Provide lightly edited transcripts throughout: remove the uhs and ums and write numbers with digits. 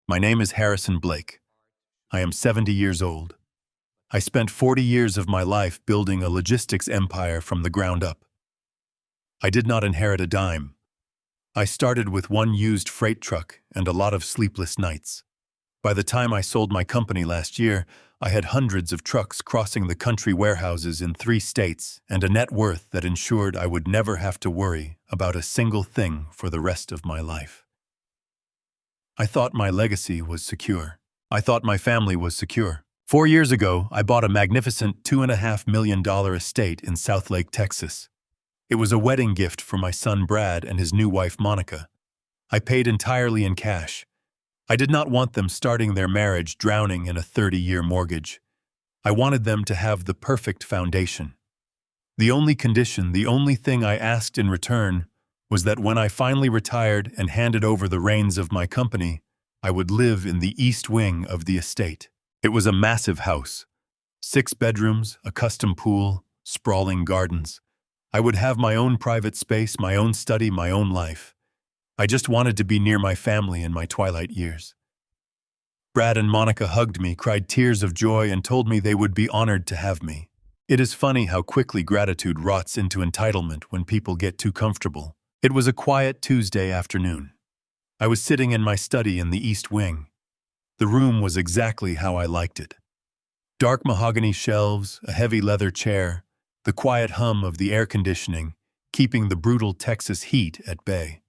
My name is Harrison Blake. I am 70 years old. I spent 40 years of my life building a logistics empire from the ground up. I did not inherit a dime. I started with one used freight truck and a lot of sleepless nights. By the time I sold my company last year, I had hundreds of trucks crossing the country warehouses in 3 states and a net worth that ensured I would never have to worry about a single thing for the rest of my life. I thought my legacy was secure. I thought my family was secure. 4 years ago, I bought a magnificent $2.5 million estate in Southlake, Texas. It was a wedding gift for my son Brad and his new wife Monica. I paid entirely in cash. I did not want them starting their marriage drowning in a 30-year mortgage. I wanted them to have the perfect foundation. The only condition, the only thing I asked in return, was that when I finally retired and handed over the reins of my company, I would live in the east wing of the estate. It was a massive house. 6 bedrooms, a custom pool, sprawling gardens. I would have my own private space, my own study, my own life. I just wanted to be near my family in my twilight years. Brad and Monica hugged me, cried tears of joy, and told me they would be honored to have me. It is funny how quickly gratitude rots into entitlement when people get too comfortable. It was a quiet Tuesday afternoon. I was sitting in my study in the east wing. The room was exactly how I liked it. Dark mahogany shelves, a heavy leather chair, the quiet hum of the air conditioning, keeping the brutal Texas heat at bay.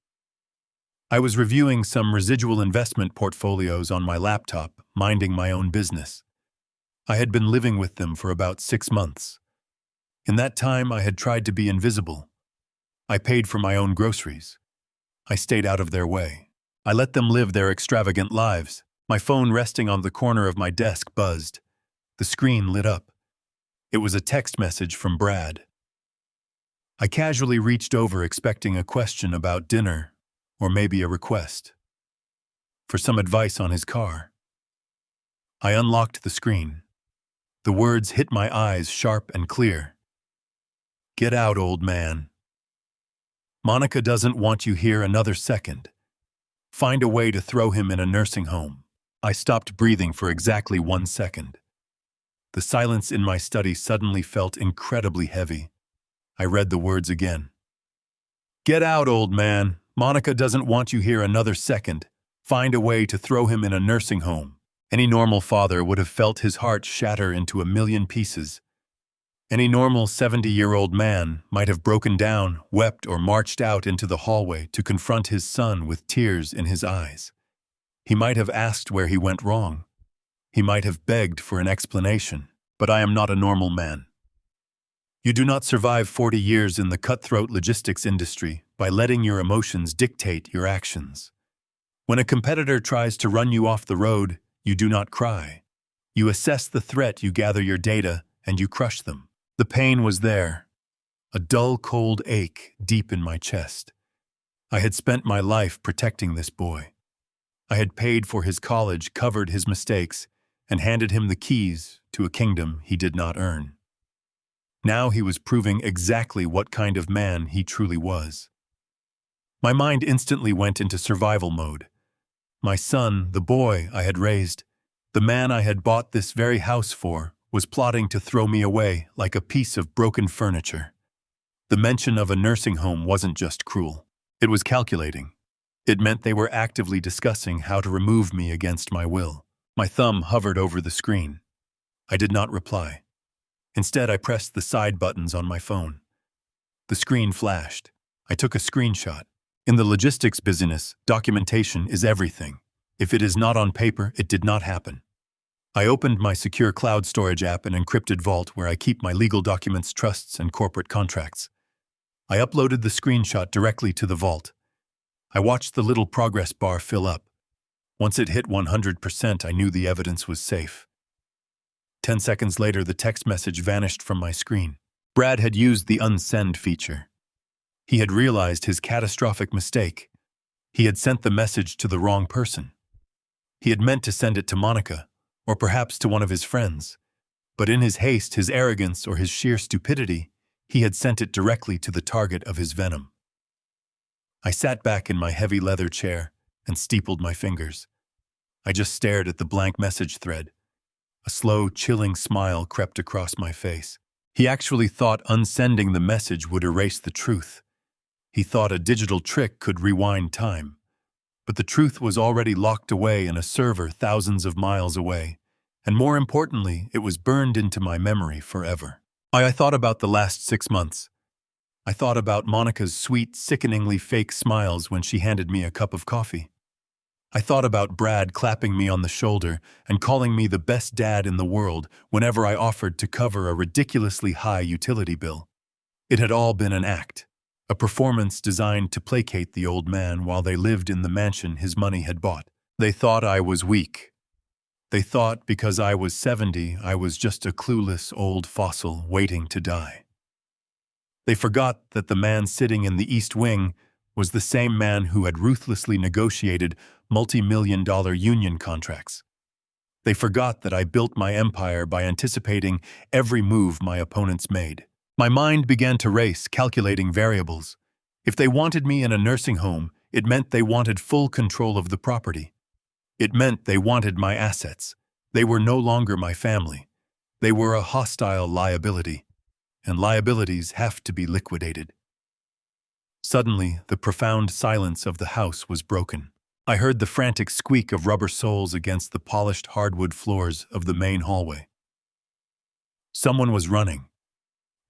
I was reviewing some residual investment portfolios on my laptop, minding my own business. I had been living with them for about 6 months. In that time, I had tried to be invisible. I paid for my own groceries. I stayed out of their way. I let them live their extravagant lives. My phone resting on the corner of my desk buzzed. The screen lit up. It was a text message from Brad. I casually reached over expecting a question about dinner, or maybe a request for some advice on his car. I unlocked the screen. The words hit my eyes sharp and clear. "Get out, old man. Monica doesn't want you here another second. Find a way to throw him in a nursing home." I stopped breathing for exactly 1 second. The silence in my study suddenly felt incredibly heavy. I read the words again. "Get out, old man. Monica doesn't want you here another second. Find a way to throw him in a nursing home." Any normal father would have felt his heart shatter into a million pieces. Any normal 70-year-old man might have broken down, wept, or marched out into the hallway to confront his son with tears in his eyes. He might have asked where he went wrong. He might have begged for an explanation. But I am not a normal man. You do not survive 40 years in the cutthroat logistics industry by letting your emotions dictate your actions. When a competitor tries to run you off the road, you do not cry. You assess the threat, you gather your data, and you crush them. The pain was there, a dull, cold ache deep in my chest. I had spent my life protecting this boy. I had paid for his college, covered his mistakes, and handed him the keys to a kingdom he did not earn. Now he was proving exactly what kind of man he truly was. My mind instantly went into survival mode. My son, the boy I had raised, the man I had bought this very house for, was plotting to throw me away like a piece of broken furniture. The mention of a nursing home wasn't just cruel. It was calculating. It meant they were actively discussing how to remove me against my will. My thumb hovered over the screen. I did not reply. Instead, I pressed the side buttons on my phone. The screen flashed. I took a screenshot. In the logistics business, documentation is everything. If it is not on paper, it did not happen. I opened my secure cloud storage app and encrypted vault where I keep my legal documents, trusts, and corporate contracts. I uploaded the screenshot directly to the vault. I watched the little progress bar fill up. Once it hit 100%, I knew the evidence was safe. 10 seconds later, the text message vanished from my screen. Brad had used the unsend feature. He had realized his catastrophic mistake. He had sent the message to the wrong person. He had meant to send it to Monica, or perhaps to one of his friends. But in his haste, his arrogance, or his sheer stupidity, he had sent it directly to the target of his venom. I sat back in my heavy leather chair and steepled my fingers. I just stared at the blank message thread. A slow, chilling smile crept across my face. He actually thought unsending the message would erase the truth. He thought a digital trick could rewind time. But the truth was already locked away in a server thousands of miles away. And more importantly, it was burned into my memory forever. I thought about the last 6 months. I thought about Monica's sweet, sickeningly fake smiles when she handed me a cup of coffee. I thought about Brad clapping me on the shoulder and calling me the best dad in the world whenever I offered to cover a ridiculously high utility bill. It had all been an act, a performance designed to placate the old man while they lived in the mansion his money had bought. They thought I was weak. They thought because I was 70, I was just a clueless old fossil waiting to die. They forgot that the man sitting in the East Wing was the same man who had ruthlessly negotiated multi-million-dollar union contracts. They forgot that I built my empire by anticipating every move my opponents made. My mind began to race, calculating variables. If they wanted me in a nursing home, it meant they wanted full control of the property. It meant they wanted my assets. They were no longer my family. They were a hostile liability, and liabilities have to be liquidated. Suddenly, the profound silence of the house was broken. I heard the frantic squeak of rubber soles against the polished hardwood floors of the main hallway. Someone was running.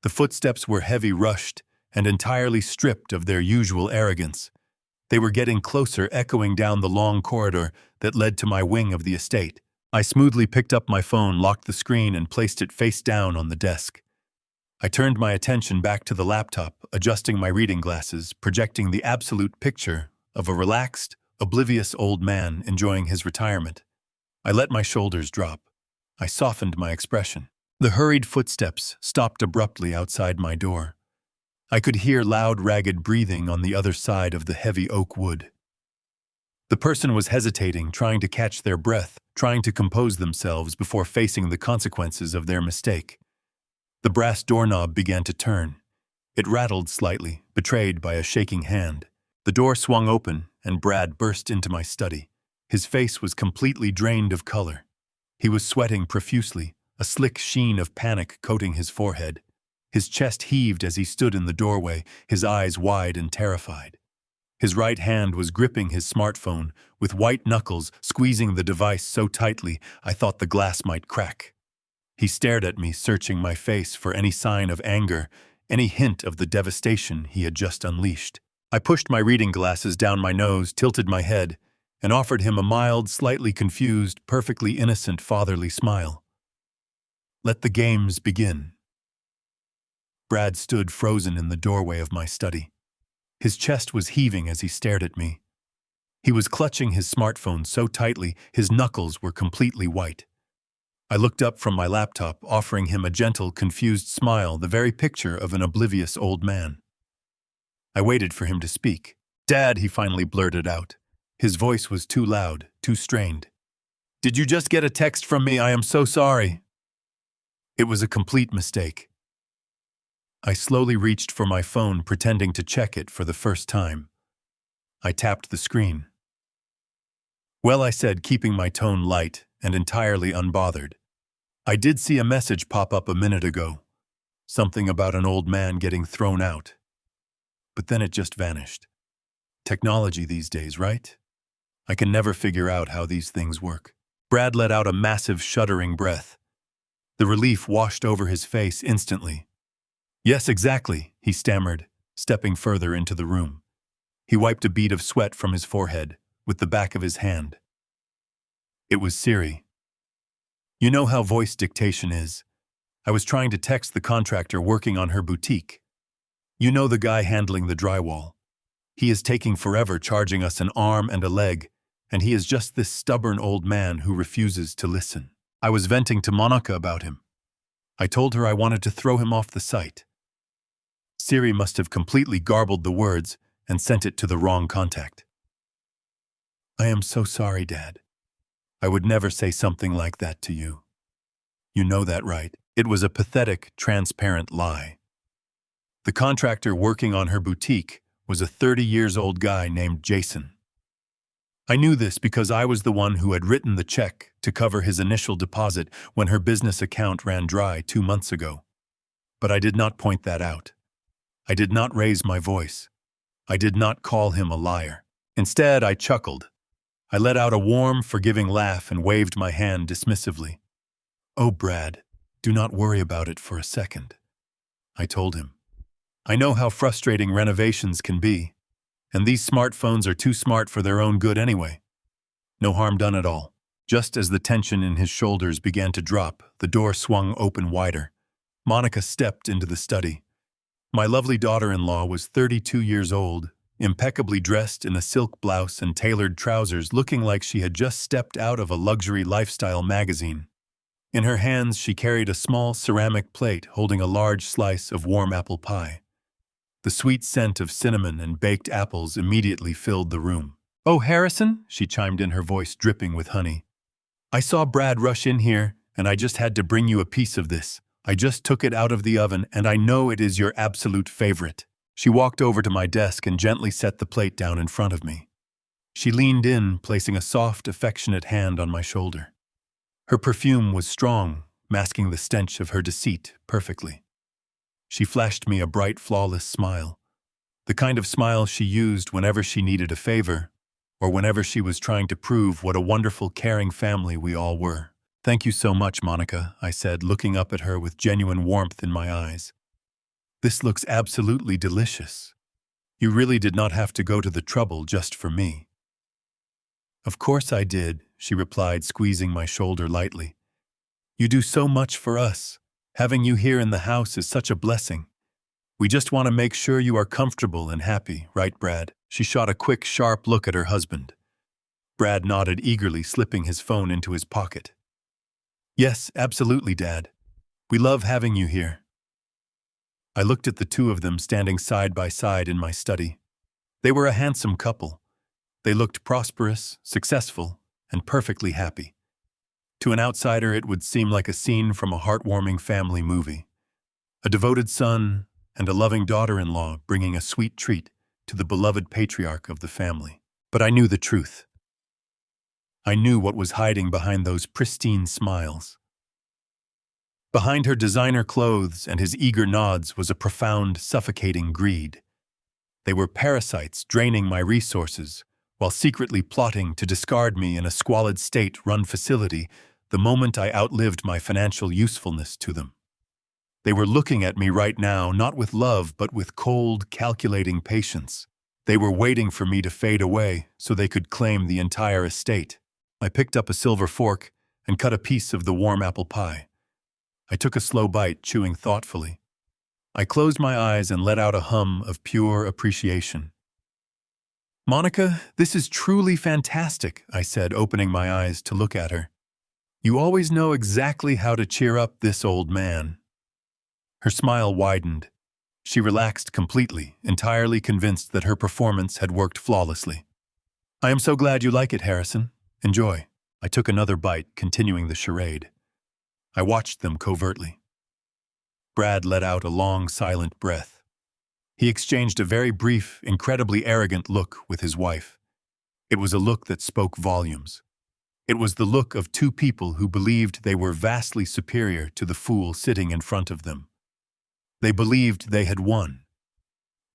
The footsteps were heavy, rushed, and entirely stripped of their usual arrogance. They were getting closer, echoing down the long corridor that led to my wing of the estate. I smoothly picked up my phone, locked the screen, and placed it face down on the desk. I turned my attention back to the laptop, adjusting my reading glasses, projecting the absolute picture of a relaxed, oblivious old man enjoying his retirement. I let my shoulders drop. I softened my expression. The hurried footsteps stopped abruptly outside my door. I could hear loud, ragged breathing on the other side of the heavy oak wood. The person was hesitating, trying to catch their breath, trying to compose themselves before facing the consequences of their mistake. The brass doorknob began to turn. It rattled slightly, betrayed by a shaking hand. The door swung open, and Brad burst into my study. His face was completely drained of color. He was sweating profusely, a slick sheen of panic coating his forehead. His chest heaved as he stood in the doorway, his eyes wide and terrified. His right hand was gripping his smartphone, with white knuckles squeezing the device so tightly I thought the glass might crack. He stared at me, searching my face for any sign of anger, any hint of the devastation he had just unleashed. I pushed my reading glasses down my nose, tilted my head, and offered him a mild, slightly confused, perfectly innocent fatherly smile. "Let the games begin." Brad stood frozen in the doorway of my study. His chest was heaving as he stared at me. He was clutching his smartphone so tightly his knuckles were completely white. I looked up from my laptop, offering him a gentle, confused smile, the very picture of an oblivious old man. I waited for him to speak. "Dad," he finally blurted out. His voice was too loud, too strained. "Did you just get a text from me? I am so sorry." It was a complete mistake. I slowly reached for my phone, pretending to check it for the first time. I tapped the screen. "Well," I said, keeping my tone light and entirely unbothered. "I did see a message pop up a minute ago. Something about an old man getting thrown out. But then it just vanished. Technology these days, right? I can never figure out how these things work." Brad let out a massive, shuddering breath. The relief washed over his face instantly. "Yes, exactly," he stammered, stepping further into the room. He wiped a bead of sweat from his forehead with the back of his hand. It was Siri. You know how voice dictation is. I was trying to text the contractor working on her boutique. You know, the guy handling the drywall. He is taking forever, charging us an arm and a leg, and he is just this stubborn old man who refuses to listen. I was venting to Monica about him. I told her I wanted to throw him off the site. Siri must have completely garbled the words and sent it to the wrong contact. "I am so sorry, Dad. I would never say something like that to you. You know that, right?" It was a pathetic, transparent lie. The contractor working on her boutique was a 30-year-old guy named Jason. I knew this because I was the one who had written the check to cover his initial deposit when her business account ran dry 2 months ago. But I did not point that out. I did not raise my voice. I did not call him a liar. Instead, I chuckled. I let out a warm, forgiving laugh and waved my hand dismissively. "Oh, Brad, do not worry about it for a second," I told him. "I know how frustrating renovations can be, and these smartphones are too smart for their own good anyway. No harm done at all." Just as the tension in his shoulders began to drop, the door swung open wider. Monica stepped into the study. My lovely daughter-in-law was 32 years old, impeccably dressed in a silk blouse and tailored trousers, looking like she had just stepped out of a luxury lifestyle magazine. In her hands, she carried a small ceramic plate holding a large slice of warm apple pie. The sweet scent of cinnamon and baked apples immediately filled the room. "Oh, Harrison," she chimed in, her voice dripping with honey. "I saw Brad rush in here, and I just had to bring you a piece of this. I just took it out of the oven, and I know it is your absolute favorite." She walked over to my desk and gently set the plate down in front of me. She leaned in, placing a soft, affectionate hand on my shoulder. Her perfume was strong, masking the stench of her deceit perfectly. She flashed me a bright, flawless smile, the kind of smile she used whenever she needed a favor, or whenever she was trying to prove what a wonderful, caring family we all were. "Thank you so much, Monica," I said, looking up at her with genuine warmth in my eyes. "This looks absolutely delicious. You really did not have to go to the trouble just for me." "Of course I did," she replied, squeezing my shoulder lightly. "You do so much for us. Having you here in the house is such a blessing. We just want to make sure you are comfortable and happy, right, Brad?" She shot a quick, sharp look at her husband. Brad nodded eagerly, slipping his phone into his pocket. "Yes, absolutely, Dad. We love having you here." I looked at the two of them standing side by side in my study. They were a handsome couple. They looked prosperous, successful, and perfectly happy. To an outsider, it would seem like a scene from a heartwarming family movie. A devoted son and a loving daughter-in-law bringing a sweet treat to the beloved patriarch of the family. But I knew the truth. I knew what was hiding behind those pristine smiles. Behind her designer clothes and his eager nods was a profound, suffocating greed. They were parasites draining my resources, while secretly plotting to discard me in a squalid state-run facility the moment I outlived my financial usefulness to them. They were looking at me right now, not with love, but with cold, calculating patience. They were waiting for me to fade away so they could claim the entire estate. I picked up a silver fork and cut a piece of the warm apple pie. I took a slow bite, chewing thoughtfully. I closed my eyes and let out a hum of pure appreciation. "Monica, this is truly fantastic," I said, opening my eyes to look at her. "You always know exactly how to cheer up this old man." Her smile widened. She relaxed completely, entirely convinced that her performance had worked flawlessly. "I am so glad you like it, Harrison. Enjoy." I took another bite, continuing the charade. I watched them covertly. Brad let out a long, silent breath. He exchanged a very brief, incredibly arrogant look with his wife. It was a look that spoke volumes. It was the look of two people who believed they were vastly superior to the fool sitting in front of them. They believed they had won.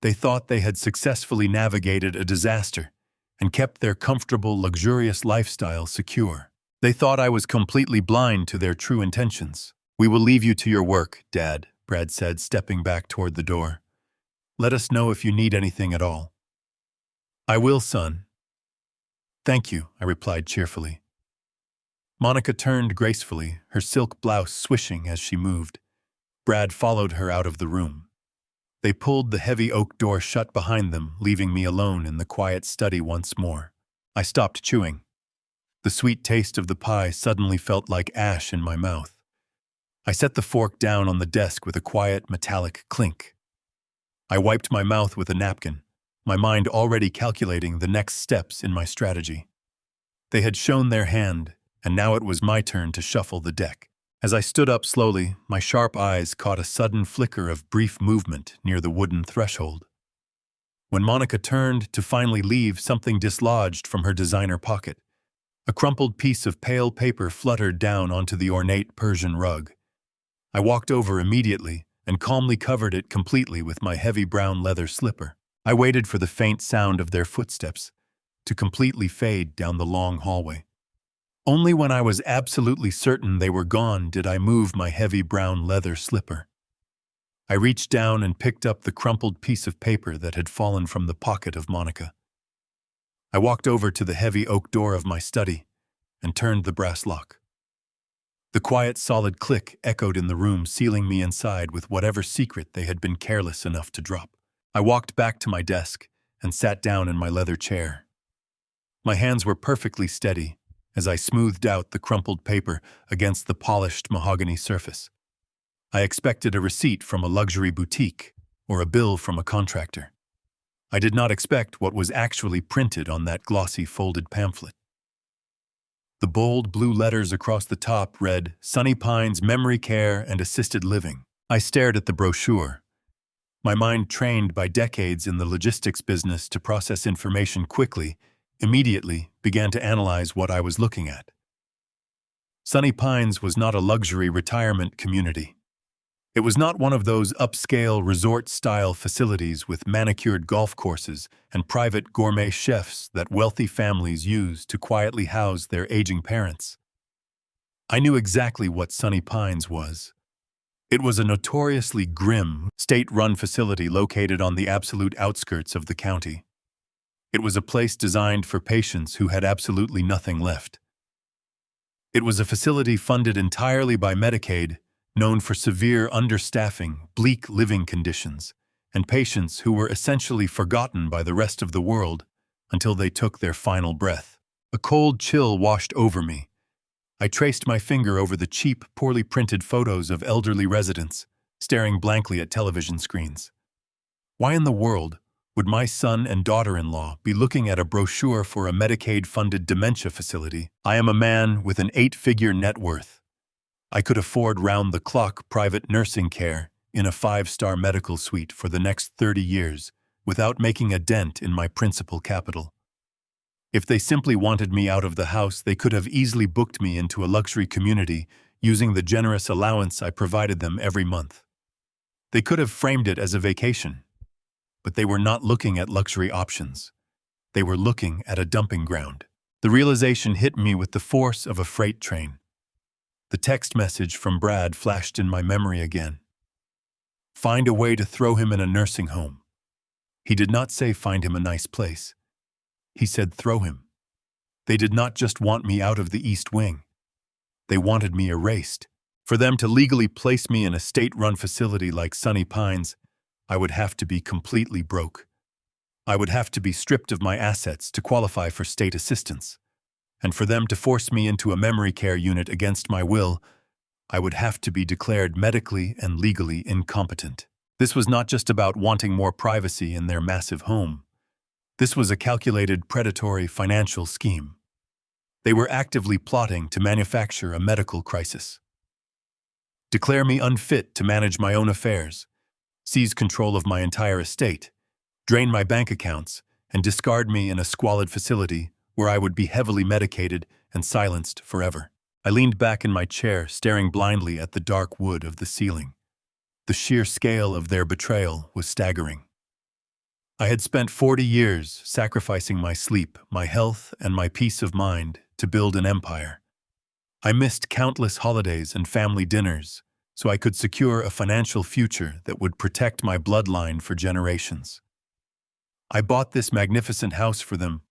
They thought they had successfully navigated a disaster and kept their comfortable, luxurious lifestyle secure. They thought I was completely blind to their true intentions. "We will leave you to your work, Dad," Brad said, stepping back toward the door. "Let us know if you need anything at all." "I will, son." "Thank you," I replied cheerfully. Monica turned gracefully, her silk blouse swishing as she moved. Brad followed her out of the room. They pulled the heavy oak door shut behind them, leaving me alone in the quiet study once more. I stopped chewing. The sweet taste of the pie suddenly felt like ash in my mouth. I set the fork down on the desk with a quiet, metallic clink. I wiped my mouth with a napkin, my mind already calculating the next steps in my strategy. They had shown their hand, and now it was my turn to shuffle the deck. As I stood up slowly, my sharp eyes caught a sudden flicker of brief movement near the wooden threshold. When Monica turned to finally leave, something dislodged from her designer pocket. A crumpled piece of pale paper fluttered down onto the ornate Persian rug. I walked over immediately and calmly covered it completely with my heavy brown leather slipper. I waited for the faint sound of their footsteps to completely fade down the long hallway. Only when I was absolutely certain they were gone did I move my heavy brown leather slipper. I reached down and picked up the crumpled piece of paper that had fallen from the pocket of Monica. I walked over to the heavy oak door of my study and turned the brass lock. The quiet, solid click echoed in the room, sealing me inside with whatever secret they had been careless enough to drop. I walked back to my desk and sat down in my leather chair. My hands were perfectly steady as I smoothed out the crumpled paper against the polished mahogany surface. I expected a receipt from a luxury boutique or a bill from a contractor. I did not expect what was actually printed on that glossy folded pamphlet. The bold blue letters across the top read, "Sunny Pines Memory Care and Assisted Living." I stared at the brochure. My mind, trained by decades in the logistics business to process information quickly, immediately began to analyze what I was looking at. Sunny Pines was not a luxury retirement community. It was not one of those upscale resort-style facilities with manicured golf courses and private gourmet chefs that wealthy families use to quietly house their aging parents. I knew exactly what Sunny Pines was. It was a notoriously grim, state-run facility located on the absolute outskirts of the county. It was a place designed for patients who had absolutely nothing left. It was a facility funded entirely by Medicaid, known for severe understaffing, bleak living conditions, and patients who were essentially forgotten by the rest of the world until they took their final breath. A cold chill washed over me. I traced my finger over the cheap, poorly printed photos of elderly residents, staring blankly at television screens. Why in the world would my son and daughter-in-law be looking at a brochure for a Medicaid-funded dementia facility? I am a man with an 8-figure net worth. I could afford round-the-clock private nursing care in a 5-star medical suite for the next 30 years without making a dent in my principal capital. If they simply wanted me out of the house, they could have easily booked me into a luxury community using the generous allowance I provided them every month. They could have framed it as a vacation, but they were not looking at luxury options. They were looking at a dumping ground. The realization hit me with the force of a freight train. The text message from Brad flashed in my memory again. Find a way to throw him in a nursing home. He did not say find him a nice place. He said throw him. They did not just want me out of the East Wing. They wanted me erased. For them to legally place me in a state-run facility like Sunny Pines, I would have to be completely broke. I would have to be stripped of my assets to qualify for state assistance. And for them to force me into a memory care unit against my will, I would have to be declared medically and legally incompetent. This was not just about wanting more privacy in their massive home. This was a calculated, predatory financial scheme. They were actively plotting to manufacture a medical crisis. Declare me unfit to manage my own affairs, seize control of my entire estate, drain my bank accounts, and discard me in a squalid facility where I would be heavily medicated and silenced forever. I leaned back in my chair, staring blindly at the dark wood of the ceiling. The sheer scale of their betrayal was staggering. I had spent 40 years sacrificing my sleep, my health, and my peace of mind to build an empire. I missed countless holidays and family dinners so I could secure a financial future that would protect my bloodline for generations. I bought this magnificent house for them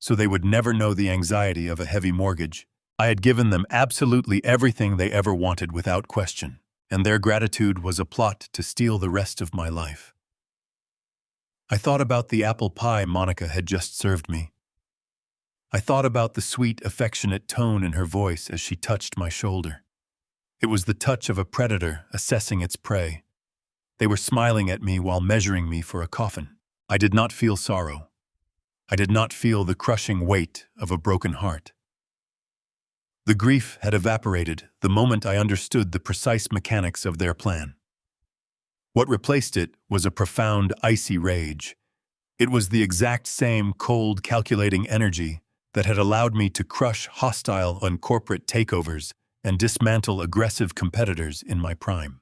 so they would never know the anxiety of a heavy mortgage. I had given them absolutely everything they ever wanted without question, and their gratitude was a plot to steal the rest of my life. I thought about the apple pie Monica had just served me. I thought about the sweet, affectionate tone in her voice as she touched my shoulder. It was the touch of a predator assessing its prey. They were smiling at me while measuring me for a coffin. I did not feel sorrow. I did not feel the crushing weight of a broken heart. The grief had evaporated the moment I understood the precise mechanics of their plan. What replaced it was a profound, icy rage. It was the exact same cold, calculating energy that had allowed me to crush hostile and corporate takeovers and dismantle aggressive competitors in my prime.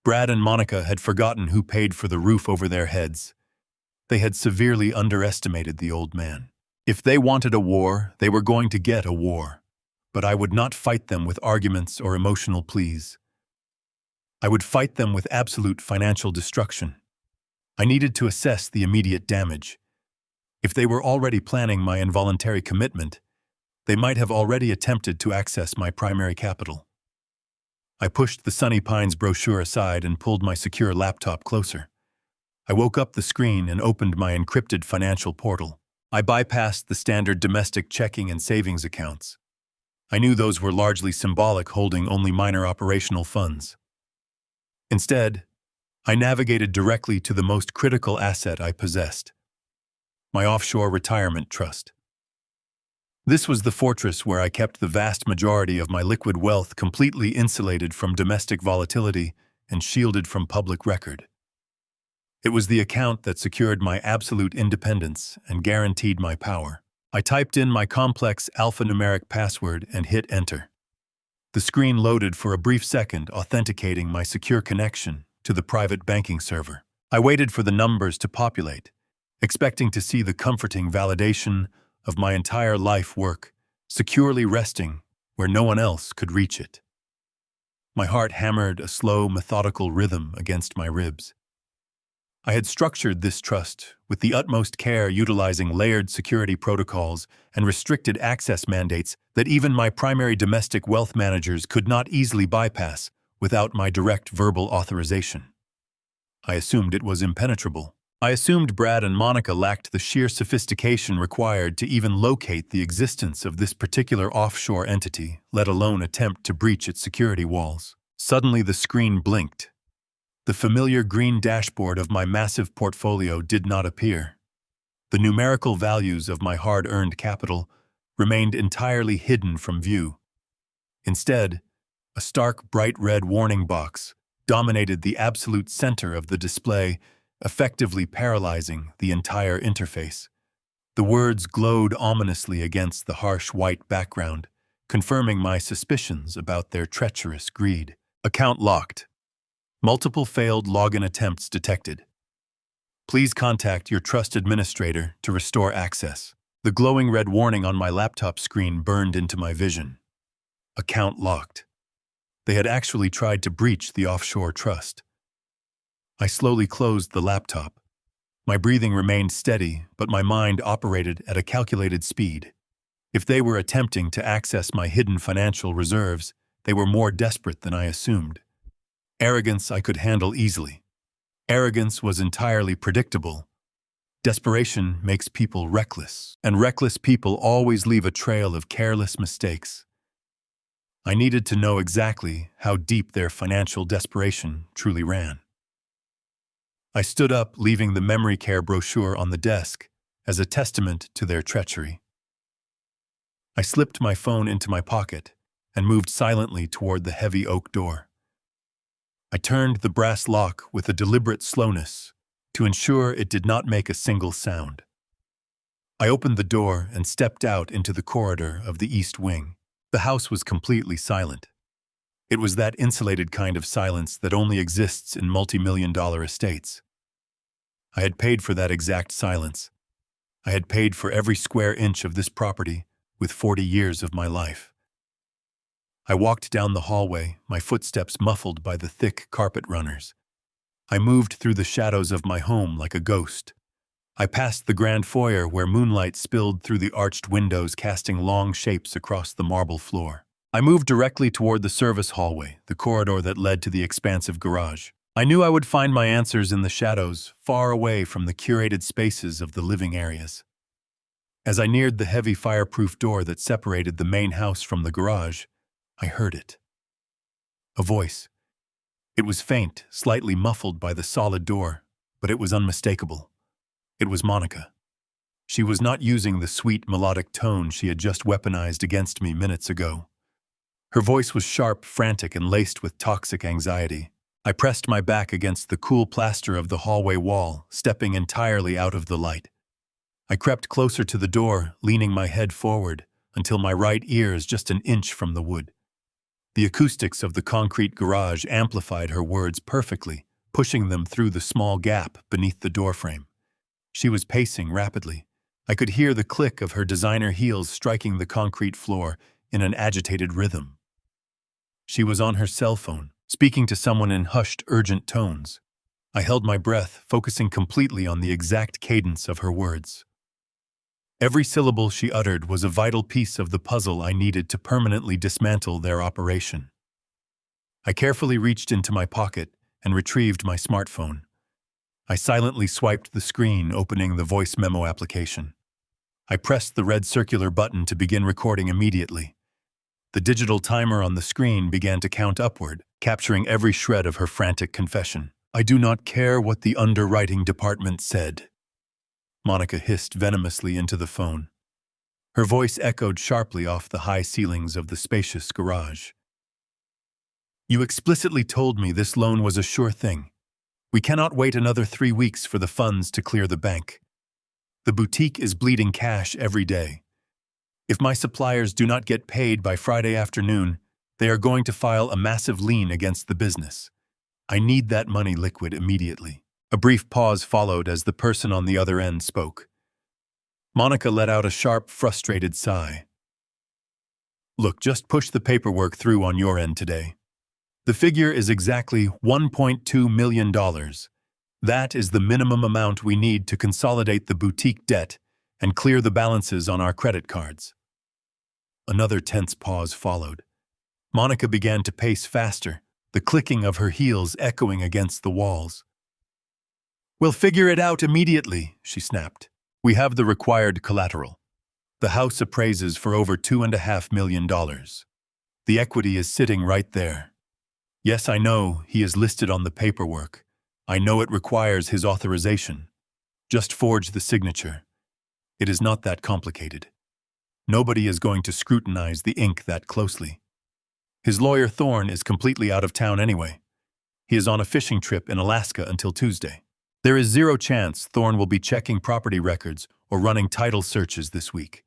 Brad and Monica had forgotten who paid for the roof over their heads. They had severely underestimated the old man. If they wanted a war, they were going to get a war. But I would not fight them with arguments or emotional pleas. I would fight them with absolute financial destruction. I needed to assess the immediate damage. If they were already planning my involuntary commitment, they might have already attempted to access my primary capital. I pushed the Sunny Pines brochure aside and pulled my secure laptop closer. I woke up the screen and opened my encrypted financial portal. I bypassed the standard domestic checking and savings accounts. I knew those were largely symbolic, holding only minor operational funds. Instead, I navigated directly to the most critical asset I possessed: my offshore retirement trust. This was the fortress where I kept the vast majority of my liquid wealth, completely insulated from domestic volatility and shielded from public record. It was the account that secured my absolute independence and guaranteed my power. I typed in my complex alphanumeric password and hit enter. The screen loaded for a brief second, authenticating my secure connection to the private banking server. I waited for the numbers to populate, expecting to see the comforting validation of my entire life work, securely resting where no one else could reach it. My heart hammered a slow, methodical rhythm against my ribs. I had structured this trust with the utmost care, utilizing layered security protocols and restricted access mandates that even my primary domestic wealth managers could not easily bypass without my direct verbal authorization. I assumed it was impenetrable. I assumed Brad and Monica lacked the sheer sophistication required to even locate the existence of this particular offshore entity, let alone attempt to breach its security walls. Suddenly the screen blinked. The familiar green dashboard of my massive portfolio did not appear. The numerical values of my hard-earned capital remained entirely hidden from view. Instead, a stark, bright red warning box dominated the absolute center of the display, effectively paralyzing the entire interface. The words glowed ominously against the harsh white background, confirming my suspicions about their treacherous greed. Account locked. Multiple failed login attempts detected. Please contact your trust administrator to restore access. The glowing red warning on my laptop screen burned into my vision. Account locked. They had actually tried to breach the offshore trust. I slowly closed the laptop. My breathing remained steady, but my mind operated at a calculated speed. If they were attempting to access my hidden financial reserves, they were more desperate than I assumed. Arrogance I could handle easily. Arrogance was entirely predictable. Desperation makes people reckless, and reckless people always leave a trail of careless mistakes. I needed to know exactly how deep their financial desperation truly ran. I stood up, leaving the memory care brochure on the desk as a testament to their treachery. I slipped my phone into my pocket and moved silently toward the heavy oak door. I turned the brass lock with a deliberate slowness to ensure it did not make a single sound. I opened the door and stepped out into the corridor of the east wing. The house was completely silent. It was that insulated kind of silence that only exists in multi-million-dollar estates. I had paid for that exact silence. I had paid for every square inch of this property with 40 years of my life. I walked down the hallway, my footsteps muffled by the thick carpet runners. I moved through the shadows of my home like a ghost. I passed the grand foyer where moonlight spilled through the arched windows, casting long shapes across the marble floor. I moved directly toward the service hallway, the corridor that led to the expansive garage. I knew I would find my answers in the shadows, far away from the curated spaces of the living areas. As I neared the heavy fireproof door that separated the main house from the garage, I heard it. A voice. It was faint, slightly muffled by the solid door, but it was unmistakable. It was Monica. She was not using the sweet melodic tone she had just weaponized against me minutes ago. Her voice was sharp, frantic, and laced with toxic anxiety. I pressed my back against the cool plaster of the hallway wall, stepping entirely out of the light. I crept closer to the door, leaning my head forward, until my right ear is just an inch from the wood. The acoustics of the concrete garage amplified her words perfectly, pushing them through the small gap beneath the doorframe. She was pacing rapidly. I could hear the click of her designer heels striking the concrete floor in an agitated rhythm. She was on her cell phone, speaking to someone in hushed, urgent tones. I held my breath, focusing completely on the exact cadence of her words. Every syllable she uttered was a vital piece of the puzzle I needed to permanently dismantle their operation. I carefully reached into my pocket and retrieved my smartphone. I silently swiped the screen, opening the voice memo application. I pressed the red circular button to begin recording immediately. The digital timer on the screen began to count upward, capturing every shred of her frantic confession. "I do not care what the underwriting department said," Monica hissed venomously into the phone. Her voice echoed sharply off the high ceilings of the spacious garage. "You explicitly told me this loan was a sure thing. We cannot wait another 3 weeks for the funds to clear the bank. The boutique is bleeding cash every day. If my suppliers do not get paid by Friday afternoon, they are going to file a massive lien against the business. I need that money liquid immediately." A brief pause followed as the person on the other end spoke. Monica let out a sharp, frustrated sigh. "Look, just push the paperwork through on your end today. The figure is exactly $1.2 million. That is the minimum amount we need to consolidate the boutique debt and clear the balances on our credit cards." Another tense pause followed. Monica began to pace faster, the clicking of her heels echoing against the walls. "We'll figure it out immediately," she snapped. "We have the required collateral. The house appraises for over $2.5 million. The equity is sitting right there. Yes, I know he is listed on the paperwork. I know it requires his authorization. Just forge the signature. It is not that complicated. Nobody is going to scrutinize the ink that closely. His lawyer Thorne is completely out of town anyway. He is on a fishing trip in Alaska until Tuesday. There is zero chance Thorne will be checking property records or running title searches this week.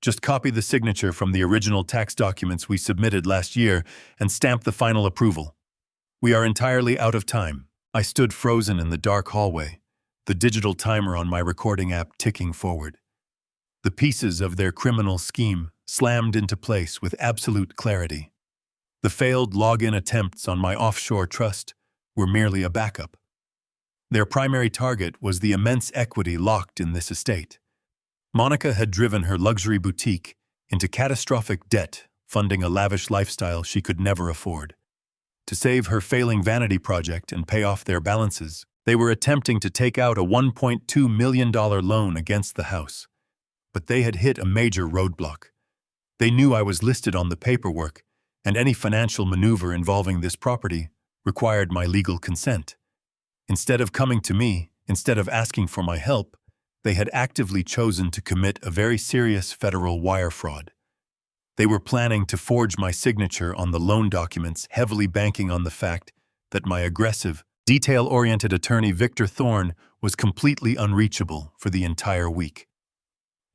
Just copy the signature from the original tax documents we submitted last year and stamp the final approval. We are entirely out of time." I stood frozen in the dark hallway, the digital timer on my recording app ticking forward. The pieces of their criminal scheme slammed into place with absolute clarity. The failed login attempts on my offshore trust were merely a backup. Their primary target was the immense equity locked in this estate. Monica had driven her luxury boutique into catastrophic debt, funding a lavish lifestyle she could never afford. To save her failing vanity project and pay off their balances, they were attempting to take out a $1.2 million loan against the house. But they had hit a major roadblock. They knew I was listed on the paperwork, and any financial maneuver involving this property required my legal consent. Instead of coming to me, instead of asking for my help, they had actively chosen to commit a very serious federal wire fraud. They were planning to forge my signature on the loan documents, heavily banking on the fact that my aggressive, detail-oriented attorney Victor Thorne was completely unreachable for the entire week.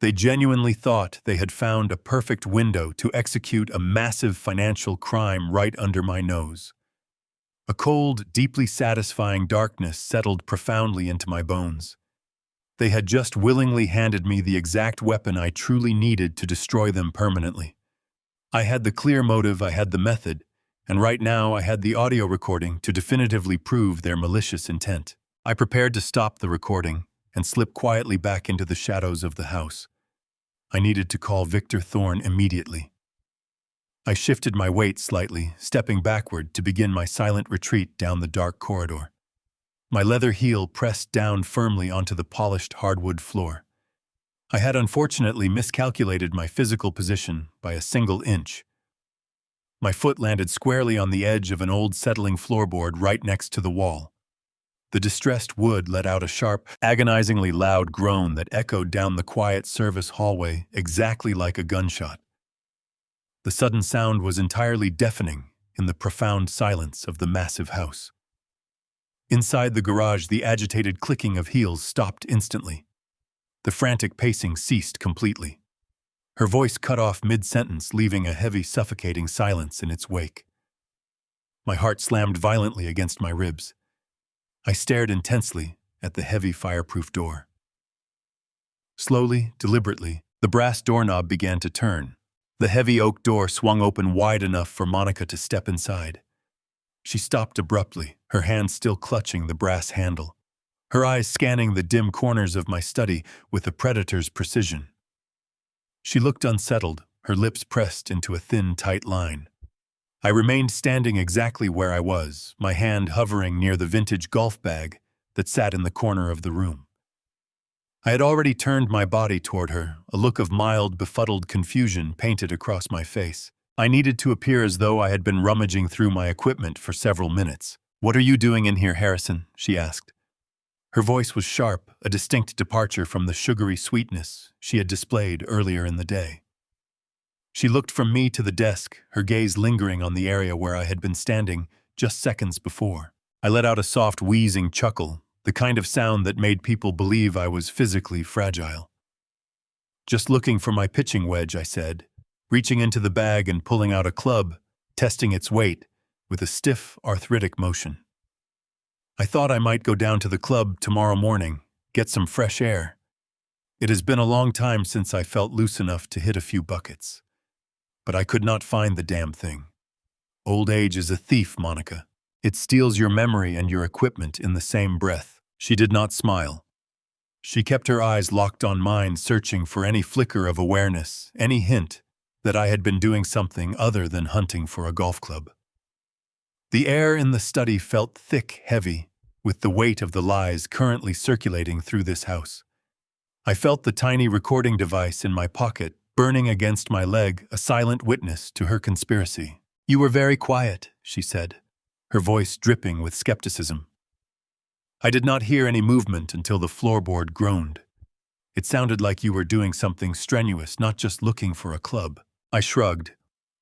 They genuinely thought they had found a perfect window to execute a massive financial crime right under my nose. A cold, deeply satisfying darkness settled profoundly into my bones. They had just willingly handed me the exact weapon I truly needed to destroy them permanently. I had the clear motive, I had the method, and right now I had the audio recording to definitively prove their malicious intent. I prepared to stop the recording and slip quietly back into the shadows of the house. I needed to call Victor Thorne immediately. I shifted my weight slightly, stepping backward to begin my silent retreat down the dark corridor. My leather heel pressed down firmly onto the polished hardwood floor. I had unfortunately miscalculated my physical position by a single inch. My foot landed squarely on the edge of an old settling floorboard right next to the wall. The distressed wood let out a sharp, agonizingly loud groan that echoed down the quiet service hallway exactly like a gunshot. The sudden sound was entirely deafening in the profound silence of the massive house. Inside the garage, the agitated clicking of heels stopped instantly. The frantic pacing ceased completely. Her voice cut off mid-sentence, leaving a heavy, suffocating silence in its wake. My heart slammed violently against my ribs. I stared intensely at the heavy fireproof door. Slowly, deliberately, the brass doorknob began to turn. The heavy oak door swung open wide enough for Monica to step inside. She stopped abruptly, her hands still clutching the brass handle, her eyes scanning the dim corners of my study with a predator's precision. She looked unsettled, her lips pressed into a thin, tight line. I remained standing exactly where I was, my hand hovering near the vintage golf bag that sat in the corner of the room. I had already turned my body toward her, a look of mild, befuddled confusion painted across my face. I needed to appear as though I had been rummaging through my equipment for several minutes. "What are you doing in here, Harrison?" she asked. Her voice was sharp, a distinct departure from the sugary sweetness she had displayed earlier in the day. She looked from me to the desk, her gaze lingering on the area where I had been standing just seconds before. I let out a soft, wheezing chuckle, the kind of sound that made people believe I was physically fragile. "Just looking for my pitching wedge," I said, reaching into the bag and pulling out a club, testing its weight with a stiff, arthritic motion. "I thought I might go down to the club tomorrow morning, get some fresh air. It has been a long time since I felt loose enough to hit a few buckets. But I could not find the damn thing. Old age is a thief, Monica. It steals your memory and your equipment in the same breath." She did not smile. She kept her eyes locked on mine, searching for any flicker of awareness, any hint that I had been doing something other than hunting for a golf club. The air in the study felt thick, heavy, with the weight of the lies currently circulating through this house. I felt the tiny recording device in my pocket burning against my leg, a silent witness to her conspiracy. "You were very quiet," she said, her voice dripping with skepticism. I did not hear any movement until the floorboard groaned. "It sounded like you were doing something strenuous, not just looking for a club." I shrugged,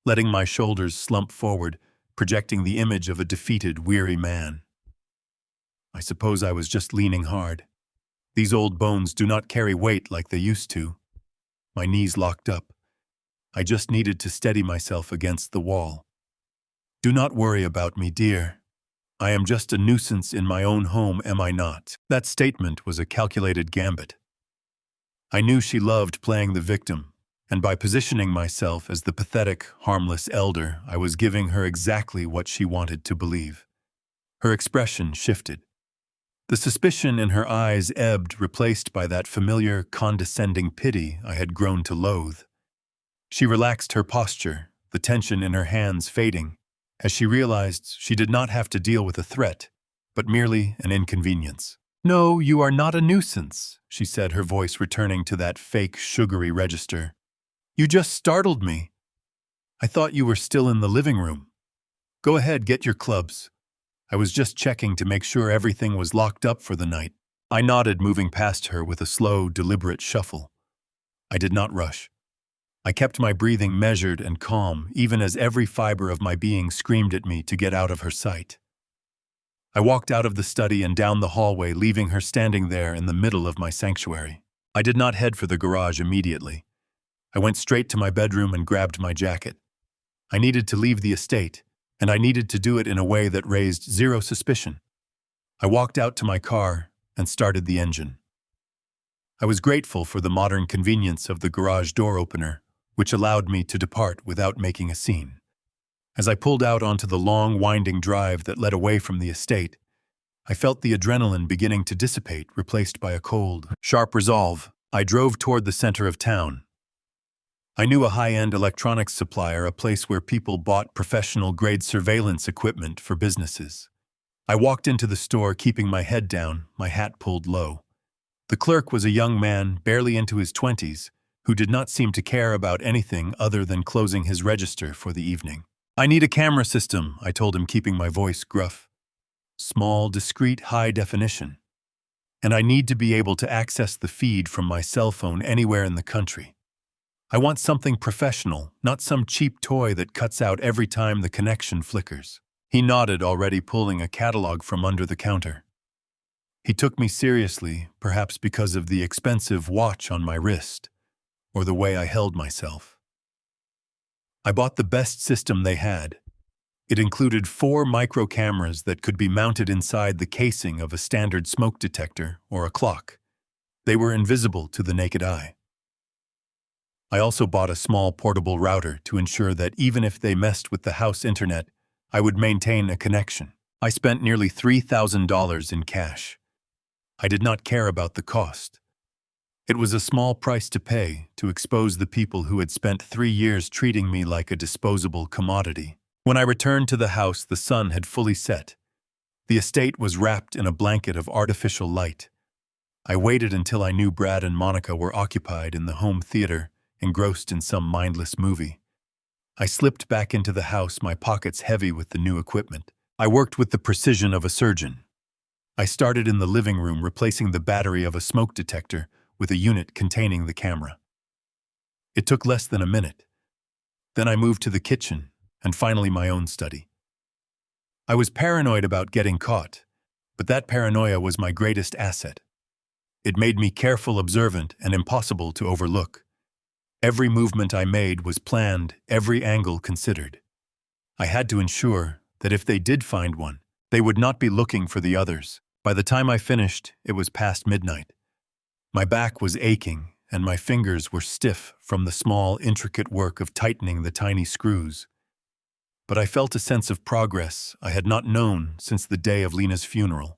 letting my shoulders slump forward, projecting the image of a defeated, weary man. I suppose I was just leaning hard. These old bones do not carry weight like they used to. My knees locked up. I just needed to steady myself against the wall. "Do not worry about me, dear. I am just a nuisance in my own home, am I not?" That statement was a calculated gambit. I knew she loved playing the victim, and by positioning myself as the pathetic, harmless elder, I was giving her exactly what she wanted to believe. Her expression shifted. The suspicion in her eyes ebbed, replaced by that familiar, condescending pity I had grown to loathe. She relaxed her posture, the tension in her hands fading, as she realized she did not have to deal with a threat, but merely an inconvenience. "No, you are not a nuisance," she said, her voice returning to that fake, sugary register. "You just startled me. I thought you were still in the living room. Go ahead, get your clubs. I was just checking to make sure everything was locked up for the night." I nodded, moving past her with a slow, deliberate shuffle. I did not rush. I kept my breathing measured and calm, even as every fiber of my being screamed at me to get out of her sight. I walked out of the study and down the hallway, leaving her standing there in the middle of my sanctuary. I did not head for the garage immediately. I went straight to my bedroom and grabbed my jacket. I needed to leave the estate, and I needed to do it in a way that raised zero suspicion. I walked out to my car and started the engine. I was grateful for the modern convenience of the garage door opener, which allowed me to depart without making a scene. As I pulled out onto the long, winding drive that led away from the estate, I felt the adrenaline beginning to dissipate, replaced by a cold, sharp resolve. I drove toward the center of town. I knew a high-end electronics supplier, a place where people bought professional-grade surveillance equipment for businesses. I walked into the store, keeping my head down, my hat pulled low. The clerk was a young man, barely into his 20s, who did not seem to care about anything other than closing his register for the evening. "I need a camera system," I told him, keeping my voice gruff. "Small, discreet, high definition. And I need to be able to access the feed from my cell phone anywhere in the country. I want something professional, not some cheap toy that cuts out every time the connection flickers." He nodded, already pulling a catalog from under the counter. He took me seriously, perhaps because of the expensive watch on my wrist, or the way I held myself. I bought the best system they had. It included 4 micro cameras that could be mounted inside the casing of a standard smoke detector or a clock. They were invisible to the naked eye. I also bought a small portable router to ensure that even if they messed with the house internet, I would maintain a connection. I spent nearly $3,000 in cash. I did not care about the cost. It was a small price to pay to expose the people who had spent 3 years treating me like a disposable commodity. When I returned to the house, the sun had fully set. The estate was wrapped in a blanket of artificial light. I waited until I knew Brad and Monica were occupied in the home theater, engrossed in some mindless movie. I slipped back into the house, my pockets heavy with the new equipment. I worked with the precision of a surgeon. I started in the living room, replacing the battery of a smoke detector with a unit containing the camera. It took less than a minute. Then I moved to the kitchen, and finally my own study. I was paranoid about getting caught, but that paranoia was my greatest asset. It made me careful, observant, and impossible to overlook. Every movement I made was planned, every angle considered. I had to ensure that if they did find one, they would not be looking for the others. By the time I finished, it was past midnight. My back was aching, and my fingers were stiff from the small, intricate work of tightening the tiny screws. But I felt a sense of progress I had not known since the day of Lena's funeral.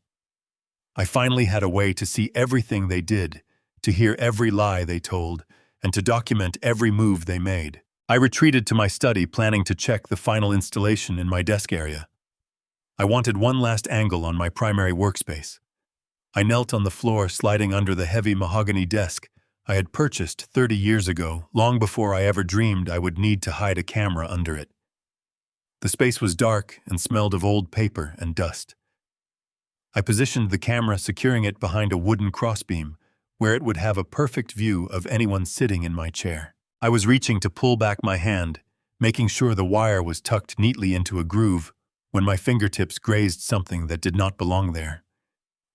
I finally had a way to see everything they did, to hear every lie they told, and to document every move they made. I retreated to my study, planning to check the final installation in my desk area. I wanted one last angle on my primary workspace. I knelt on the floor, sliding under the heavy mahogany desk I had purchased 30 years ago, long before I ever dreamed I would need to hide a camera under it. The space was dark and smelled of old paper and dust. I positioned the camera, securing it behind a wooden crossbeam, where it would have a perfect view of anyone sitting in my chair. I was reaching to pull back my hand, making sure the wire was tucked neatly into a groove, when my fingertips grazed something that did not belong there.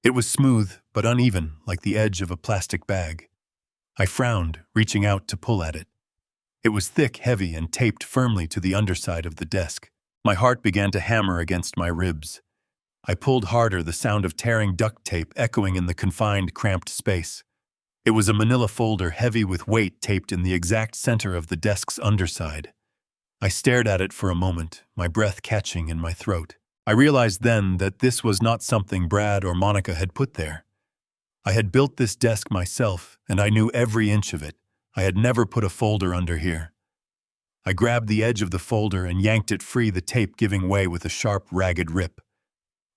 It was smooth but uneven, like the edge of a plastic bag. I frowned, reaching out to pull at it. It was thick, heavy, and taped firmly to the underside of the desk. My heart began to hammer against my ribs. I pulled harder, the sound of tearing duct tape echoing in the confined, cramped space. It was a manila folder heavy with weight, taped in the exact center of the desk's underside. I stared at it for a moment, my breath catching in my throat. I realized then that this was not something Brad or Monica had put there. I had built this desk myself, and I knew every inch of it. I had never put a folder under here. I grabbed the edge of the folder and yanked it free, the tape giving way with a sharp, ragged rip.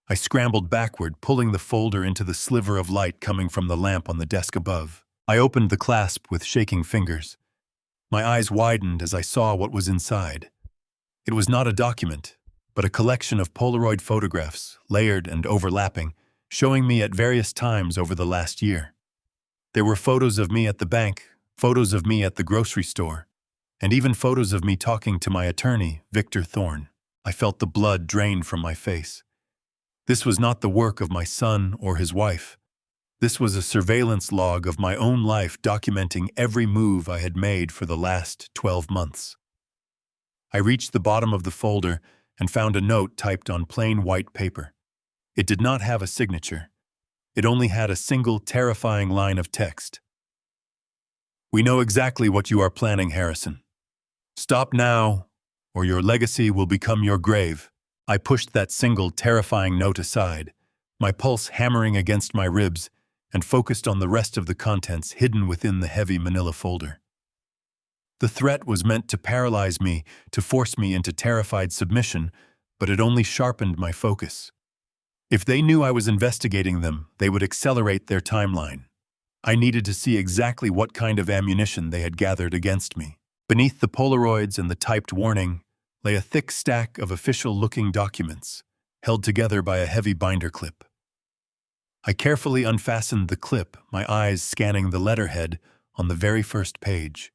I scrambled backward, pulling the folder into the sliver of light coming from the lamp on the desk above. I opened the clasp with shaking fingers. My eyes widened as I saw what was inside. It was not a document, but a collection of Polaroid photographs, layered and overlapping, showing me at various times over the last year. There were photos of me at the bank, photos of me at the grocery store, and even photos of me talking to my attorney, Victor Thorne. I felt the blood drain from my face. This was not the work of my son or his wife. This was a surveillance log of my own life, documenting every move I had made for the last 12 months. I reached the bottom of the folder and found a note typed on plain white paper. It did not have a signature. It only had a single terrifying line of text. "We know exactly what you are planning, Harrison. Stop now, or your legacy will become your grave." I pushed that single terrifying note aside, my pulse hammering against my ribs, and focused on the rest of the contents hidden within the heavy manila folder. The threat was meant to paralyze me, to force me into terrified submission, but it only sharpened my focus. If they knew I was investigating them, they would accelerate their timeline. I needed to see exactly what kind of ammunition they had gathered against me. Beneath the Polaroids and the typed warning lay a thick stack of official-looking documents, held together by a heavy binder clip. I carefully unfastened the clip, my eyes scanning the letterhead on the very first page.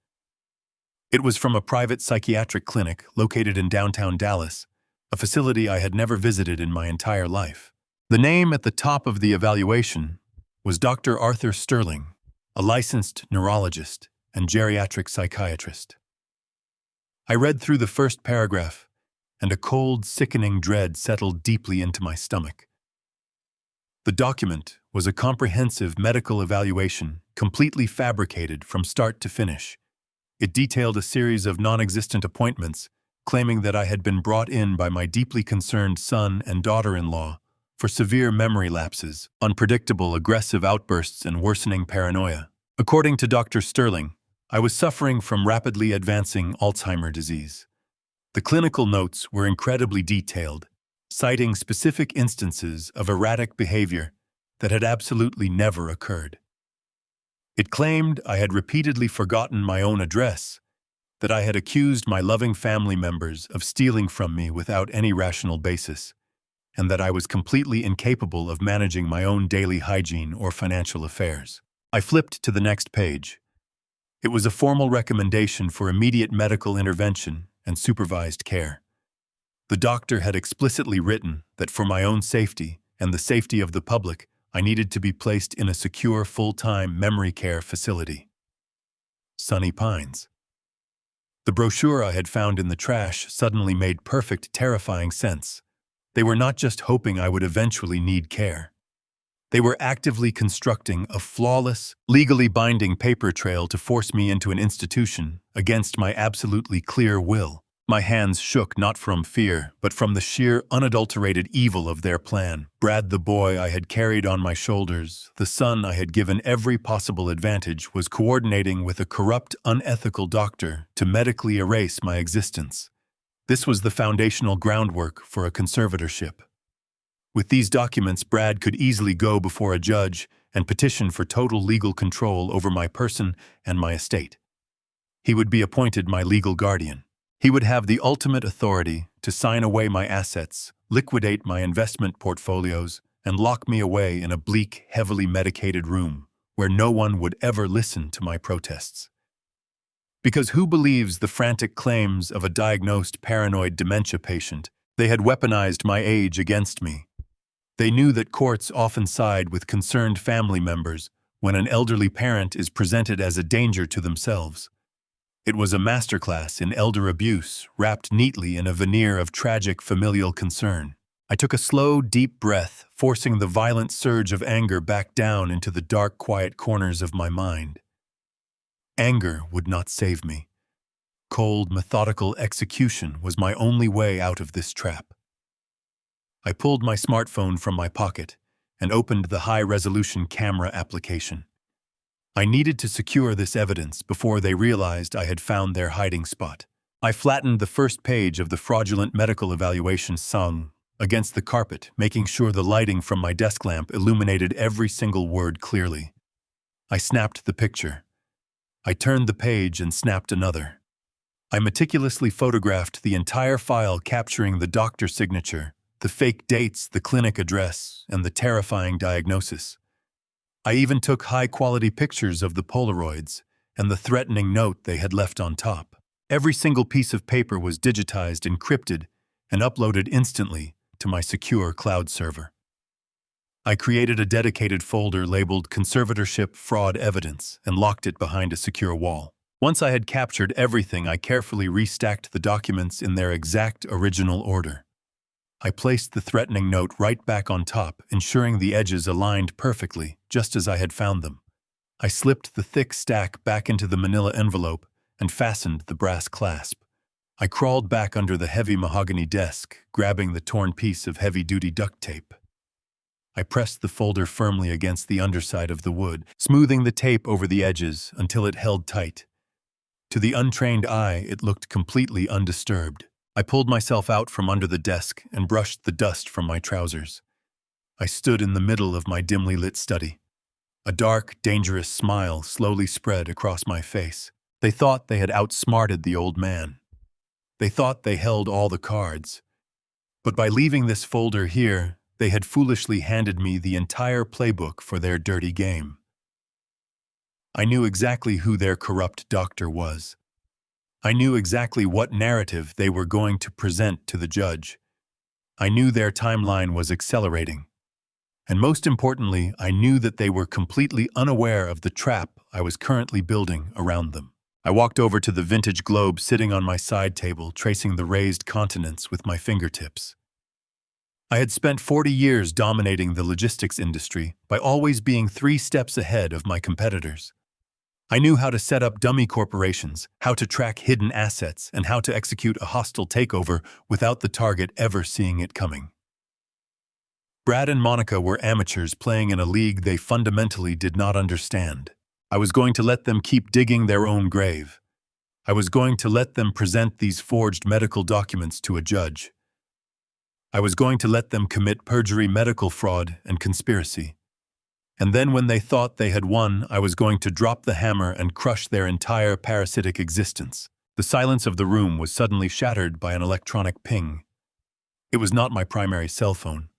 It was from a private psychiatric clinic located in downtown Dallas, a facility I had never visited in my entire life. The name at the top of the evaluation was Dr. Arthur Sterling, a licensed neurologist and geriatric psychiatrist. I read through the first paragraph, and a cold, sickening dread settled deeply into my stomach. The document was a comprehensive medical evaluation, completely fabricated from start to finish. It detailed a series of non-existent appointments, claiming that I had been brought in by my deeply concerned son and daughter-in-law for severe memory lapses, unpredictable aggressive outbursts, and worsening paranoia. According to Dr. Sterling, I was suffering from rapidly advancing Alzheimer's disease. The clinical notes were incredibly detailed, citing specific instances of erratic behavior that had absolutely never occurred. It claimed I had repeatedly forgotten my own address, that I had accused my loving family members of stealing from me without any rational basis, and that I was completely incapable of managing my own daily hygiene or financial affairs. I flipped to the next page. It was a formal recommendation for immediate medical intervention and supervised care. The doctor had explicitly written that for my own safety and the safety of the public, I needed to be placed in a secure full-time memory care facility. Sunny Pines. The brochure I had found in the trash suddenly made perfect, terrifying sense. They were not just hoping I would eventually need care. They were actively constructing a flawless, legally binding paper trail to force me into an institution against my absolutely clear will. My hands shook not from fear, but from the sheer, unadulterated evil of their plan. Brad, the boy I had carried on my shoulders, the son I had given every possible advantage, was coordinating with a corrupt, unethical doctor to medically erase my existence. This was the foundational groundwork for a conservatorship. With these documents, Brad could easily go before a judge and petition for total legal control over my person and my estate. He would be appointed my legal guardian. He would have the ultimate authority to sign away my assets, liquidate my investment portfolios, and lock me away in a bleak, heavily medicated room where no one would ever listen to my protests. Because who believes the frantic claims of a diagnosed paranoid dementia patient? They had weaponized my age against me. They knew that courts often side with concerned family members when an elderly parent is presented as a danger to themselves. It was a masterclass in elder abuse, wrapped neatly in a veneer of tragic familial concern. I took a slow, deep breath, forcing the violent surge of anger back down into the dark, quiet corners of my mind. Anger would not save me. Cold, methodical execution was my only way out of this trap. I pulled my smartphone from my pocket and opened the high-resolution camera application. I needed to secure this evidence before they realized I had found their hiding spot. I flattened the first page of the fraudulent medical evaluation sung against the carpet, making sure the lighting from my desk lamp illuminated every single word clearly. I snapped the picture. I turned the page and snapped another. I meticulously photographed the entire file, capturing the doctor's signature, the fake dates, the clinic address, and the terrifying diagnosis. I even took high-quality pictures of the Polaroids and the threatening note they had left on top. Every single piece of paper was digitized, encrypted, and uploaded instantly to my secure cloud server. I created a dedicated folder labeled Conservatorship Fraud Evidence and locked it behind a secure wall. Once I had captured everything, I carefully restacked the documents in their exact original order. I placed the threatening note right back on top, ensuring the edges aligned perfectly, just as I had found them. I slipped the thick stack back into the manila envelope and fastened the brass clasp. I crawled back under the heavy mahogany desk, grabbing the torn piece of heavy-duty duct tape. I pressed the folder firmly against the underside of the wood, smoothing the tape over the edges until it held tight. To the untrained eye, it looked completely undisturbed. I pulled myself out from under the desk and brushed the dust from my trousers. I stood in the middle of my dimly lit study. A dark, dangerous smile slowly spread across my face. They thought they had outsmarted the old man. They thought they held all the cards. But by leaving this folder here, they had foolishly handed me the entire playbook for their dirty game. I knew exactly who their corrupt doctor was. I knew exactly what narrative they were going to present to the judge. I knew their timeline was accelerating. And most importantly, I knew that they were completely unaware of the trap I was currently building around them. I walked over to the vintage globe sitting on my side table, tracing the raised continents with my fingertips. I had spent 40 years dominating the logistics industry by always being 3 steps ahead of my competitors. I knew how to set up dummy corporations, how to track hidden assets, and how to execute a hostile takeover without the target ever seeing it coming. Brad and Monica were amateurs playing in a league they fundamentally did not understand. I was going to let them keep digging their own grave. I was going to let them present these forged medical documents to a judge. I was going to let them commit perjury, medical fraud, and conspiracy. And then when they thought they had won, I was going to drop the hammer and crush their entire parasitic existence. The silence of the room was suddenly shattered by an electronic ping. It was not my primary cell phone.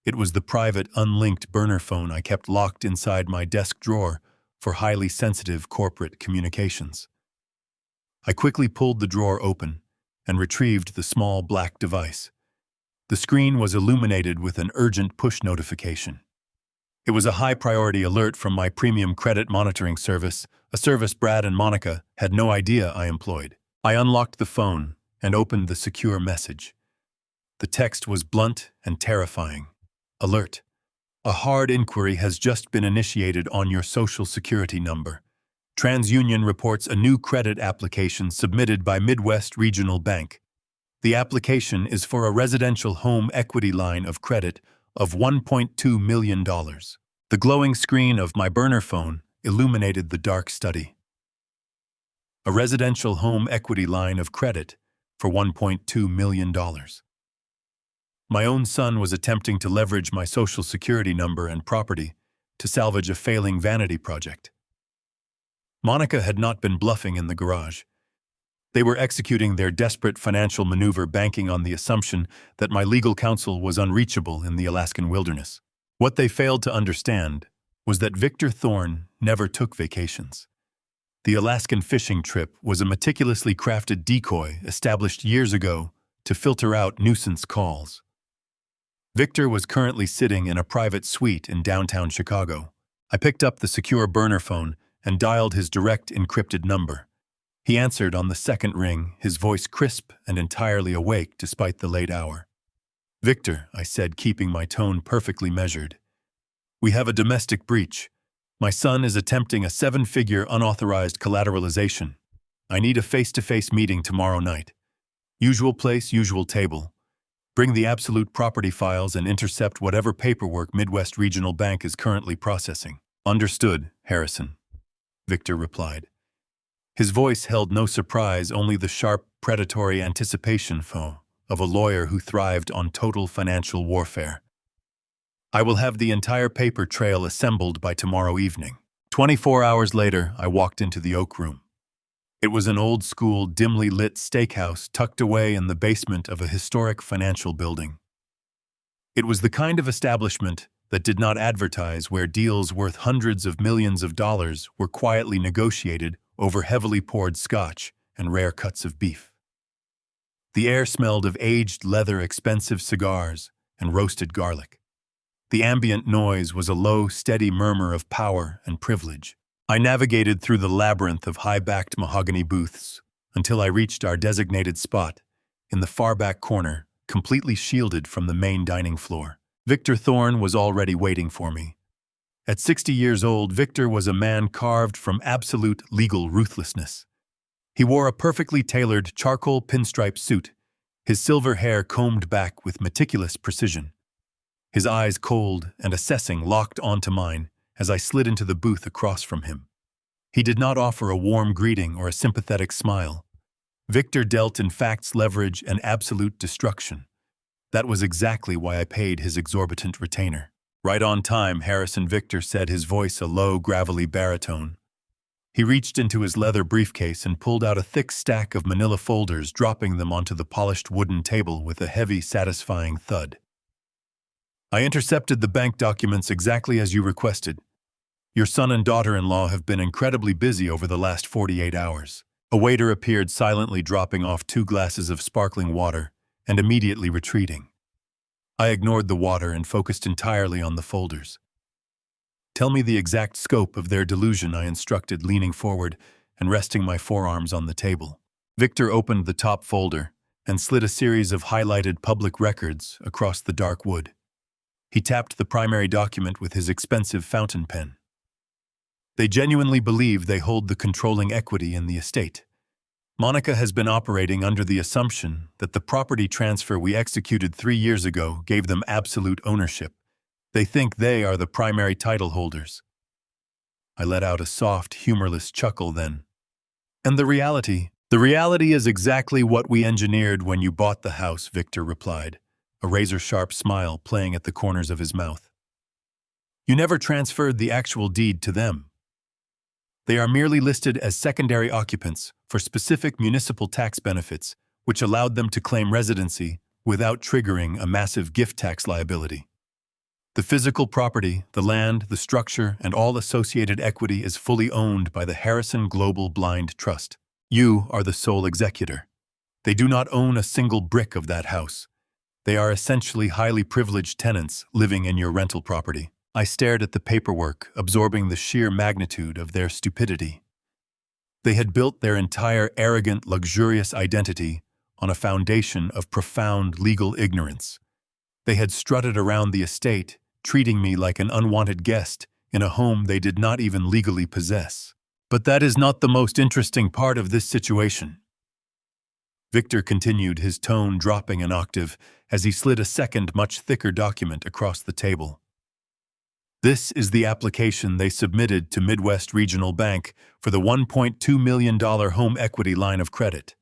It was the private, unlinked burner phone I kept locked inside my desk drawer for highly sensitive corporate communications. I quickly pulled the drawer open and retrieved the small black device. The screen was illuminated with an urgent push notification. It was a high-priority alert from my premium credit monitoring service, a service Brad and Monica had no idea I employed. I unlocked the phone and opened the secure message. The text was blunt and terrifying. Alert. A hard inquiry has just been initiated on your Social Security number. TransUnion reports a new credit application submitted by Midwest Regional Bank. The application is for a residential home equity line of credit of $1.2 million. The glowing screen of my burner phone illuminated the dark study. A residential home equity line of credit for $1.2 million. My own son was attempting to leverage my Social Security number and property to salvage a failing vanity project. Monica had not been bluffing in the garage. They were executing their desperate financial maneuver banking on the assumption that my legal counsel was unreachable in the Alaskan wilderness. What they failed to understand was that Victor Thorne never took vacations. The Alaskan fishing trip was a meticulously crafted decoy established years ago to filter out nuisance calls. Victor was currently sitting in a private suite in downtown Chicago. I picked up the secure burner phone and dialed his direct encrypted number. He answered on the second ring, his voice crisp and entirely awake despite the late hour. "Victor," I said, keeping my tone perfectly measured. "We have a domestic breach. My son is attempting a 7-figure unauthorized collateralization. I need a face-to-face meeting tomorrow night. Usual place, usual table. Bring the absolute property files and intercept whatever paperwork Midwest Regional Bank is currently processing." "Understood, Harrison," Victor replied. His voice held no surprise, only the sharp, predatory anticipation of a lawyer who thrived on total financial warfare. "I will have the entire paper trail assembled by tomorrow evening." 24 hours later, I walked into the Oak Room. It was an old-school, dimly lit steakhouse tucked away in the basement of a historic financial building. It was the kind of establishment that did not advertise, where deals worth hundreds of millions of dollars were quietly negotiated over heavily poured scotch and rare cuts of beef. The air smelled of aged leather, expensive cigars, and roasted garlic. The ambient noise was a low, steady murmur of power and privilege. I navigated through the labyrinth of high-backed mahogany booths until I reached our designated spot in the far back corner, completely shielded from the main dining floor. Victor Thorne was already waiting for me. At 60 years old, Victor was a man carved from absolute legal ruthlessness. He wore a perfectly tailored charcoal pinstripe suit, his silver hair combed back with meticulous precision. His eyes cold and assessing locked onto mine as I slid into the booth across from him. He did not offer a warm greeting or a sympathetic smile. Victor dealt in facts, leverage, and absolute destruction. That was exactly why I paid his exorbitant retainer. "Right on time," Harrison Victor said, his voice a low, gravelly baritone. He reached into his leather briefcase and pulled out a thick stack of manila folders, dropping them onto the polished wooden table with a heavy, satisfying thud. "I intercepted the bank documents exactly as you requested. Your son and daughter-in-law have been incredibly busy over the last 48 hours. A waiter appeared, silently dropping off 2 glasses of sparkling water and immediately retreating. I ignored the water and focused entirely on the folders. Tell me the exact scope of their delusion, I instructed, leaning forward and resting my forearms on the table. Victor opened the top folder and slid a series of highlighted public records across the dark wood. He tapped the primary document with his expensive fountain pen. They genuinely believe they hold the controlling equity in the estate. Monica has been operating under the assumption that the property transfer we executed 3 years ago gave them absolute ownership. They think they are the primary title holders. I let out a soft, humorless chuckle then. And the reality? The reality is exactly what we engineered when you bought the house, Victor replied, a razor-sharp smile playing at the corners of his mouth. You never transferred the actual deed to them. They are merely listed as secondary occupants for specific municipal tax benefits, which allowed them to claim residency without triggering a massive gift tax liability. The physical property, the land, the structure, and all associated equity is fully owned by the Harrison Global Blind Trust. You are the sole executor. They do not own a single brick of that house. They are essentially highly privileged tenants living in your rental property. I stared at the paperwork, absorbing the sheer magnitude of their stupidity. They had built their entire arrogant, luxurious identity on a foundation of profound legal ignorance. They had strutted around the estate, treating me like an unwanted guest in a home they did not even legally possess. But that is not the most interesting part of this situation. Victor continued, his tone dropping an octave as he slid a second, much thicker document across the table. This is the application they submitted to Midwest Regional Bank for the $1.2 million home equity line of credit.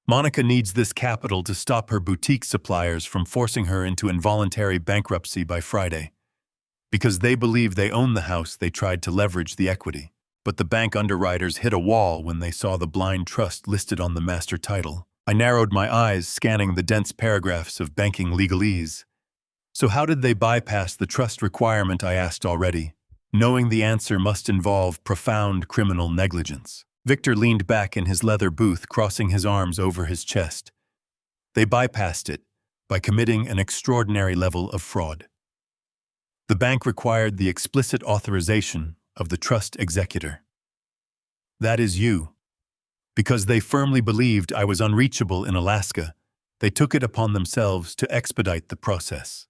Monica needs this capital to stop her boutique suppliers from forcing her into involuntary bankruptcy by Friday. Because they believe they own the house, they tried to leverage the equity. But the bank underwriters hit a wall when they saw the blind trust listed on the master title. I narrowed my eyes, scanning the dense paragraphs of banking legalese. So how did they bypass the trust requirement, I asked already, knowing the answer must involve profound criminal negligence. Victor leaned back in his leather booth, crossing his arms over his chest. They bypassed it by committing an extraordinary level of fraud. The bank required the explicit authorization of the trust executor. That is you. Because they firmly believed I was unreachable in Alaska, they took it upon themselves to expedite the process.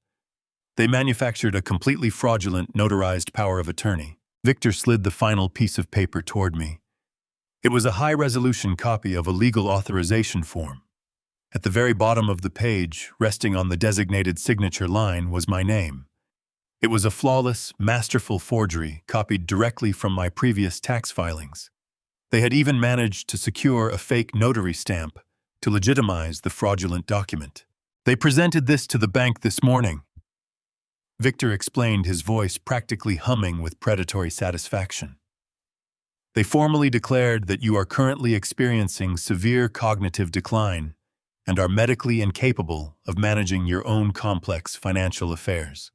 They manufactured a completely fraudulent, notarized power of attorney. Victor slid the final piece of paper toward me. It was a high-resolution copy of a legal authorization form. At the very bottom of the page, resting on the designated signature line, was my name. It was a flawless, masterful forgery copied directly from my previous tax filings. They had even managed to secure a fake notary stamp to legitimize the fraudulent document. They presented this to the bank this morning. Victor explained, his voice practically humming with predatory satisfaction. They formally declared that you are currently experiencing severe cognitive decline and are medically incapable of managing your own complex financial affairs.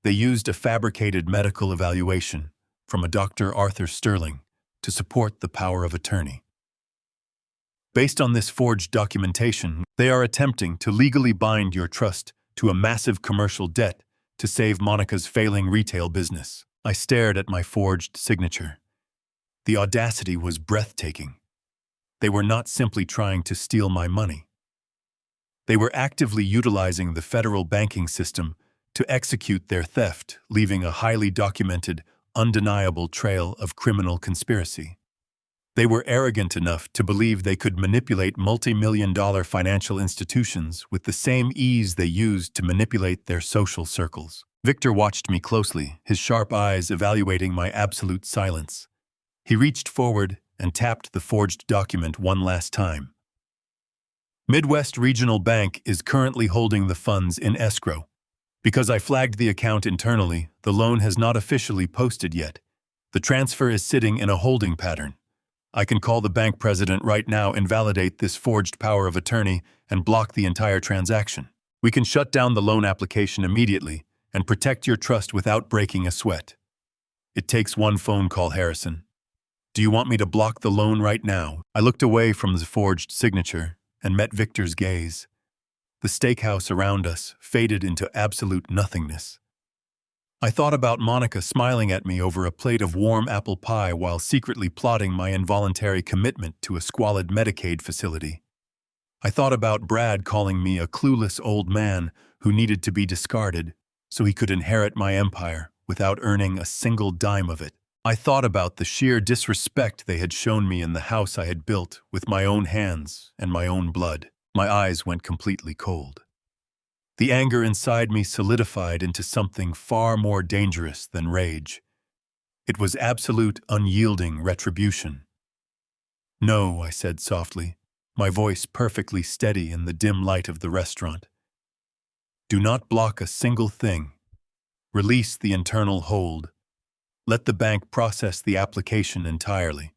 They used a fabricated medical evaluation from a Dr. Arthur Sterling to support the power of attorney. Based on this forged documentation, they are attempting to legally bind your trust to a massive commercial debt to save Monica's failing retail business. I stared at my forged signature. The audacity was breathtaking. They were not simply trying to steal my money. They were actively utilizing the federal banking system to execute their theft, leaving a highly documented, undeniable trail of criminal conspiracy. They were arrogant enough to believe they could manipulate multi-million-dollar financial institutions with the same ease they used to manipulate their social circles. Victor watched me closely, his sharp eyes evaluating my absolute silence. He reached forward and tapped the forged document one last time. Midwest Regional Bank is currently holding the funds in escrow. Because I flagged the account internally, the loan has not officially posted yet. The transfer is sitting in a holding pattern. I can call the bank president right now, invalidate this forged power of attorney, and block the entire transaction. We can shut down the loan application immediately and protect your trust without breaking a sweat. It takes one phone call, Harrison. Do you want me to block the loan right now? I looked away from the forged signature and met Victor's gaze. The steakhouse around us faded into absolute nothingness. I thought about Monica smiling at me over a plate of warm apple pie while secretly plotting my involuntary commitment to a squalid Medicaid facility. I thought about Brad calling me a clueless old man who needed to be discarded so he could inherit my empire without earning a single dime of it. I thought about the sheer disrespect they had shown me in the house I had built with my own hands and my own blood. My eyes went completely cold. The anger inside me solidified into something far more dangerous than rage. It was absolute, unyielding retribution. "No," I said softly, my voice perfectly steady in the dim light of the restaurant. "Do not block a single thing. Release the internal hold. Let the bank process the application entirely.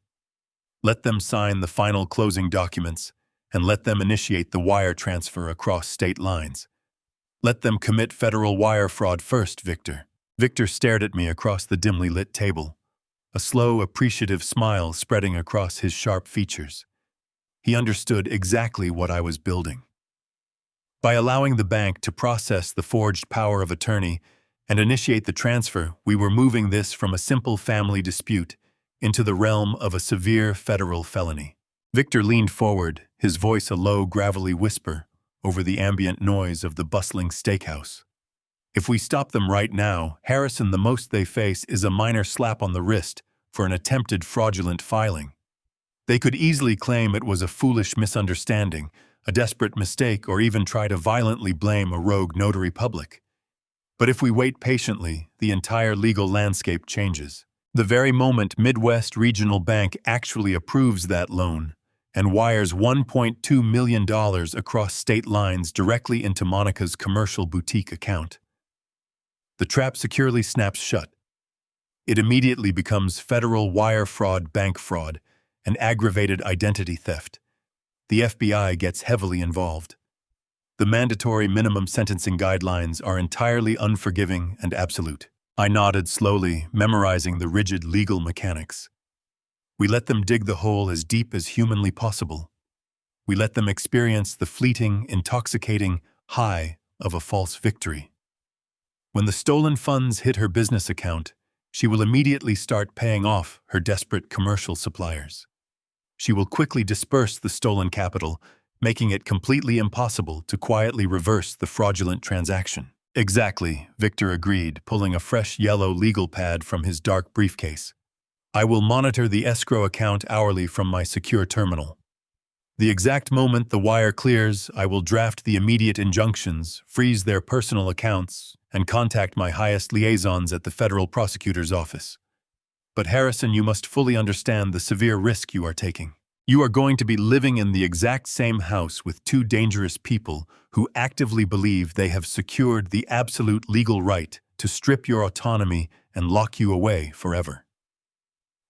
Let them sign the final closing documents, and let them initiate the wire transfer across state lines. Let them commit federal wire fraud first, Victor." Victor stared at me across the dimly lit table, a slow, appreciative smile spreading across his sharp features. He understood exactly what I was building. By allowing the bank to process the forged power of attorney and initiate the transfer, we were moving this from a simple family dispute into the realm of a severe federal felony. Victor leaned forward, his voice a low, gravelly whisper over the ambient noise of the bustling steakhouse. "If we stop them right now, Harrison, the most they face is a minor slap on the wrist for an attempted fraudulent filing. They could easily claim it was a foolish misunderstanding, a desperate mistake, or even try to violently blame a rogue notary public. But if we wait patiently, the entire legal landscape changes. The very moment Midwest Regional Bank actually approves that loan and wires $1.2 million across state lines directly into Monica's commercial boutique account, the trap securely snaps shut. It immediately becomes federal wire fraud, bank fraud, and aggravated identity theft. The FBI gets heavily involved. The mandatory minimum sentencing guidelines are entirely unforgiving and absolute." I nodded slowly, memorizing the rigid legal mechanics. We let them dig the hole as deep as humanly possible. We let them experience the fleeting, intoxicating high of a false victory. When the stolen funds hit her business account, she will immediately start paying off her desperate commercial suppliers. She will quickly disperse the stolen capital, making it completely impossible to quietly reverse the fraudulent transaction. "Exactly," Victor agreed, pulling a fresh yellow legal pad from his dark briefcase. "I will monitor the escrow account hourly from my secure terminal. The exact moment the wire clears, I will draft the immediate injunctions, freeze their personal accounts, and contact my highest liaisons at the federal prosecutor's office. But Harrison, you must fully understand the severe risk you are taking. You are going to be living in the exact same house with two dangerous people who actively believe they have secured the absolute legal right to strip your autonomy and lock you away forever.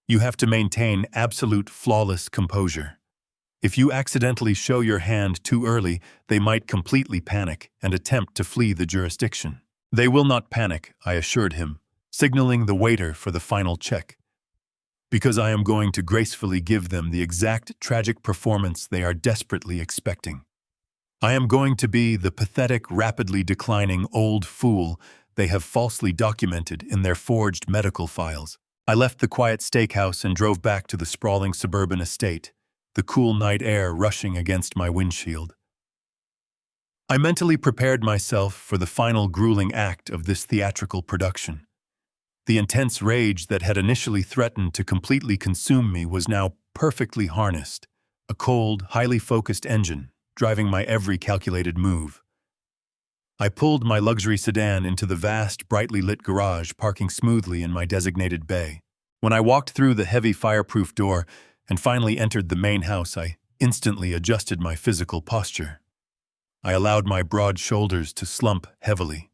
You have to maintain absolute flawless composure. If you accidentally show your hand too early, they might completely panic and attempt to flee the jurisdiction." "They will not panic," I assured him, signaling the waiter for the final check. "Because I am going to gracefully give them the exact tragic performance they are desperately expecting. I am going to be the pathetic, rapidly declining old fool they have falsely documented in their forged medical files." I left the quiet steakhouse and drove back to the sprawling suburban estate, the cool night air rushing against my windshield. I mentally prepared myself for the final grueling act of this theatrical production. The intense rage that had initially threatened to completely consume me was now perfectly harnessed, a cold, highly focused engine driving my every calculated move. I pulled my luxury sedan into the vast, brightly lit garage, parking smoothly in my designated bay. When I walked through the heavy fireproof door and finally entered the main house, I instantly adjusted my physical posture. I allowed my broad shoulders to slump heavily.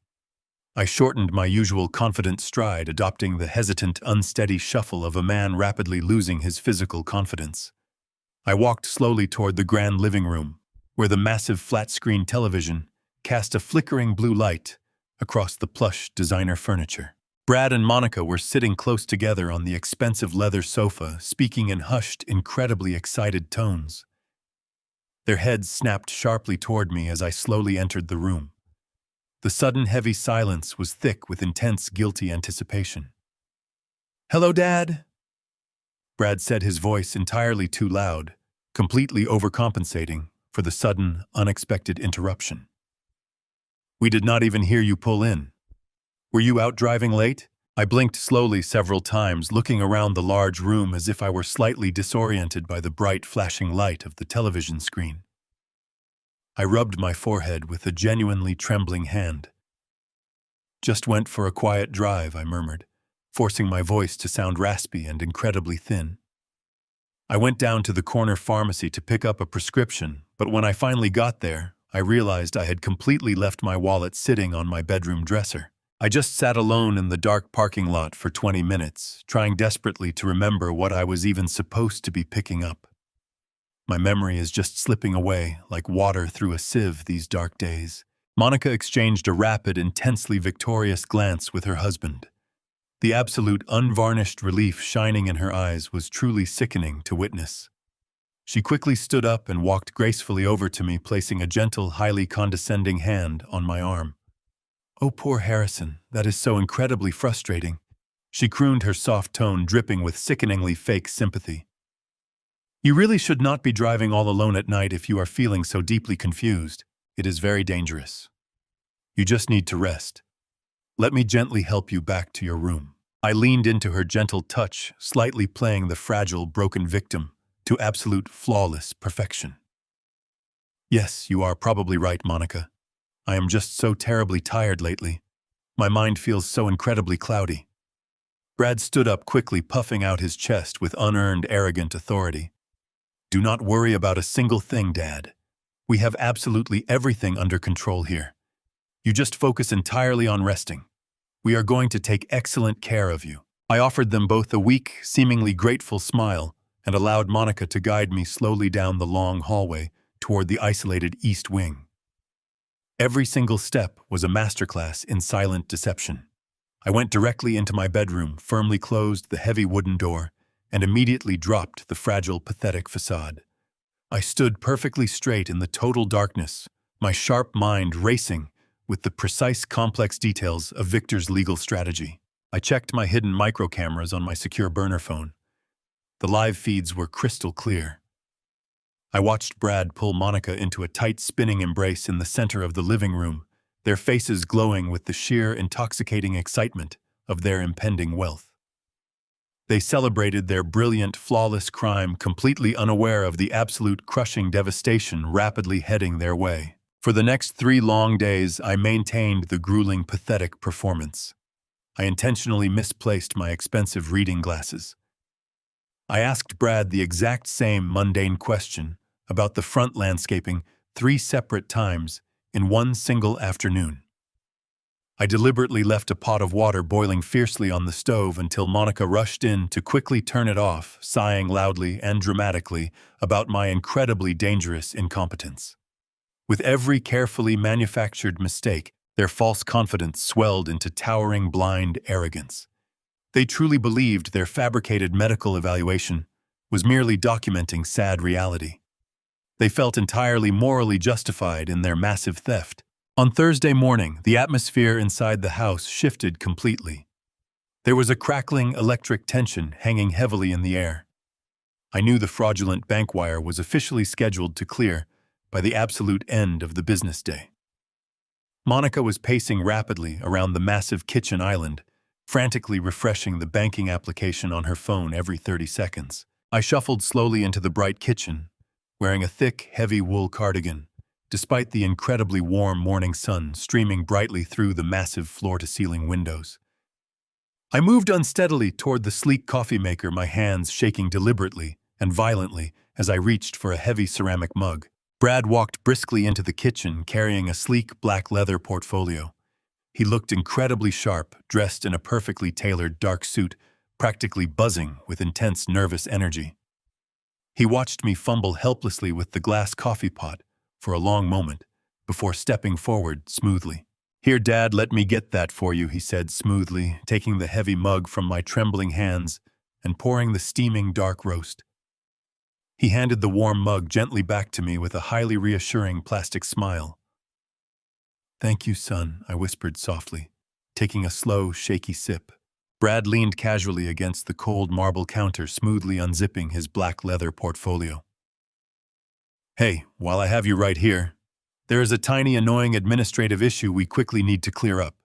I shortened my usual confident stride, adopting the hesitant, unsteady shuffle of a man rapidly losing his physical confidence. I walked slowly toward the grand living room, where the massive flat-screen television cast a flickering blue light across the plush designer furniture. Brad and Monica were sitting close together on the expensive leather sofa, speaking in hushed, incredibly excited tones. Their heads snapped sharply toward me as I slowly entered the room. The sudden heavy silence was thick with intense guilty anticipation. "Hello, Dad," Brad said, his voice entirely too loud, completely overcompensating for the sudden, unexpected interruption. "We did not even hear you pull in. Were you out driving late?" I blinked slowly several times, looking around the large room as if I were slightly disoriented by the bright flashing light of the television screen. I rubbed my forehead with a genuinely trembling hand. "Just went for a quiet drive," I murmured, forcing my voice to sound raspy and incredibly thin. "I went down to the corner pharmacy to pick up a prescription, but when I finally got there, I realized I had completely left my wallet sitting on my bedroom dresser. I just sat alone in the dark parking lot for 20 minutes, trying desperately to remember what I was even supposed to be picking up. My memory is just slipping away like water through a sieve these dark days." Monica exchanged a rapid, intensely victorious glance with her husband. The absolute unvarnished relief shining in her eyes was truly sickening to witness. She quickly stood up and walked gracefully over to me, placing a gentle, highly condescending hand on my arm. "Oh, poor Harrison, that is so incredibly frustrating," she crooned, her soft tone dripping with sickeningly fake sympathy. "You really should not be driving all alone at night if you are feeling so deeply confused. It is very dangerous. You just need to rest. Let me gently help you back to your room." I leaned into her gentle touch, slightly playing the fragile, broken victim to absolute, flawless perfection. "Yes, you are probably right, Monica. I am just so terribly tired lately. My mind feels so incredibly cloudy." Brad stood up quickly, puffing out his chest with unearned, arrogant authority. "Do not worry about a single thing, Dad. We have absolutely everything under control here. You just focus entirely on resting. We are going to take excellent care of you." I offered them both a weak, seemingly grateful smile and allowed Monica to guide me slowly down the long hallway toward the isolated East Wing. Every single step was a masterclass in silent deception. I went directly into my bedroom, firmly closed the heavy wooden door, and immediately dropped the fragile, pathetic facade. I stood perfectly straight in the total darkness, my sharp mind racing with the precise, complex details of Victor's legal strategy. I checked my hidden microcameras on my secure burner phone. The live feeds were crystal clear. I watched Brad pull Monica into a tight, spinning embrace in the center of the living room, their faces glowing with the sheer, intoxicating excitement of their impending wealth. They celebrated their brilliant, flawless crime, completely unaware of the absolute crushing devastation rapidly heading their way. For the next 3 long days, I maintained the grueling, pathetic performance. I intentionally misplaced my expensive reading glasses. I asked Brad the exact same mundane question about the front landscaping 3 separate times in one single afternoon. I deliberately left a pot of water boiling fiercely on the stove until Monica rushed in to quickly turn it off, sighing loudly and dramatically about my incredibly dangerous incompetence. With every carefully manufactured mistake, their false confidence swelled into towering, blind arrogance. They truly believed their fabricated medical evaluation was merely documenting sad reality. They felt entirely morally justified in their massive theft. On Thursday morning, the atmosphere inside the house shifted completely. There was a crackling electric tension hanging heavily in the air. I knew the fraudulent bank wire was officially scheduled to clear by the absolute end of the business day. Monica was pacing rapidly around the massive kitchen island, frantically refreshing the banking application on her phone every 30 seconds. I shuffled slowly into the bright kitchen, wearing a thick, heavy wool cardigan, despite the incredibly warm morning sun streaming brightly through the massive floor-to-ceiling windows. I moved unsteadily toward the sleek coffee maker, my hands shaking deliberately and violently as I reached for a heavy ceramic mug. Brad walked briskly into the kitchen, carrying a sleek black leather portfolio. He looked incredibly sharp, dressed in a perfectly tailored dark suit, practically buzzing with intense nervous energy. He watched me fumble helplessly with the glass coffee pot for a long moment before stepping forward smoothly. "Here, Dad, let me get that for you," he said smoothly, taking the heavy mug from my trembling hands and pouring the steaming dark roast. He handed the warm mug gently back to me with a highly reassuring plastic smile. "Thank you, son," I whispered softly, taking a slow, shaky sip. Brad leaned casually against the cold marble counter, smoothly unzipping his black leather portfolio. "Hey, while I have you right here, there is a tiny annoying administrative issue we quickly need to clear up."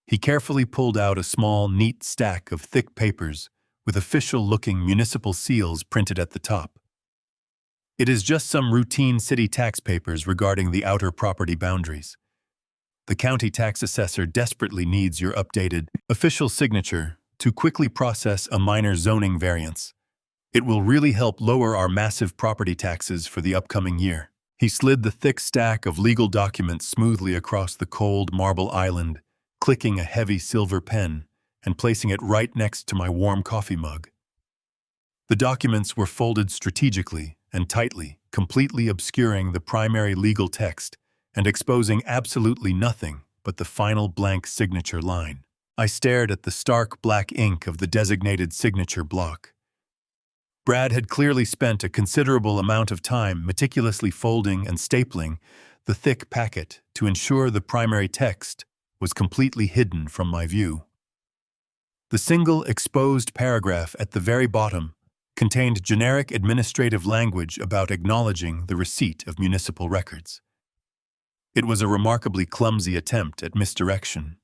He carefully pulled out a small, neat stack of thick papers with official-looking municipal seals printed at the top. "It is just some routine city tax papers regarding the outer property boundaries. The county tax assessor desperately needs your updated, official signature to quickly process a minor zoning variance. It will really help lower our massive property taxes for the upcoming year." He slid the thick stack of legal documents smoothly across the cold marble island, clicking a heavy silver pen and placing it right next to my warm coffee mug. The documents were folded strategically and tightly, completely obscuring the primary legal text and exposing absolutely nothing but the final blank signature line. I stared at the stark black ink of the designated signature block. Brad had clearly spent a considerable amount of time meticulously folding and stapling the thick packet to ensure the primary text was completely hidden from my view. The single exposed paragraph at the very bottom contained generic administrative language about acknowledging the receipt of municipal records. It was a remarkably clumsy attempt at misdirection.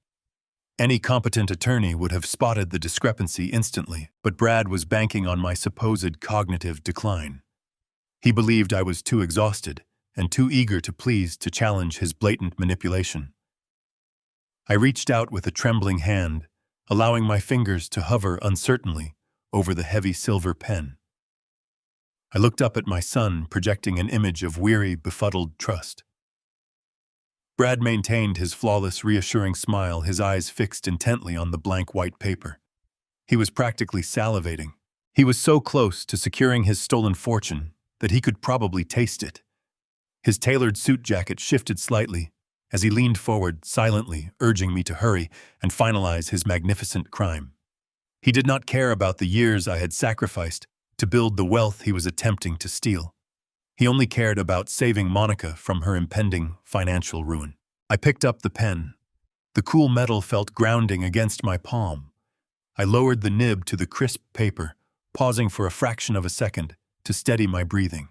Any competent attorney would have spotted the discrepancy instantly, but Brad was banking on my supposed cognitive decline. He believed I was too exhausted and too eager to please to challenge his blatant manipulation. I reached out with a trembling hand, allowing my fingers to hover uncertainly over the heavy silver pen. I looked up at my son, projecting an image of weary, befuddled trust. Brad maintained his flawless, reassuring smile, his eyes fixed intently on the blank white paper. He was practically salivating. He was so close to securing his stolen fortune that he could probably taste it. His tailored suit jacket shifted slightly as he leaned forward, silently urging me to hurry and finalize his magnificent crime. He did not care about the years I had sacrificed to build the wealth he was attempting to steal. He only cared about saving Monica from her impending financial ruin. I picked up the pen. The cool metal felt grounding against my palm. I lowered the nib to the crisp paper, pausing for a fraction of a second to steady my breathing.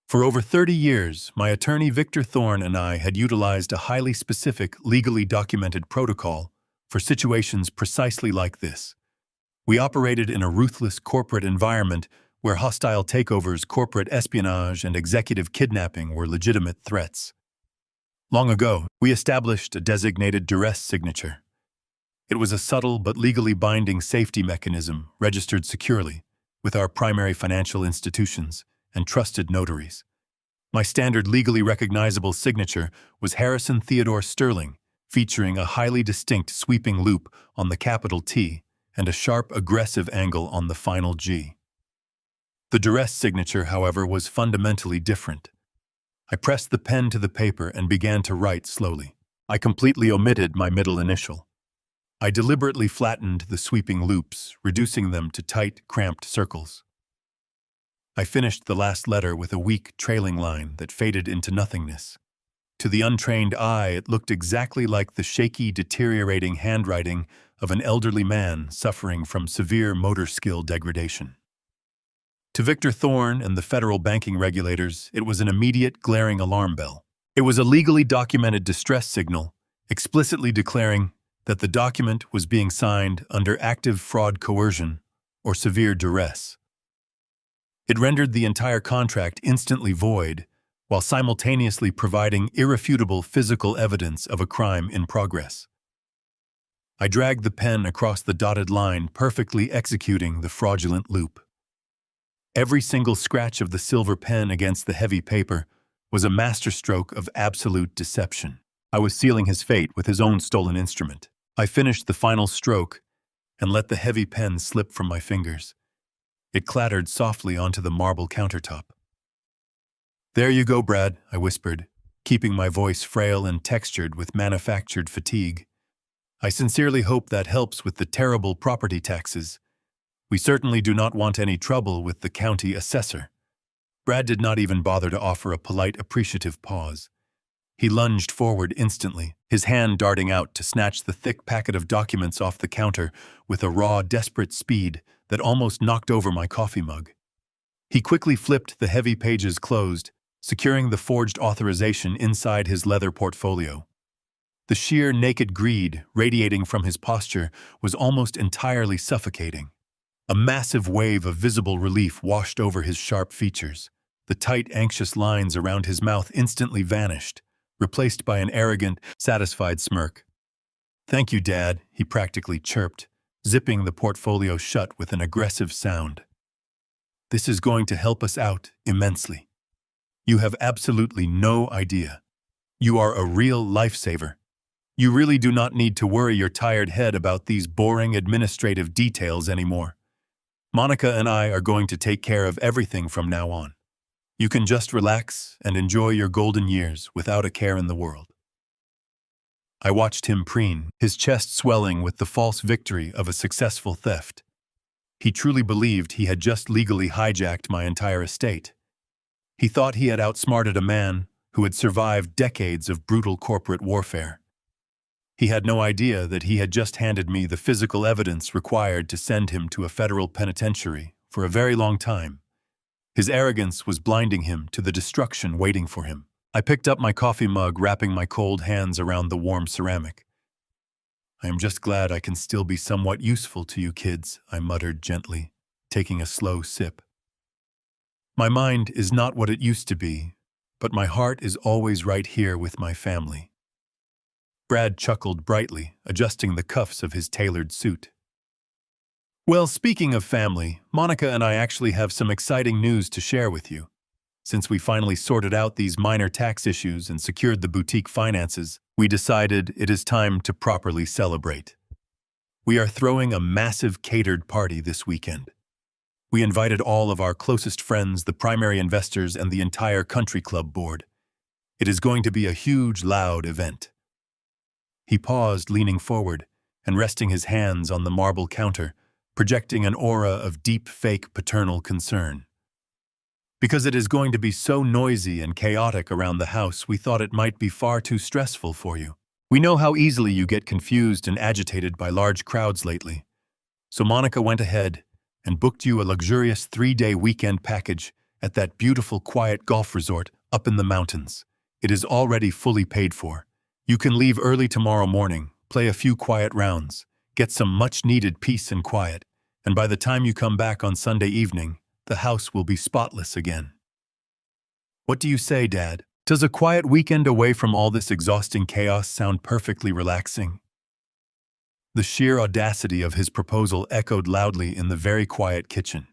For over 30 years, my attorney Victor Thorne and I had utilized a highly specific, legally documented protocol for situations precisely like this. We operated in a ruthless corporate environment where hostile takeovers, corporate espionage, and executive kidnapping were legitimate threats. Long ago, we established a designated duress signature. It was a subtle but legally binding safety mechanism registered securely with our primary financial institutions and trusted notaries. My standard legally recognizable signature was Harrison Theodore Sterling, featuring a highly distinct sweeping loop on the capital T and a sharp, aggressive angle on the final G. The duress signature, however, was fundamentally different. I pressed the pen to the paper and began to write slowly. I completely omitted my middle initial. I deliberately flattened the sweeping loops, reducing them to tight, cramped circles. I finished the last letter with a weak, trailing line that faded into nothingness. To the untrained eye, it looked exactly like the shaky, deteriorating handwriting of an elderly man suffering from severe motor skill degradation. To Victor Thorne and the federal banking regulators, it was an immediate, glaring alarm bell. It was a legally documented distress signal, explicitly declaring that the document was being signed under active fraud coercion or severe duress. It rendered the entire contract instantly void, while simultaneously providing irrefutable physical evidence of a crime in progress. I dragged the pen across the dotted line, perfectly executing the fraudulent loop. Every single scratch of the silver pen against the heavy paper was a masterstroke of absolute deception. I was sealing his fate with his own stolen instrument. I finished the final stroke and let the heavy pen slip from my fingers. It clattered softly onto the marble countertop. "There you go, Brad," I whispered, keeping my voice frail and textured with manufactured fatigue. "I sincerely hope that helps with the terrible property taxes. We certainly do not want any trouble with the county assessor. Brad did not even bother to offer a polite, appreciative pause. He lunged forward instantly, his hand darting out to snatch the thick packet of documents off the counter with a raw, desperate speed that almost knocked over my coffee mug. He quickly flipped the heavy pages closed, securing the forged authorization inside his leather portfolio. The sheer naked greed radiating from his posture was almost entirely suffocating. A massive wave of visible relief washed over his sharp features. The tight, anxious lines around his mouth instantly vanished, replaced by an arrogant, satisfied smirk. "Thank you, Dad," he practically chirped, zipping the portfolio shut with an aggressive sound. "This is going to help us out immensely. You have absolutely no idea. You are a real lifesaver. You really do not need to worry your tired head about these boring administrative details anymore. Monica and I are going to take care of everything from now on. You can just relax and enjoy your golden years without a care in the world." I watched him preen, his chest swelling with the false victory of a successful theft. He truly believed he had just legally hijacked my entire estate. He thought he had outsmarted a man who had survived decades of brutal corporate warfare. He had no idea that he had just handed me the physical evidence required to send him to a federal penitentiary for a very long time. His arrogance was blinding him to the destruction waiting for him. I picked up my coffee mug, wrapping my cold hands around the warm ceramic. "I am just glad I can still be somewhat useful to you kids," I muttered gently, taking a slow sip. "My mind is not what it used to be, but my heart is always right here with my family." Brad chuckled brightly, adjusting the cuffs of his tailored suit. "Well, speaking of family, Monica and I actually have some exciting news to share with you. Since we finally sorted out these minor tax issues and secured the boutique finances, we decided it is time to properly celebrate. We are throwing a massive catered party this weekend. We invited all of our closest friends, the primary investors, and the entire country club board. It is going to be a huge, loud event." He paused, leaning forward and resting his hands on the marble counter, projecting an aura of deep, fake paternal concern. "Because it is going to be so noisy and chaotic around the house, we thought it might be far too stressful for you. We know how easily you get confused and agitated by large crowds lately. So Monica went ahead and booked you a luxurious 3-day weekend package at that beautiful, quiet golf resort up in the mountains. It is already fully paid for. You can leave early tomorrow morning, play a few quiet rounds, get some much-needed peace and quiet, and by the time you come back on Sunday evening, the house will be spotless again. What do you say, Dad? Does a quiet weekend away from all this exhausting chaos sound perfectly relaxing?" The sheer audacity of his proposal echoed loudly in the very quiet kitchen.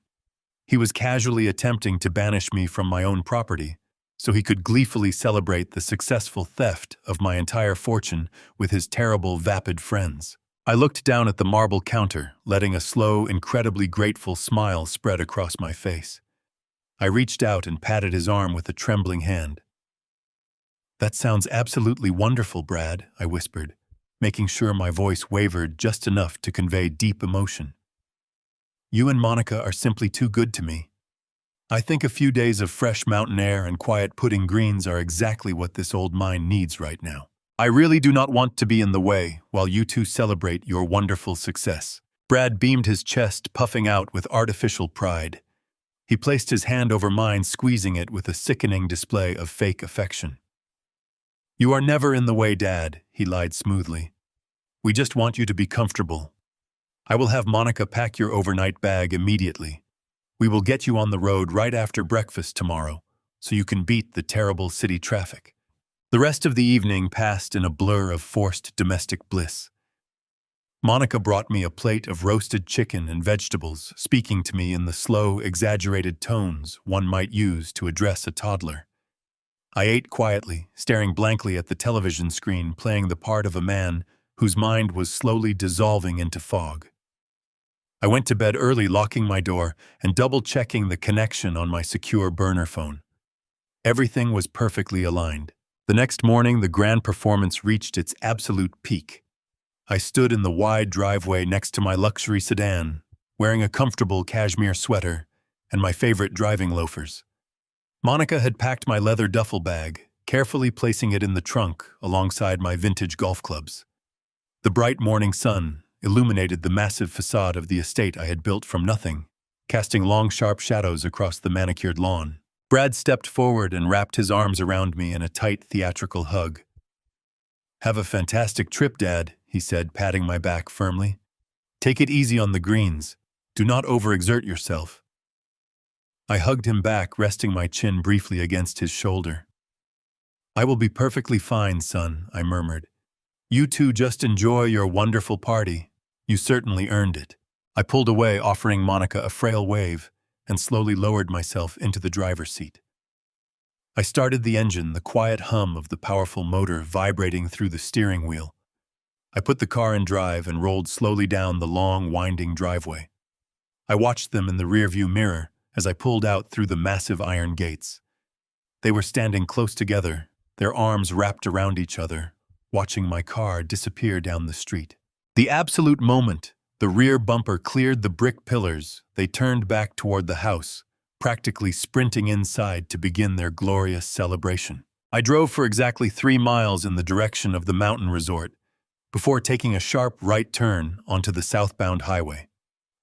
He was casually attempting to banish me from my own property, so he could gleefully celebrate the successful theft of my entire fortune with his terrible, vapid friends. I looked down at the marble counter, letting a slow, incredibly grateful smile spread across my face. I reached out and patted his arm with a trembling hand. "That sounds absolutely wonderful, Brad," I whispered, making sure my voice wavered just enough to convey deep emotion. "You and Monica are simply too good to me. I think a few days of fresh mountain air and quiet pudding greens are exactly what this old mind needs right now. I really do not want to be in the way while you two celebrate your wonderful success." Brad beamed his chest, puffing out with artificial pride. He placed his hand over mine, squeezing it with a sickening display of fake affection. "You are never in the way, Dad," he lied smoothly. "We just want you to be comfortable. I will have Monica pack your overnight bag immediately. We will get you on the road right after breakfast tomorrow, so you can beat the terrible city traffic." The rest of the evening passed in a blur of forced domestic bliss. Monica brought me a plate of roasted chicken and vegetables, speaking to me in the slow, exaggerated tones one might use to address a toddler. I ate quietly, staring blankly at the television screen, playing the part of a man whose mind was slowly dissolving into fog. I went to bed early, locking my door and double-checking the connection on my secure burner phone. Everything was perfectly aligned. The next morning, the grand performance reached its absolute peak. I stood in the wide driveway next to my luxury sedan, wearing a comfortable cashmere sweater and my favorite driving loafers. Monica had packed my leather duffel bag, carefully placing it in the trunk alongside my vintage golf clubs. The bright morning sun illuminated the massive facade of the estate I had built from nothing, casting long, sharp shadows across the manicured lawn. Brad stepped forward and wrapped his arms around me in a tight, theatrical hug. "Have a fantastic trip, Dad," he said, patting my back firmly. "Take it easy on the greens. Do not overexert yourself." I hugged him back, resting my chin briefly against his shoulder. "I will be perfectly fine, son," I murmured. "You two just enjoy your wonderful party. You certainly earned it." I pulled away, offering Monica a frail wave, and slowly lowered myself into the driver's seat. I started the engine, the quiet hum of the powerful motor vibrating through the steering wheel. I put the car in drive and rolled slowly down the long, winding driveway. I watched them in the rearview mirror as I pulled out through the massive iron gates. They were standing close together, their arms wrapped around each other, watching my car disappear down the street. The absolute moment the rear bumper cleared the brick pillars, they turned back toward the house, practically sprinting inside to begin their glorious celebration. I drove for exactly 3 miles in the direction of the mountain resort, before taking a sharp right turn onto the southbound highway.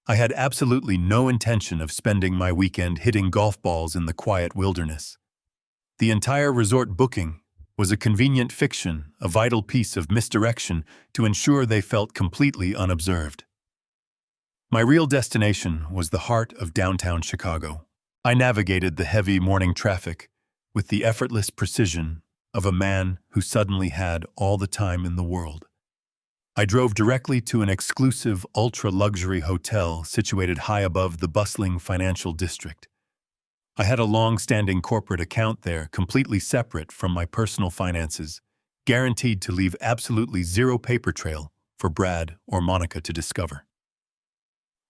I had absolutely no intention of spending my weekend hitting golf balls in the quiet wilderness. The entire resort booking was a convenient fiction, a vital piece of misdirection to ensure they felt completely unobserved. My real destination was the heart of downtown Chicago. I navigated the heavy morning traffic with the effortless precision of a man who suddenly had all the time in the world. I drove directly to an exclusive, ultra-luxury hotel situated high above the bustling financial district. I had a long-standing corporate account there, completely separate from my personal finances, guaranteed to leave absolutely zero paper trail for Brad or Monica to discover.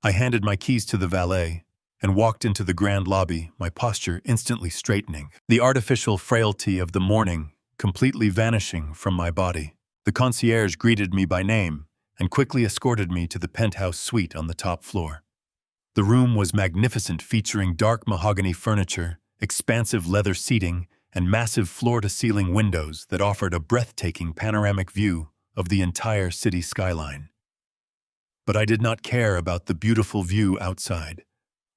I handed my keys to the valet and walked into the grand lobby, my posture instantly straightening, the artificial frailty of the morning completely vanishing from my body. The concierge greeted me by name and quickly escorted me to the penthouse suite on the top floor. The room was magnificent, featuring dark mahogany furniture, expansive leather seating, and massive floor-to-ceiling windows that offered a breathtaking panoramic view of the entire city skyline. But I did not care about the beautiful view outside.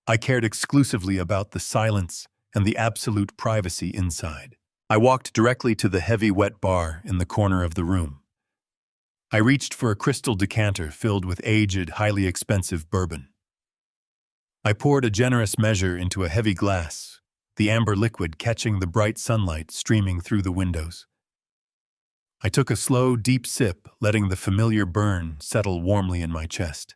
I cared exclusively about the silence and the absolute privacy inside. I walked directly to the heavy wet bar in the corner of the room. I reached for a crystal decanter filled with aged, highly expensive bourbon. I poured a generous measure into a heavy glass, the amber liquid catching the bright sunlight streaming through the windows. I took a slow, deep sip, letting the familiar burn settle warmly in my chest.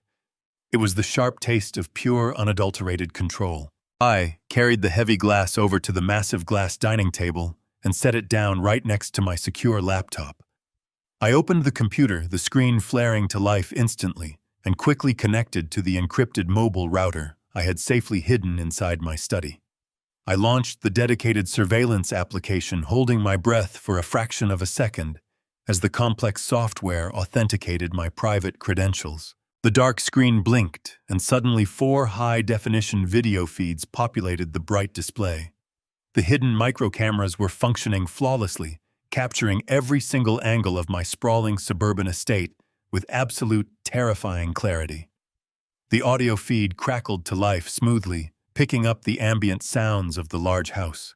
It was the sharp taste of pure, unadulterated control. I carried the heavy glass over to the massive glass dining table and set it down right next to my secure laptop. I opened the computer, the screen flaring to life instantly, and quickly connected to the encrypted mobile router I had safely hidden inside my study. I launched the dedicated surveillance application, holding my breath for a fraction of a second as the complex software authenticated my private credentials. The dark screen blinked, and suddenly 4 high-definition video feeds populated the bright display. The hidden microcameras were functioning flawlessly, capturing every single angle of my sprawling suburban estate with absolute, terrifying clarity. The audio feed crackled to life smoothly, picking up the ambient sounds of the large house.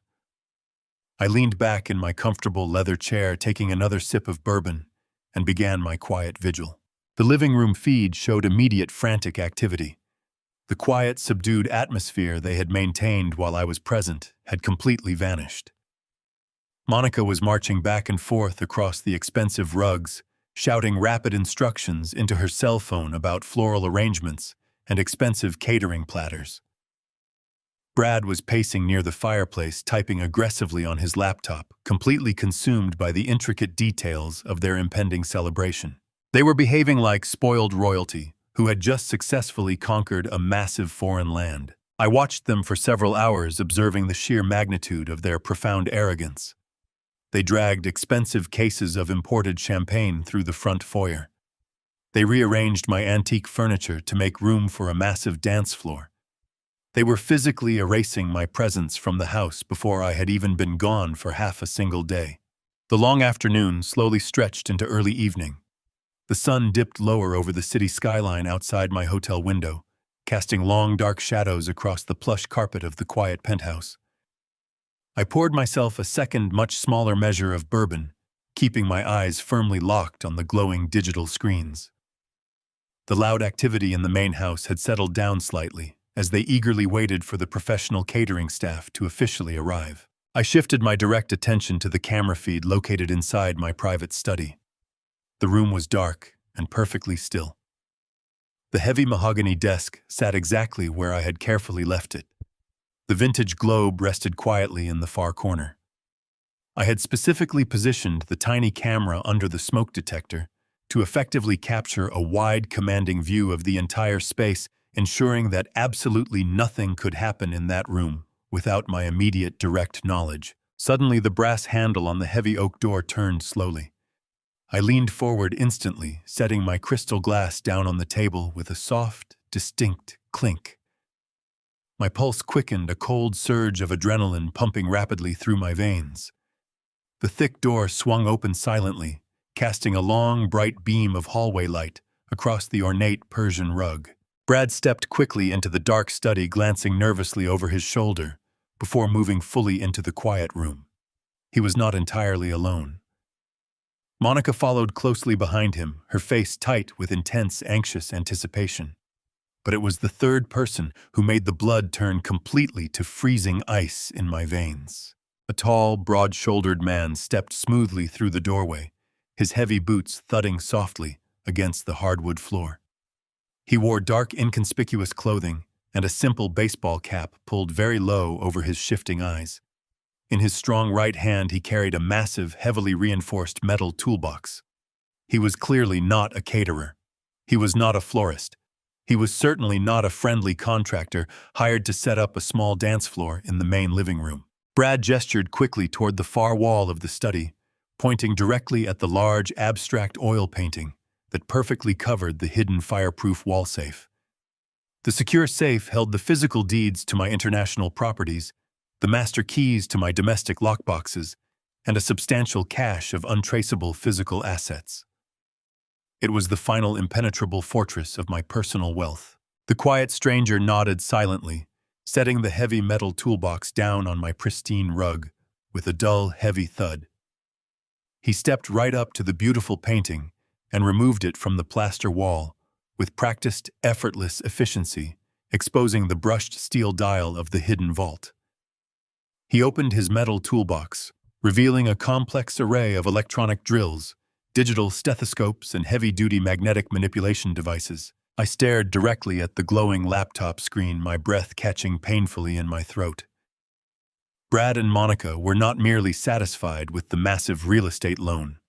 I leaned back in my comfortable leather chair, taking another sip of bourbon, and began my quiet vigil. The living room feed showed immediate frantic activity. The quiet, subdued atmosphere they had maintained while I was present had completely vanished. Monica was marching back and forth across the expensive rugs, shouting rapid instructions into her cell phone about floral arrangements and expensive catering platters. Brad was pacing near the fireplace, typing aggressively on his laptop, completely consumed by the intricate details of their impending celebration. They were behaving like spoiled royalty, who had just successfully conquered a massive foreign land. I watched them for several hours, observing the sheer magnitude of their profound arrogance. They dragged expensive cases of imported champagne through the front foyer. They rearranged my antique furniture to make room for a massive dance floor. They were physically erasing my presence from the house before I had even been gone for half a single day. The long afternoon slowly stretched into early evening. The sun dipped lower over the city skyline outside my hotel window, casting long dark shadows across the plush carpet of the quiet penthouse. I poured myself a second, much smaller measure of bourbon, keeping my eyes firmly locked on the glowing digital screens. The loud activity in the main house had settled down slightly, as they eagerly waited for the professional catering staff to officially arrive. I shifted my direct attention to the camera feed located inside my private study. The room was dark and perfectly still. The heavy mahogany desk sat exactly where I had carefully left it. The vintage globe rested quietly in the far corner. I had specifically positioned the tiny camera under the smoke detector to effectively capture a wide, commanding view of the entire space, ensuring that absolutely nothing could happen in that room without my immediate direct knowledge. Suddenly, the brass handle on the heavy oak door turned slowly. I leaned forward instantly, setting my crystal glass down on the table with a soft, distinct clink. My pulse quickened, a cold surge of adrenaline pumping rapidly through my veins. The thick door swung open silently, casting a long, bright beam of hallway light across the ornate Persian rug. Brad stepped quickly into the dark study, glancing nervously over his shoulder, before moving fully into the quiet room. He was not entirely alone. Monica followed closely behind him, her face tight with intense, anxious anticipation. But it was the third person who made the blood turn completely to freezing ice in my veins. A tall, broad-shouldered man stepped smoothly through the doorway, his heavy boots thudding softly against the hardwood floor. He wore dark, inconspicuous clothing and a simple baseball cap pulled very low over his shifting eyes. In his strong right hand, he carried a massive, heavily reinforced metal toolbox. He was clearly not a caterer. He was not a florist. He was certainly not a friendly contractor hired to set up a small dance floor in the main living room. Brad gestured quickly toward the far wall of the study, pointing directly at the large, abstract oil painting that perfectly covered the hidden fireproof wall safe. The secure safe held the physical deeds to my international properties, the master keys to my domestic lockboxes, and a substantial cache of untraceable physical assets. It was the final impenetrable fortress of my personal wealth. The quiet stranger nodded silently, setting the heavy metal toolbox down on my pristine rug with a dull, heavy thud. He stepped right up to the beautiful painting and removed it from the plaster wall with practiced, effortless efficiency, exposing the brushed steel dial of the hidden vault. He opened his metal toolbox, revealing a complex array of electronic drills, digital stethoscopes, and heavy-duty magnetic manipulation devices. I stared directly at the glowing laptop screen, my breath catching painfully in my throat. Brad and Monica were not merely satisfied with the massive real estate loan.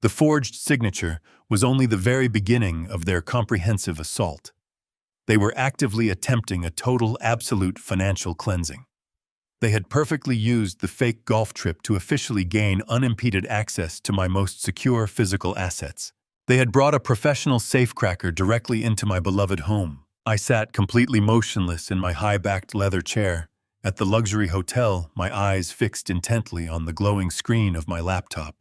The forged signature was only the very beginning of their comprehensive assault. They were actively attempting a total, absolute financial cleansing. They had perfectly used the fake golf trip to officially gain unimpeded access to my most secure physical assets. They had brought a professional safecracker directly into my beloved home. I sat completely motionless in my high-backed leather chair at the luxury hotel, my eyes fixed intently on the glowing screen of my laptop.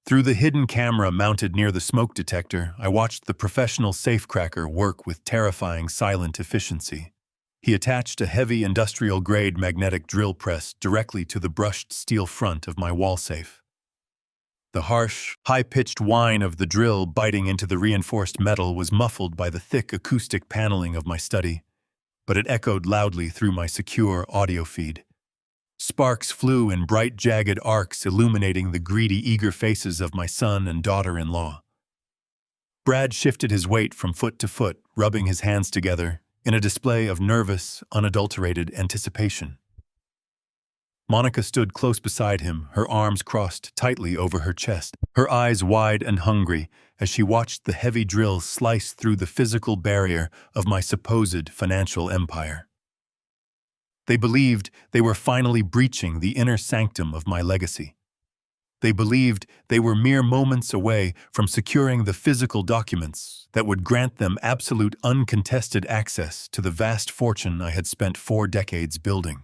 Through the hidden camera mounted near the smoke detector, I watched the professional safecracker work with terrifying silent efficiency. He attached a heavy industrial-grade magnetic drill press directly to the brushed steel front of my wall safe. The harsh, high-pitched whine of the drill biting into the reinforced metal was muffled by the thick acoustic paneling of my study, but it echoed loudly through my secure audio feed. Sparks flew in bright, jagged arcs, illuminating the greedy, eager faces of my son and daughter-in-law. Brad shifted his weight from foot to foot, rubbing his hands together in a display of nervous, unadulterated anticipation. Monica stood close beside him, her arms crossed tightly over her chest, her eyes wide and hungry as she watched the heavy drill slice through the physical barrier of my supposed financial empire. They believed they were finally breaching the inner sanctum of my legacy. They believed they were mere moments away from securing the physical documents that would grant them absolute uncontested access to the vast fortune I had spent 4 decades building.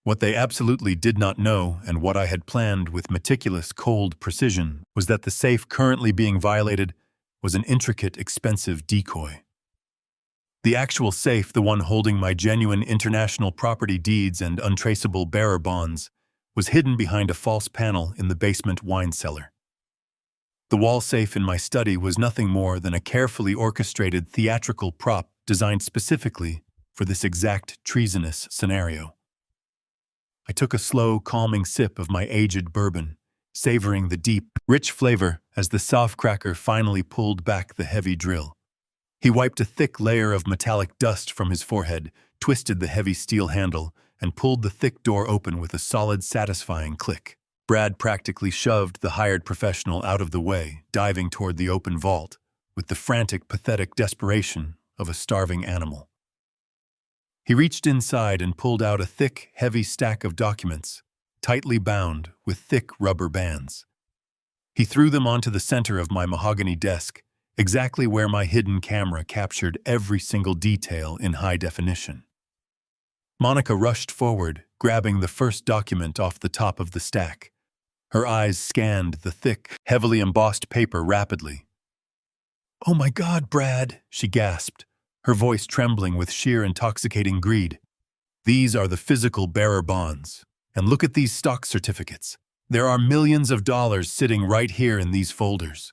What they absolutely did not know, and what I had planned with meticulous, cold precision, was that the safe currently being violated was an intricate, expensive decoy. The actual safe, the one holding my genuine international property deeds and untraceable bearer bonds, was hidden behind a false panel in the basement wine cellar. The wall safe in my study was nothing more than a carefully orchestrated theatrical prop designed specifically for this exact treasonous scenario. I took a slow, calming sip of my aged bourbon, savoring the deep, rich flavor as the soft cracker finally pulled back the heavy drill. He wiped a thick layer of metallic dust from his forehead, twisted the heavy steel handle, and pulled the thick door open with a solid, satisfying click. Brad practically shoved the hired professional out of the way, diving toward the open vault, with the frantic, pathetic desperation of a starving animal. He reached inside and pulled out a thick, heavy stack of documents, tightly bound with thick rubber bands. He threw them onto the center of my mahogany desk, exactly where my hidden camera captured every single detail in high definition. Monica rushed forward, grabbing the first document off the top of the stack. Her eyes scanned the thick, heavily embossed paper rapidly. "Oh my God, Brad," she gasped, her voice trembling with sheer intoxicating greed. "These are the physical bearer bonds. And look at these stock certificates. There are millions of dollars sitting right here in these folders."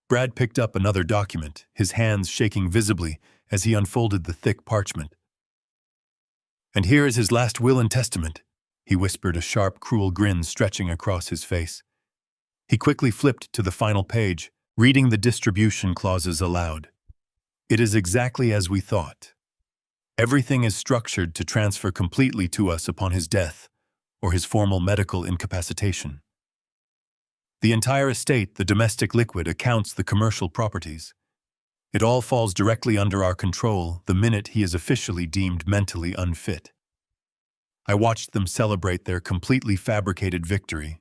Brad picked up another document, his hands shaking visibly as he unfolded the thick parchment. "And here is his last will and testament," he whispered, a sharp, cruel grin stretching across his face. He quickly flipped to the final page, reading the distribution clauses aloud. "It is exactly as we thought. Everything is structured to transfer completely to us upon his death or his formal medical incapacitation. The entire estate, the domestic liquid, accounts the commercial properties. It all falls directly under our control the minute he is officially deemed mentally unfit." I watched them celebrate their completely fabricated victory.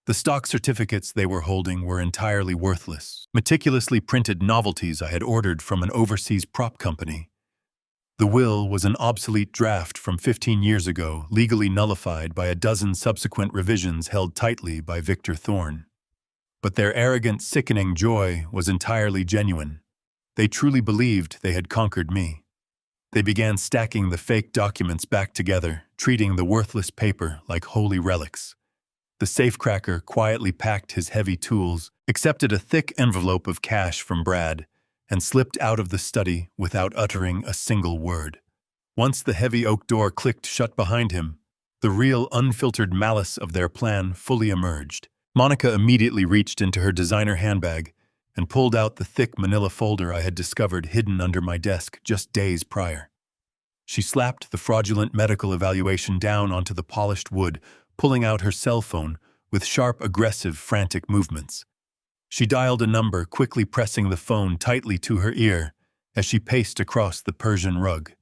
The stock certificates they were holding were entirely worthless, meticulously printed novelties I had ordered from an overseas prop company. The will was an obsolete draft from 15 years ago, legally nullified by a dozen subsequent revisions held tightly by Victor Thorne. But their arrogant, sickening joy was entirely genuine. They truly believed they had conquered me. They began stacking the fake documents back together, treating the worthless paper like holy relics. The safecracker quietly packed his heavy tools, accepted a thick envelope of cash from Brad, and slipped out of the study without uttering a single word. Once the heavy oak door clicked shut behind him, the real, unfiltered malice of their plan fully emerged. Monica immediately reached into her designer handbag and pulled out the thick manila folder I had discovered hidden under my desk just days prior. She slapped the fraudulent medical evaluation down onto the polished wood, pulling out her cell phone with sharp, aggressive, frantic movements. She dialed a number, quickly pressing the phone tightly to her ear as she paced across the Persian rug.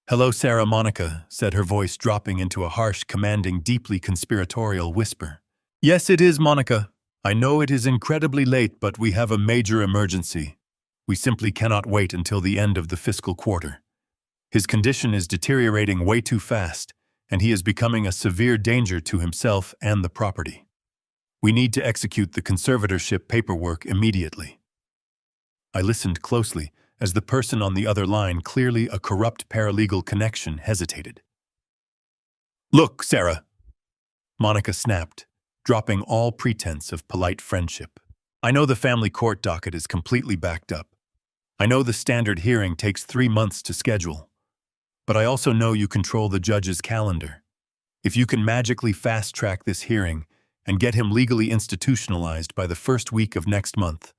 "Hello, Sarah," Monica said, her voice dropping into a harsh, commanding, deeply conspiratorial whisper. "Yes, it is, Monica. I know it is incredibly late, but we have a major emergency. We simply cannot wait until the end of the fiscal quarter. His condition is deteriorating way too fast, and he is becoming a severe danger to himself and the property. We need to execute the conservatorship paperwork immediately." I listened closely as the person on the other line, clearly a corrupt paralegal connection, hesitated. "Look, Sarah," Monica snapped, dropping all pretense of polite friendship. "I know the family court docket is completely backed up. I know the standard hearing takes 3 months to schedule. But I also know you control the judge's calendar. If you can magically fast-track this hearing and get him legally institutionalized by the first week of next month,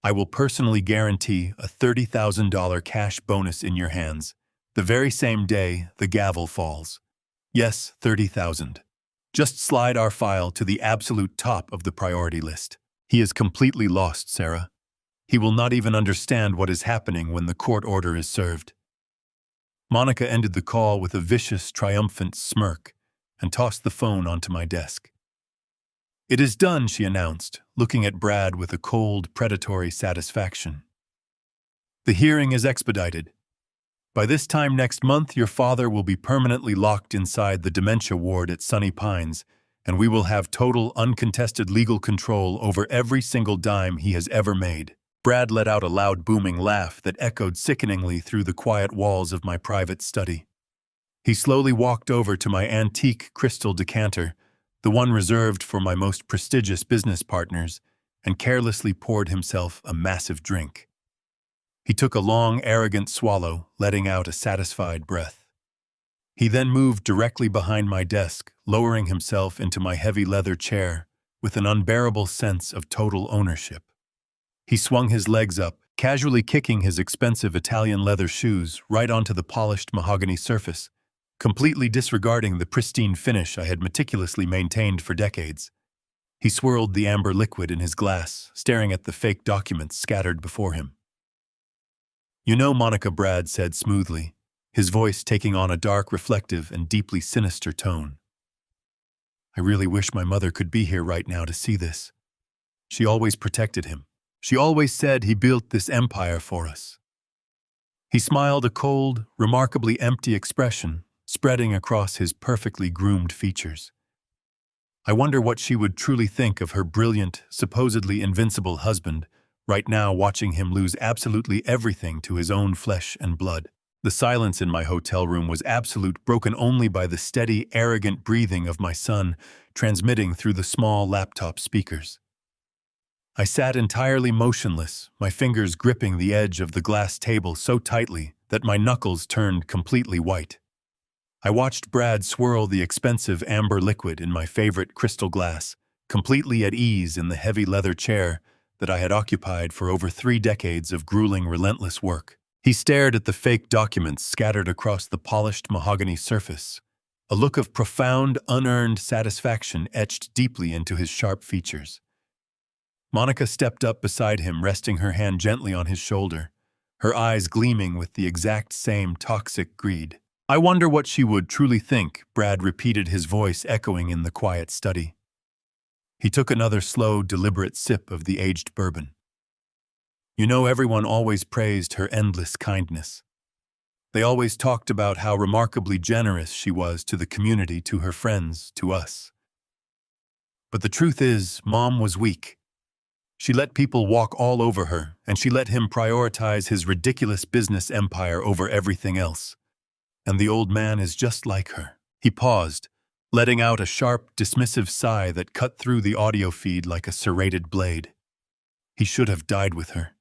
I will personally guarantee a $30,000 cash bonus in your hands the very same day the gavel falls. Yes, 30,000. Just slide our file to the absolute top of the priority list. He is completely lost, Sarah. He will not even understand what is happening when the court order is served." Monica ended the call with a vicious, triumphant smirk, and tossed the phone onto my desk. "It is done," she announced, looking at Brad with a cold, predatory satisfaction. "The hearing is expedited. By this time next month, your father will be permanently locked inside the dementia ward at Sunny Pines, and we will have total, uncontested legal control over every single dime he has ever made." Brad let out a loud booming laugh that echoed sickeningly through the quiet walls of my private study. He slowly walked over to my antique crystal decanter, the one reserved for my most prestigious business partners, and carelessly poured himself a massive drink. He took a long, arrogant swallow, letting out a satisfied breath. He then moved directly behind my desk, lowering himself into my heavy leather chair with an unbearable sense of total ownership. He swung his legs up, casually kicking his expensive Italian leather shoes right onto the polished mahogany surface, completely disregarding the pristine finish I had meticulously maintained for decades. He swirled the amber liquid in his glass, staring at the fake documents scattered before him. "You know, Monica," Brad said smoothly, his voice taking on a dark, reflective, and deeply sinister tone. "I really wish my mother could be here right now to see this. She always protected him. She always said he built this empire for us." He smiled, a cold, remarkably empty expression spreading across his perfectly groomed features. "I wonder what she would truly think of her brilliant, supposedly invincible husband, right now watching him lose absolutely everything to his own flesh and blood." The silence in my hotel room was absolute, broken only by the steady, arrogant breathing of my son transmitting through the small laptop speakers. I sat entirely motionless, my fingers gripping the edge of the glass table so tightly that my knuckles turned completely white. I watched Brad swirl the expensive amber liquid in my favorite crystal glass, completely at ease in the heavy leather chair that I had occupied for over 3 decades of grueling, relentless work. He stared at the fake documents scattered across the polished mahogany surface, a look of profound, unearned satisfaction etched deeply into his sharp features. Monica stepped up beside him, resting her hand gently on his shoulder, her eyes gleaming with the exact same toxic greed. "I wonder what she would truly think," Brad repeated, his voice echoing in the quiet study. He took another slow, deliberate sip of the aged bourbon. "You know, everyone always praised her endless kindness. They always talked about how remarkably generous she was to the community, to her friends, to us. But the truth is, Mom was weak. She let people walk all over her, and she let him prioritize his ridiculous business empire over everything else. And the old man is just like her." He paused, letting out a sharp, dismissive sigh that cut through the audio feed like a serrated blade. "He should have died with her.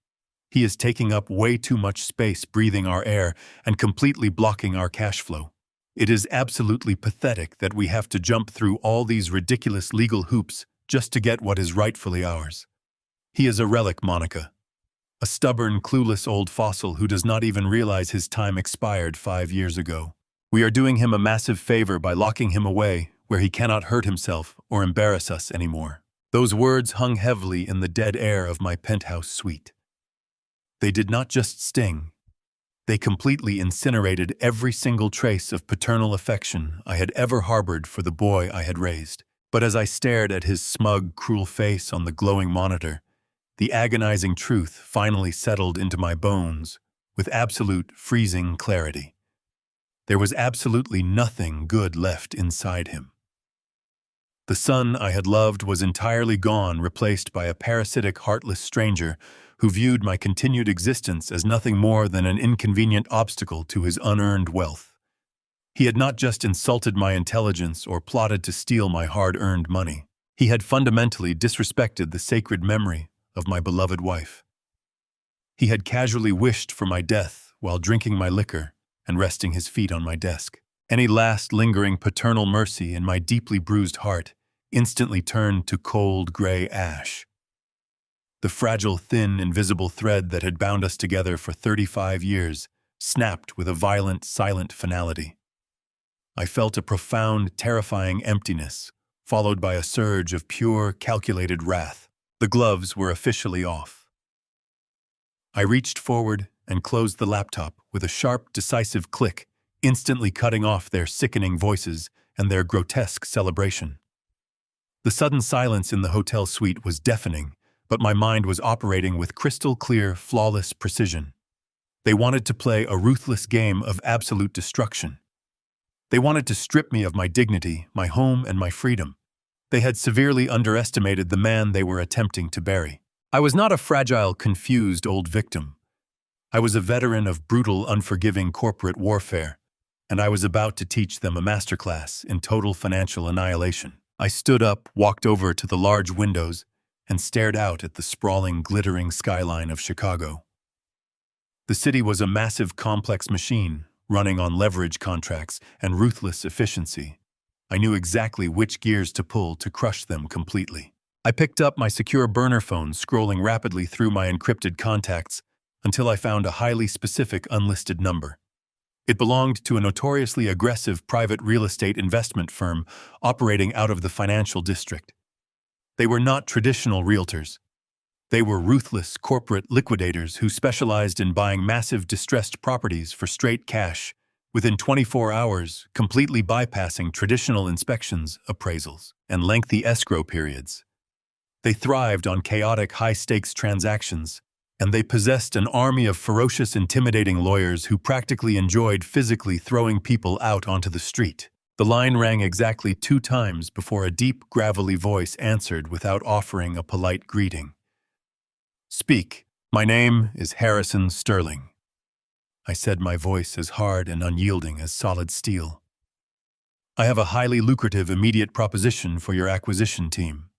He is taking up way too much space, breathing our air, and completely blocking our cash flow. It is absolutely pathetic that we have to jump through all these ridiculous legal hoops just to get what is rightfully ours. He is a relic, Monica. A stubborn, clueless old fossil who does not even realize his time expired 5 years ago. We are doing him a massive favor by locking him away where he cannot hurt himself or embarrass us anymore." Those words hung heavily in the dead air of my penthouse suite. They did not just sting. They completely incinerated every single trace of paternal affection I had ever harbored for the boy I had raised. But as I stared at his smug, cruel face on the glowing monitor, the agonizing truth finally settled into my bones with absolute, freezing clarity. There was absolutely nothing good left inside him. The son I had loved was entirely gone, replaced by a parasitic, heartless stranger who viewed my continued existence as nothing more than an inconvenient obstacle to his unearned wealth. He had not just insulted my intelligence or plotted to steal my hard-earned money. He had fundamentally disrespected the sacred memory of my beloved wife. He had casually wished for my death while drinking my liquor and resting his feet on my desk. Any last lingering paternal mercy in my deeply bruised heart instantly turned to cold gray ash. The fragile, thin, invisible thread that had bound us together for 35 years snapped with a violent, silent finality. I felt a profound, terrifying emptiness, followed by a surge of pure, calculated wrath. The gloves were officially off. I reached forward and closed the laptop with a sharp, decisive click, instantly cutting off their sickening voices and their grotesque celebration. The sudden silence in the hotel suite was deafening, but my mind was operating with crystal-clear, flawless precision. They wanted to play a ruthless game of absolute destruction. They wanted to strip me of my dignity, my home, and my freedom. They had severely underestimated the man they were attempting to bury. I was not a fragile, confused old victim. I was a veteran of brutal, unforgiving corporate warfare, and I was about to teach them a masterclass in total financial annihilation. I stood up, walked over to the large windows, and stared out at the sprawling, glittering skyline of Chicago. The city was a massive, complex machine, running on leverage contracts and ruthless efficiency. I knew exactly which gears to pull to crush them completely. I picked up my secure burner phone, scrolling rapidly through my encrypted contacts until I found a highly specific unlisted number. It belonged to a notoriously aggressive private real estate investment firm operating out of the financial district. They were not traditional realtors. They were ruthless corporate liquidators who specialized in buying massive distressed properties for straight cash within 24 hours, completely bypassing traditional inspections, appraisals, and lengthy escrow periods. They thrived on chaotic, high-stakes transactions, and they possessed an army of ferocious, intimidating lawyers who practically enjoyed physically throwing people out onto the street. The line rang exactly 2 times before a deep, gravelly voice answered without offering a polite greeting. "Speak. My name is Harrison Sterling," I said, my voice as hard and unyielding as solid steel. "I have a highly lucrative immediate proposition for your acquisition team.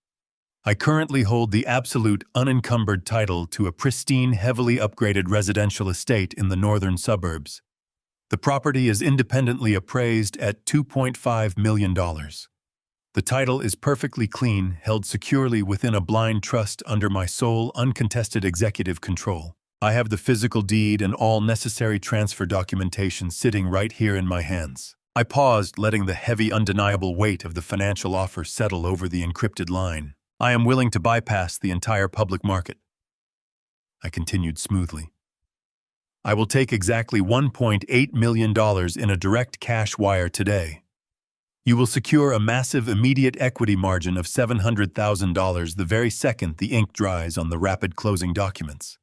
I currently hold the absolute unencumbered title to a pristine, heavily upgraded residential estate in the northern suburbs. The property is independently appraised at $2.5 million. The title is perfectly clean, held securely within a blind trust under my sole, uncontested executive control. I have the physical deed and all necessary transfer documentation sitting right here in my hands." I paused, letting the heavy, undeniable weight of the financial offer settle over the encrypted line. "I am willing to bypass the entire public market," I continued smoothly. "I will take exactly $1.8 million in a direct cash wire today. You will secure a massive immediate equity margin of $700,000 the very second the ink dries on the rapid closing documents.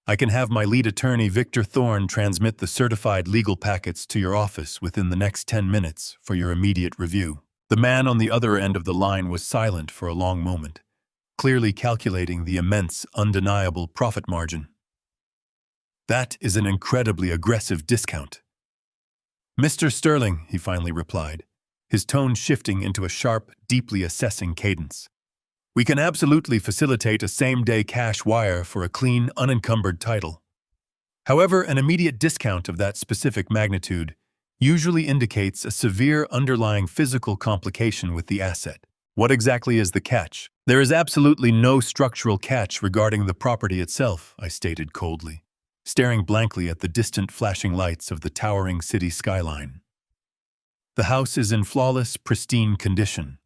I can have my lead attorney, Victor Thorne, transmit the certified legal packets to your office within the next 10 minutes for your immediate review." The man on the other end of the line was silent for a long moment, clearly calculating the immense, undeniable profit margin. "That is an incredibly aggressive discount." "Mr. Sterling," he finally replied, his tone shifting into a sharp, deeply assessing cadence, "we can absolutely facilitate a same-day cash wire for a clean, unencumbered title. However, an immediate discount of that specific magnitude usually indicates a severe underlying physical complication with the asset. What exactly is the catch?" "There is absolutely no structural catch regarding the property itself," I stated coldly, staring blankly at the distant flashing lights of the towering city skyline. "The house is in flawless, pristine condition.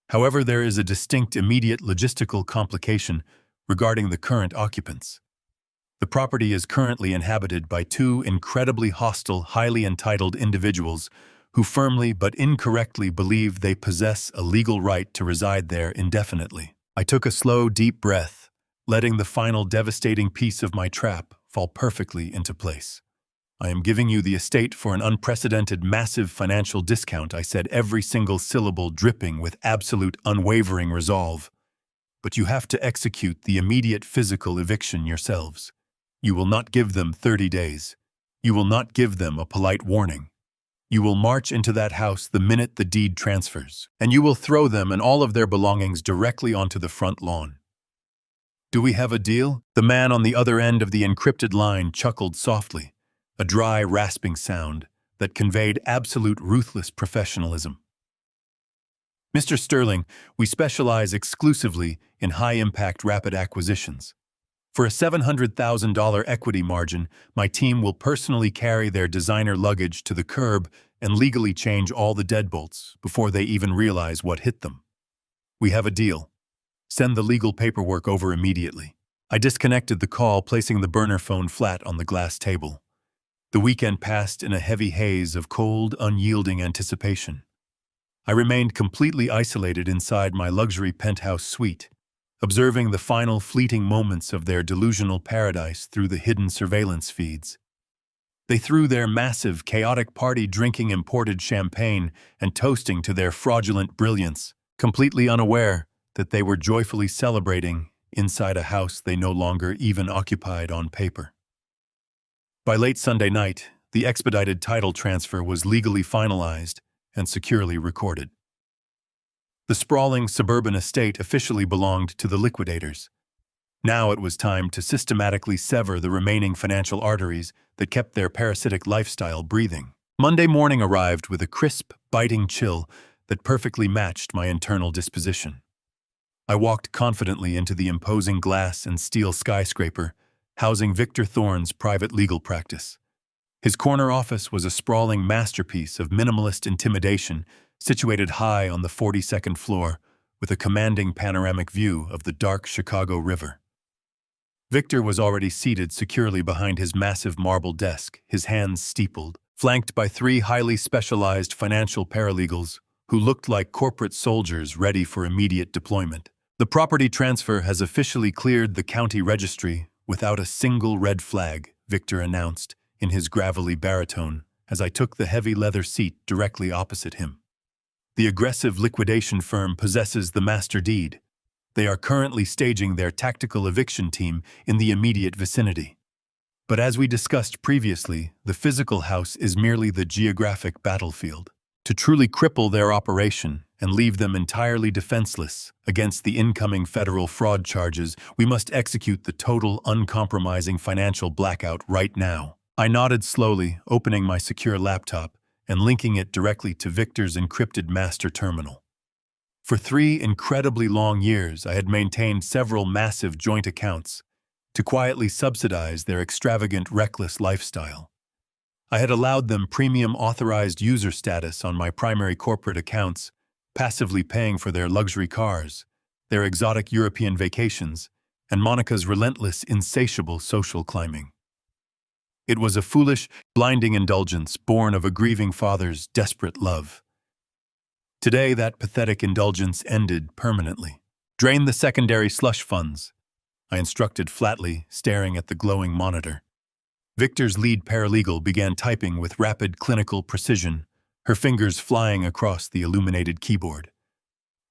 However, there is a distinct immediate logistical complication regarding the current occupants. The property is currently inhabited by 2 incredibly hostile, highly entitled individuals who firmly but incorrectly believe they possess a legal right to reside there indefinitely." I took a slow, deep breath, letting the final devastating piece of my trap fall perfectly into place. "I am giving you the estate for an unprecedented, massive financial discount," I said, every single syllable dripping with absolute, unwavering resolve. "But you have to execute the immediate physical eviction yourselves. You will not give them 30 days. You will not give them a polite warning. You will march into that house the minute the deed transfers, and you will throw them and all of their belongings directly onto the front lawn. Do we have a deal?" The man on the other end of the encrypted line chuckled softly, a dry, rasping sound that conveyed absolute ruthless professionalism. "Mr. Sterling, we specialize exclusively in high-impact rapid acquisitions. For a $700,000 equity margin, my team will personally carry their designer luggage to the curb and legally change all the deadbolts before they even realize what hit them. We have a deal. Send the legal paperwork over immediately." I disconnected the call, placing the burner phone flat on the glass table. The weekend passed in a heavy haze of cold, unyielding anticipation. I remained completely isolated inside my luxury penthouse suite, observing the final fleeting moments of their delusional paradise through the hidden surveillance feeds. They threw their massive, chaotic party drinking imported champagne and toasting to their fraudulent brilliance, completely unaware that they were joyfully celebrating inside a house they no longer even occupied on paper. By late Sunday night, the expedited title transfer was legally finalized and securely recorded. The sprawling suburban estate officially belonged to the liquidators. Now it was time to systematically sever the remaining financial arteries that kept their parasitic lifestyle breathing. Monday morning arrived with a crisp, biting chill that perfectly matched my internal disposition. I walked confidently into the imposing glass and steel skyscraper, housing Victor Thorne's private legal practice. His corner office was a sprawling masterpiece of minimalist intimidation, situated high on the 42nd floor, with a commanding panoramic view of the dark Chicago River. Victor was already seated securely behind his massive marble desk, his hands steepled, flanked by 3 highly specialized financial paralegals who looked like corporate soldiers ready for immediate deployment. The property transfer has officially cleared the county registry without a single red flag, Victor announced in his gravelly baritone as I took the heavy leather seat directly opposite him. The aggressive liquidation firm possesses the master deed. They are currently staging their tactical eviction team in the immediate vicinity. But as we discussed previously, the physical house is merely the geographic battlefield. To truly cripple their operation and leave them entirely defenseless against the incoming federal fraud charges, we must execute the total, uncompromising financial blackout right now. I nodded slowly, opening my secure laptop and linking it directly to Victor's encrypted master terminal. For 3 incredibly long years, I had maintained several massive joint accounts to quietly subsidize their extravagant, reckless lifestyle. I had allowed them premium authorized user status on my primary corporate accounts, passively paying for their luxury cars, their exotic European vacations, and Monica's relentless, insatiable social climbing. It was a foolish, blinding indulgence born of a grieving father's desperate love. Today, that pathetic indulgence ended permanently. Drain the secondary slush funds, I instructed flatly, staring at the glowing monitor. Victor's lead paralegal began typing with rapid clinical precision, her fingers flying across the illuminated keyboard.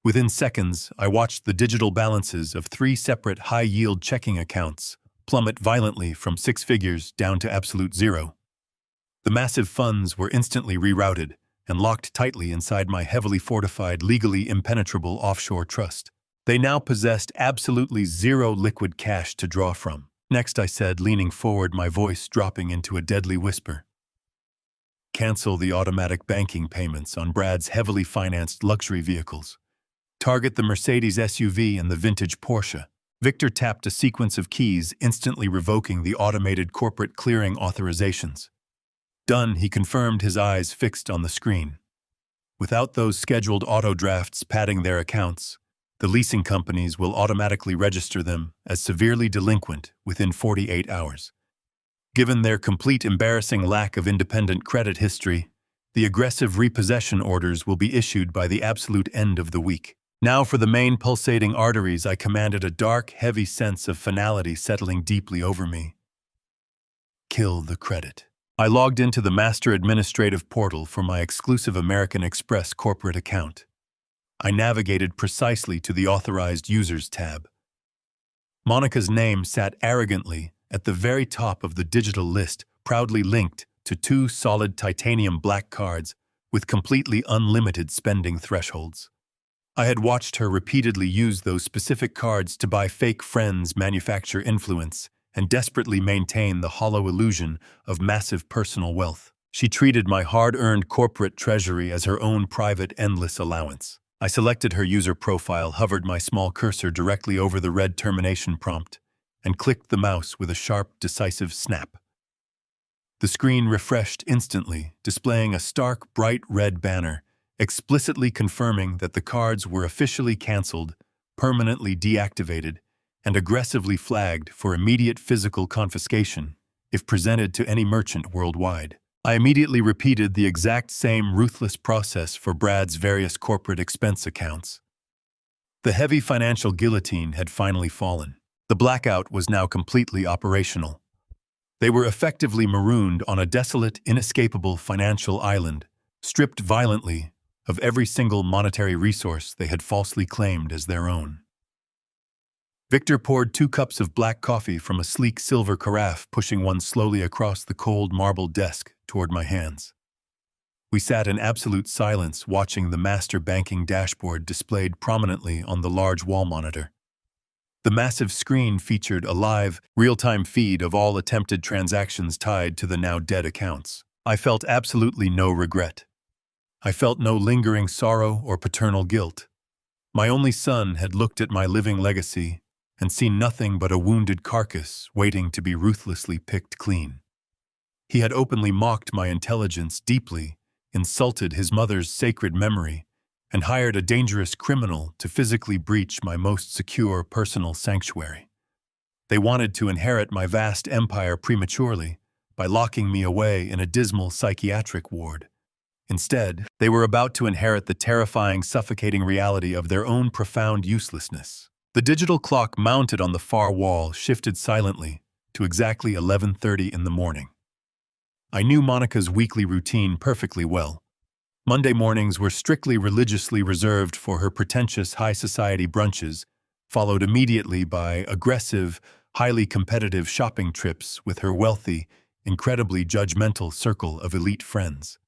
Within seconds, I watched the digital balances of 3 separate high-yield checking accounts plummet violently from 6 figures down to absolute zero. The massive funds were instantly rerouted and locked tightly inside my heavily fortified, legally impenetrable offshore trust. They now possessed absolutely zero liquid cash to draw from. Next, I said, leaning forward, my voice dropping into a deadly whisper. Cancel the automatic banking payments on Brad's heavily financed luxury vehicles. Target the Mercedes SUV and the vintage Porsche. Victor tapped a sequence of keys, instantly revoking the automated corporate clearing authorizations. Done, he confirmed, his eyes fixed on the screen. Without those scheduled auto drafts padding their accounts, the leasing companies will automatically register them as severely delinquent within 48 hours. Given their complete embarrassing lack of independent credit history, the aggressive repossession orders will be issued by the absolute end of the week. Now for the main pulsating arteries, I commanded a dark, heavy sense of finality settling deeply over me. Kill the credit. I logged into the master administrative portal for my exclusive American Express corporate account. I navigated precisely to the Authorized Users tab. Monica's name sat arrogantly at the very top of the digital list, proudly linked to 2 solid titanium black cards with completely unlimited spending thresholds. I had watched her repeatedly use those specific cards to buy fake friends, manufacture influence, and desperately maintain the hollow illusion of massive personal wealth. She treated my hard-earned corporate treasury as her own private endless allowance. I selected her user profile, hovered my small cursor directly over the red termination prompt, and clicked the mouse with a sharp, decisive snap. The screen refreshed instantly, displaying a stark, bright red banner, explicitly confirming that the cards were officially canceled, permanently deactivated, and aggressively flagged for immediate physical confiscation if presented to any merchant worldwide. I immediately repeated the exact same ruthless process for Brad's various corporate expense accounts. The heavy financial guillotine had finally fallen. The blackout was now completely operational. They were effectively marooned on a desolate, inescapable financial island, stripped violently of every single monetary resource they had falsely claimed as their own. Victor poured 2 cups of black coffee from a sleek silver carafe, pushing one slowly across the cold marble desk toward my hands. We sat in absolute silence, watching the master banking dashboard displayed prominently on the large wall monitor. The massive screen featured a live, real-time feed of all attempted transactions tied to the now dead accounts. I felt absolutely no regret. I felt no lingering sorrow or paternal guilt. My only son had looked at my living legacy and seen nothing but a wounded carcass waiting to be ruthlessly picked clean. He had openly mocked my intelligence deeply, insulted his mother's sacred memory, and hired a dangerous criminal to physically breach my most secure personal sanctuary. They wanted to inherit my vast empire prematurely by locking me away in a dismal psychiatric ward. Instead, they were about to inherit the terrifying, suffocating reality of their own profound uselessness. The digital clock mounted on the far wall shifted silently to exactly 11:30 in the morning. I knew Monica's weekly routine perfectly well. Monday mornings were strictly religiously reserved for her pretentious high society brunches, followed immediately by aggressive, highly competitive shopping trips with her wealthy, incredibly judgmental circle of elite friends.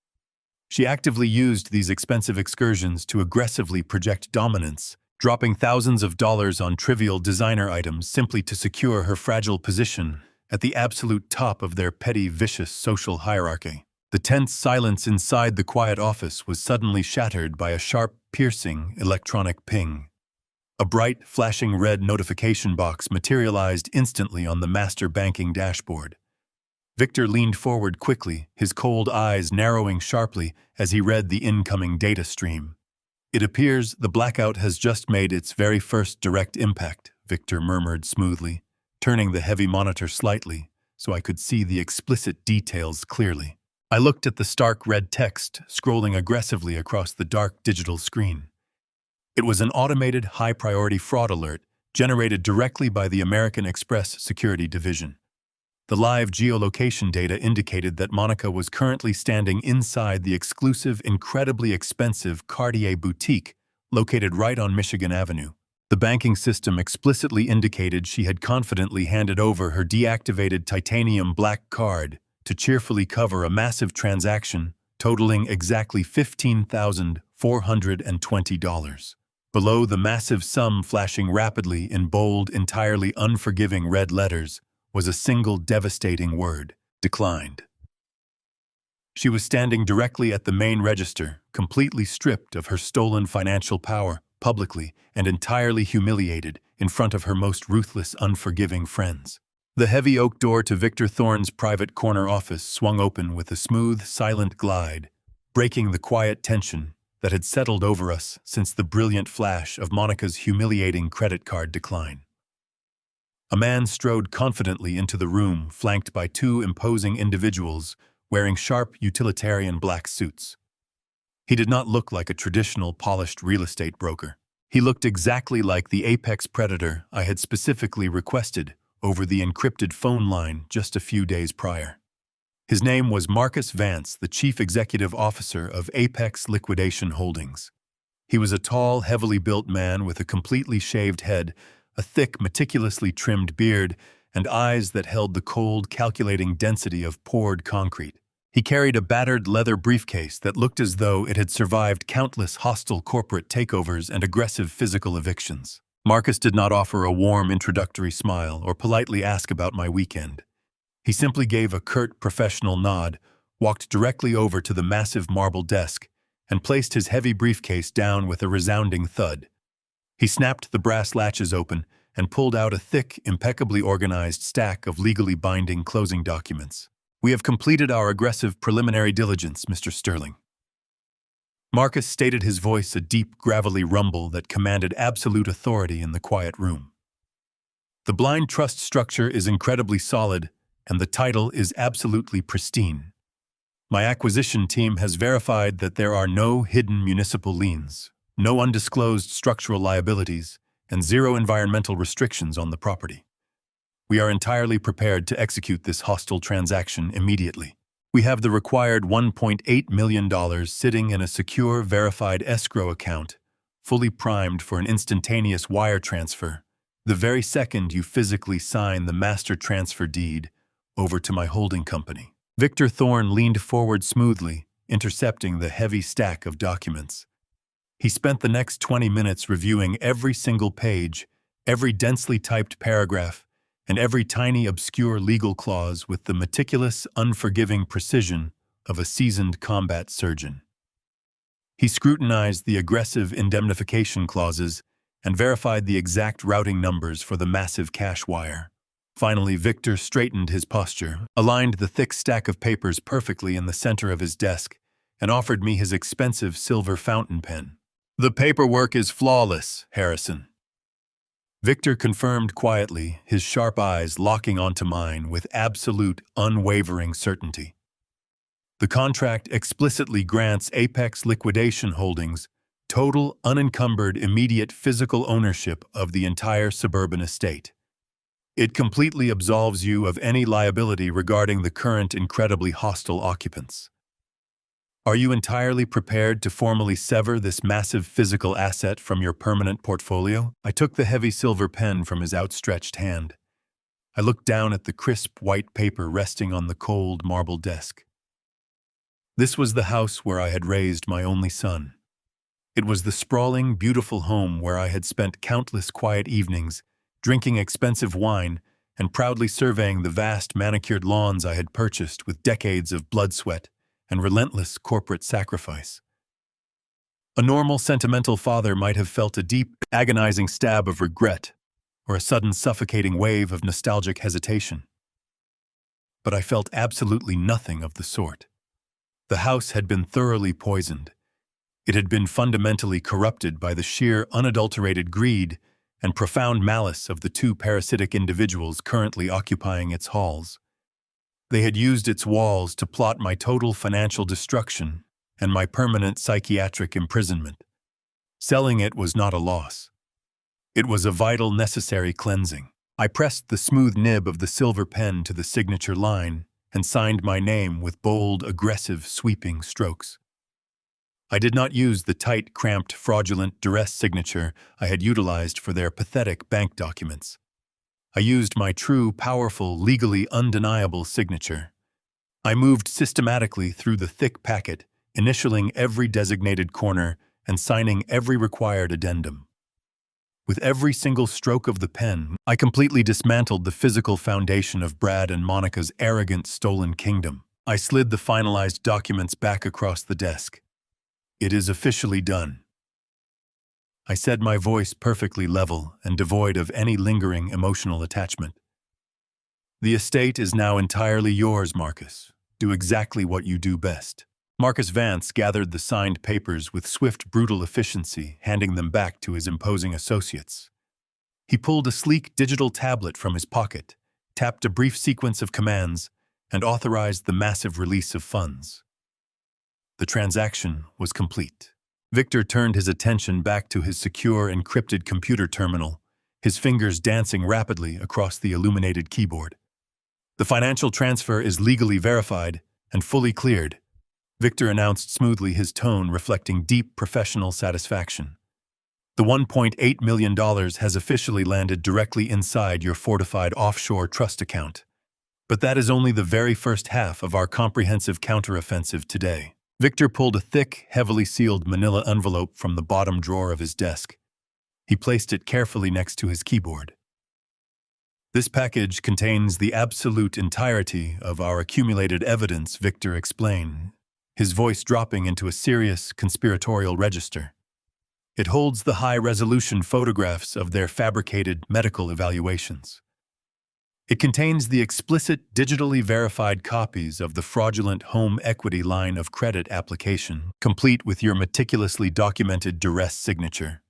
She actively used these expensive excursions to aggressively project dominance, dropping thousands of dollars on trivial designer items simply to secure her fragile position at the absolute top of their petty, vicious social hierarchy. The tense silence inside the quiet office was suddenly shattered by a sharp, piercing electronic ping. A bright, flashing red notification box materialized instantly on the master banking dashboard. Victor leaned forward quickly, his cold eyes narrowing sharply as he read the incoming data stream. "It appears the blackout has just made its very first direct impact," Victor murmured smoothly, turning the heavy monitor slightly so I could see the explicit details clearly. I looked at the stark red text scrolling aggressively across the dark digital screen. It was an automated high-priority fraud alert generated directly by the American Express Security Division. The live geolocation data indicated that Monica was currently standing inside the exclusive, incredibly expensive Cartier boutique located right on Michigan Avenue. The banking system explicitly indicated she had confidently handed over her deactivated titanium black card to cheerfully cover a massive transaction totaling exactly $15,420. Below the massive sum flashing rapidly in bold, entirely unforgiving red letters was a single devastating word: declined. She was standing directly at the main register, completely stripped of her stolen financial power, publicly and entirely humiliated in front of her most ruthless, unforgiving friends. The heavy oak door to Victor Thorne's private corner office swung open with a smooth, silent glide, breaking the quiet tension that had settled over us since the brilliant flash of Monica's humiliating credit card decline. A man strode confidently into the room, flanked by 2 imposing individuals wearing sharp, utilitarian black suits. He did not look like a traditional, polished real estate broker. He looked exactly like the apex predator I had specifically requested over the encrypted phone line just a few days prior. His name was Marcus Vance, the chief executive officer of Apex Liquidation Holdings. He was a tall, heavily built man with a completely shaved head, a thick, meticulously trimmed beard, and eyes that held the cold, calculating density of poured concrete. He carried a battered leather briefcase that looked as though it had survived countless hostile corporate takeovers and aggressive physical evictions. Marcus did not offer a warm introductory smile or politely ask about my weekend. He simply gave a curt, professional nod, walked directly over to the massive marble desk, and placed his heavy briefcase down with a resounding thud. He snapped the brass latches open and pulled out a thick, impeccably organized stack of legally binding closing documents. "We have completed our aggressive preliminary diligence, Mr. Sterling." Marcus stated, his voice a deep, gravelly rumble that commanded absolute authority in the quiet room. "The blind trust structure is incredibly solid, and the title is absolutely pristine. My acquisition team has verified that there are no hidden municipal liens, no undisclosed structural liabilities, and zero environmental restrictions on the property. We are entirely prepared to execute this hostile transaction immediately. We have the required $1.8 million sitting in a secure, verified escrow account, fully primed for an instantaneous wire transfer, the very second you physically sign the master transfer deed over to my holding company. Victor Thorne leaned forward smoothly, intercepting the heavy stack of documents. He spent the next 20 minutes reviewing every single page, every densely typed paragraph, and every tiny obscure legal clause with the meticulous, unforgiving precision of a seasoned combat surgeon. He scrutinized the aggressive indemnification clauses and verified the exact routing numbers for the massive cash wire. Finally, Victor straightened his posture, aligned the thick stack of papers perfectly in the center of his desk, and offered me his expensive silver fountain pen. "The paperwork is flawless, Harrison." Victor confirmed quietly, his sharp eyes locking onto mine with absolute, unwavering certainty. The contract explicitly grants Apex Liquidation Holdings total, unencumbered, immediate physical ownership of the entire suburban estate. It completely absolves you of any liability regarding the current incredibly hostile occupants. Are you entirely prepared to formally sever this massive physical asset from your permanent portfolio? I took the heavy silver pen from his outstretched hand. I looked down at the crisp white paper resting on the cold marble desk. This was the house where I had raised my only son. It was the sprawling, beautiful home where I had spent countless quiet evenings, drinking expensive wine and proudly surveying the vast manicured lawns I had purchased with decades of blood sweat and relentless corporate sacrifice. A normal sentimental father might have felt a deep, agonizing stab of regret or a sudden suffocating wave of nostalgic hesitation. But I felt absolutely nothing of the sort. The house had been thoroughly poisoned. It had been fundamentally corrupted by the sheer, unadulterated greed and profound malice of the two parasitic individuals currently occupying its halls. They had used its walls to plot my total financial destruction and my permanent psychiatric imprisonment. Selling it was not a loss. It was a vital, necessary cleansing. I pressed the smooth nib of the silver pen to the signature line and signed my name with bold, aggressive, sweeping strokes. I did not use the tight, cramped, fraudulent duress signature I had utilized for their pathetic bank documents. I used my true, powerful, legally undeniable signature. I moved systematically through the thick packet, initialing every designated corner and signing every required addendum. With every single stroke of the pen, I completely dismantled the physical foundation of Brad and Monica's arrogant, stolen kingdom. I slid the finalized documents back across the desk. "It is officially done." I said, my voice perfectly level and devoid of any lingering emotional attachment. "The estate is now entirely yours, Marcus. Do exactly what you do best." Marcus Vance gathered the signed papers with swift, brutal efficiency, handing them back to his imposing associates. He pulled a sleek digital tablet from his pocket, tapped a brief sequence of commands, and authorized the massive release of funds. The transaction was complete. Victor turned his attention back to his secure, encrypted computer terminal, his fingers dancing rapidly across the illuminated keyboard. "The financial transfer is legally verified and fully cleared," Victor announced smoothly, his tone reflecting deep professional satisfaction. "The $1.8 million has officially landed directly inside your fortified offshore trust account. But that is only the very first half of our comprehensive counteroffensive today." Victor pulled a thick, heavily sealed manila envelope from the bottom drawer of his desk. He placed it carefully next to his keyboard. "This package contains the absolute entirety of our accumulated evidence," Victor explained, his voice dropping into a serious, conspiratorial register. "It holds the high-resolution photographs of their fabricated medical evaluations. It contains the explicit, digitally verified copies of the fraudulent home equity line of credit application, complete with your meticulously documented duress signature.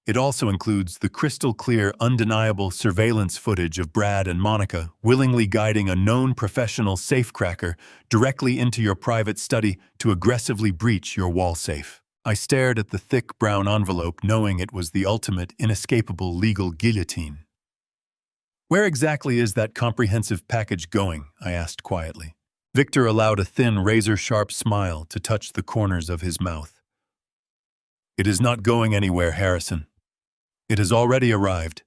It also includes the crystal-clear, undeniable surveillance footage of Brad and Monica willingly guiding a known professional safecracker directly into your private study to aggressively breach your wall safe. I stared at the thick brown envelope, knowing it was the ultimate, inescapable legal guillotine. "Where exactly is that comprehensive package going?" I asked quietly. Victor allowed a thin, razor-sharp smile to touch the corners of his mouth. "It is not going anywhere, Harrison. It has already arrived.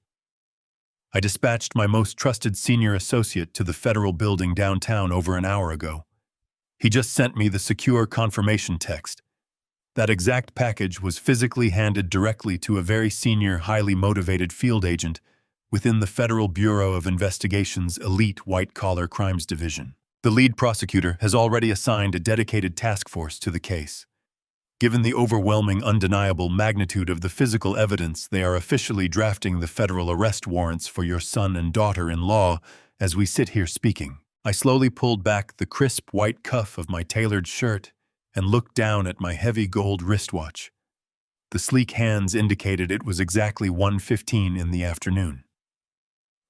I dispatched my most trusted senior associate to the federal building downtown over an hour ago. He just sent me the secure confirmation text. That exact package was physically handed directly to a very senior, highly motivated field agent within the Federal Bureau of Investigation's elite white-collar crimes division. The lead prosecutor has already assigned a dedicated task force to the case. Given the overwhelming, undeniable magnitude of the physical evidence, they are officially drafting the federal arrest warrants for your son and daughter-in-law as we sit here speaking." I slowly pulled back the crisp white cuff of my tailored shirt and looked down at my heavy gold wristwatch. The sleek hands indicated it was exactly 1:15 in the afternoon.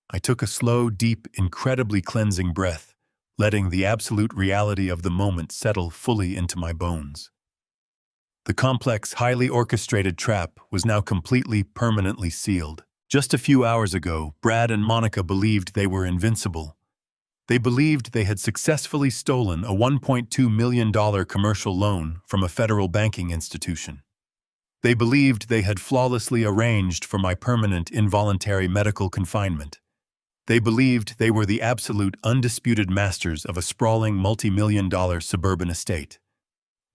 I took a slow, deep, incredibly cleansing breath, letting the absolute reality of the moment settle fully into my bones. The complex, highly orchestrated trap was now completely, permanently sealed. Just a few hours ago, Brad and Monica believed they were invincible. They believed they had successfully stolen a $1.2 million commercial loan from a federal banking institution. They believed they had flawlessly arranged for my permanent involuntary medical confinement. They believed they were the absolute, undisputed masters of a sprawling multi-million-dollar suburban estate.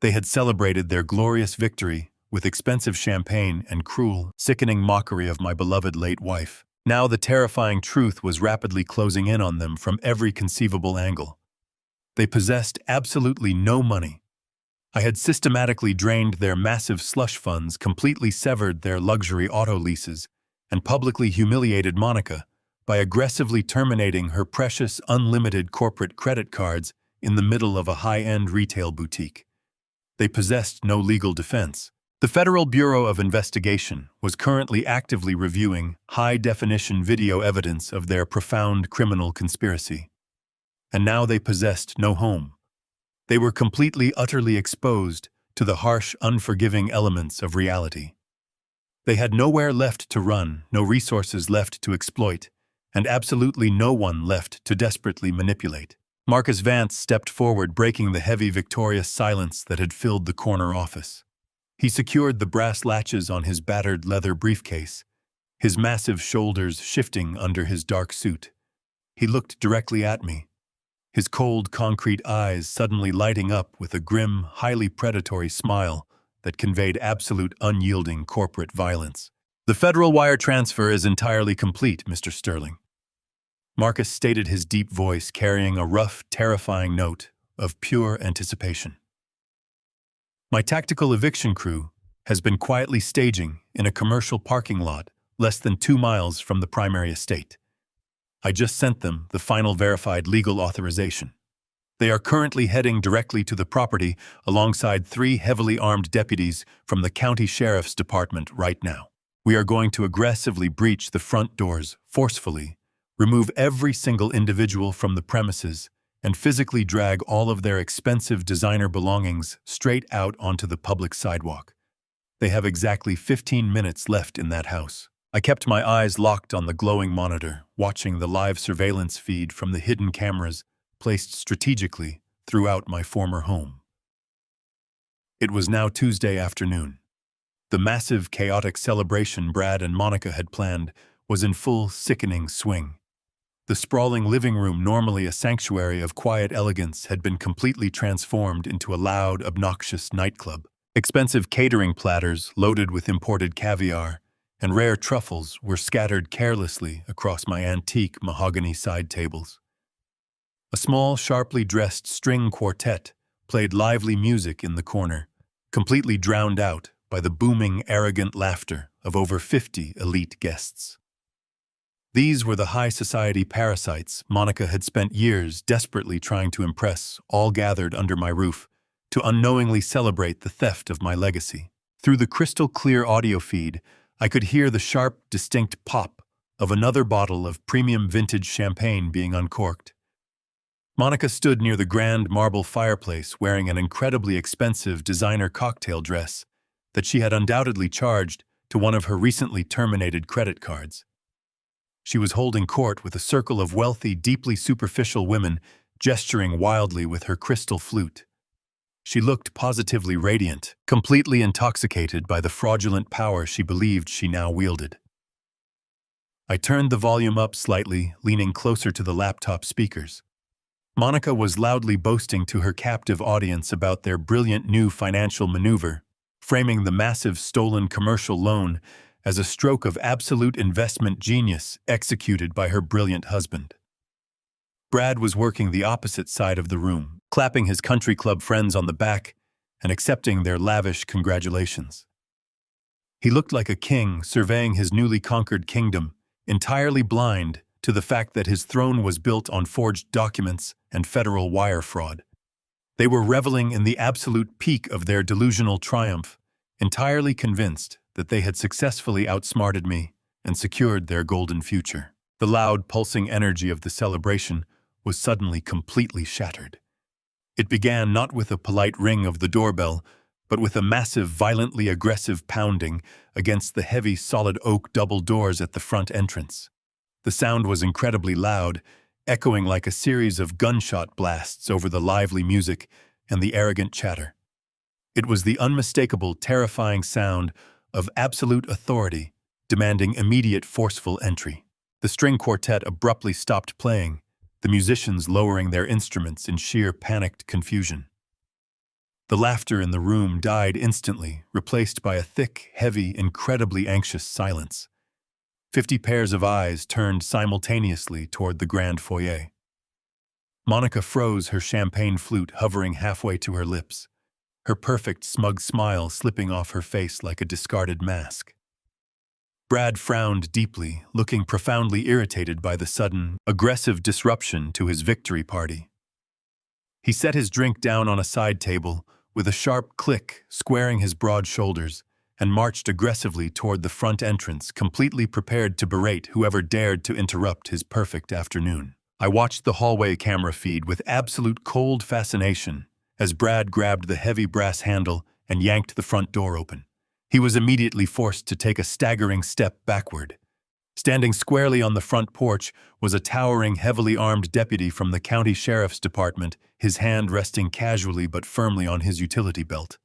They had celebrated their glorious victory with expensive champagne and cruel, sickening mockery of my beloved late wife. Now the terrifying truth was rapidly closing in on them from every conceivable angle. They possessed absolutely no money. I had systematically drained their massive slush funds, completely severed their luxury auto leases, and publicly humiliated Monica by aggressively terminating her precious, unlimited corporate credit cards in the middle of a high-end retail boutique. They possessed no legal defense. The Federal Bureau of Investigation was currently actively reviewing high-definition video evidence of their profound criminal conspiracy. And now they possessed no home. They were completely, utterly exposed to the harsh, unforgiving elements of reality. They had nowhere left to run, no resources left to exploit, and absolutely no one left to desperately manipulate. Marcus Vance stepped forward, breaking the heavy, victorious silence that had filled the corner office. He secured the brass latches on his battered leather briefcase, his massive shoulders shifting under his dark suit. He looked directly at me, his cold, concrete eyes suddenly lighting up with a grim, highly predatory smile that conveyed absolute, unyielding corporate violence. "The federal wire transfer is entirely complete, Mr. Sterling." Marcus stated, his deep voice carrying a rough, terrifying note of pure anticipation. "My tactical eviction crew has been quietly staging in a commercial parking lot less than 2 miles from the primary estate. I just sent them the final verified legal authorization. They are currently heading directly to the property alongside 3 heavily armed deputies from the county sheriff's department right now. We are going to aggressively breach the front doors forcefully, remove every single individual from the premises, and physically drag all of their expensive designer belongings straight out onto the public sidewalk. They have exactly 15 minutes left in that house." I kept my eyes locked on the glowing monitor, watching the live surveillance feed from the hidden cameras placed strategically throughout my former home. It was now Tuesday afternoon. The massive, chaotic celebration Brad and Monica had planned was in full, sickening swing. The sprawling living room, normally a sanctuary of quiet elegance, had been completely transformed into a loud, obnoxious nightclub. Expensive catering platters loaded with imported caviar and rare truffles were scattered carelessly across my antique mahogany side tables. A small, sharply dressed string quartet played lively music in the corner, completely drowned out by the booming, arrogant laughter of over 50 elite guests. These were the high society parasites Monica had spent years desperately trying to impress, all gathered under my roof to unknowingly celebrate the theft of my legacy. Through the crystal-clear audio feed, I could hear the sharp, distinct pop of another bottle of premium vintage champagne being uncorked. Monica stood near the grand marble fireplace wearing an incredibly expensive designer cocktail dress that she had undoubtedly charged to one of her recently terminated credit cards. She was holding court with a circle of wealthy, deeply superficial women gesturing wildly with her crystal flute. She looked positively radiant, completely intoxicated by the fraudulent power she believed she now wielded. I turned the volume up slightly, leaning closer to the laptop speakers. Monica was loudly boasting to her captive audience about their brilliant new financial maneuver, framing the massive stolen commercial loan as a stroke of absolute investment genius executed by her brilliant husband. Brad was working the opposite side of the room, clapping his country club friends on the back and accepting their lavish congratulations. He looked like a king surveying his newly conquered kingdom, entirely blind to the fact that his throne was built on forged documents and federal wire fraud. They were reveling in the absolute peak of their delusional triumph, entirely convinced that they had successfully outsmarted me and secured their golden future. The loud, pulsing energy of the celebration was suddenly completely shattered. It began not with a polite ring of the doorbell, but with a massive, violently aggressive pounding against the heavy, solid oak double doors at the front entrance. The sound was incredibly loud, echoing like a series of gunshot blasts over the lively music and the arrogant chatter. It was the unmistakable, terrifying sound of absolute authority, demanding immediate, forceful entry. The string quartet abruptly stopped playing, the musicians lowering their instruments in sheer panicked confusion. The laughter in the room died instantly, replaced by a thick, heavy, incredibly anxious silence. 50 pairs of eyes turned simultaneously toward the grand foyer. Monica froze, her champagne flute hovering halfway to her lips, her perfect, smug smile slipping off her face like a discarded mask. Brad frowned deeply, looking profoundly irritated by the sudden, aggressive disruption to his victory party. He set his drink down on a side table, with a sharp click squaring his broad shoulders, and marched aggressively toward the front entrance, completely prepared to berate whoever dared to interrupt his perfect afternoon. I watched the hallway camera feed with absolute cold fascination as Brad grabbed the heavy brass handle and yanked the front door open. He was immediately forced to take a staggering step backward. Standing squarely on the front porch was a towering, heavily armed deputy from the county sheriff's department, his hand resting casually but firmly on his utility belt.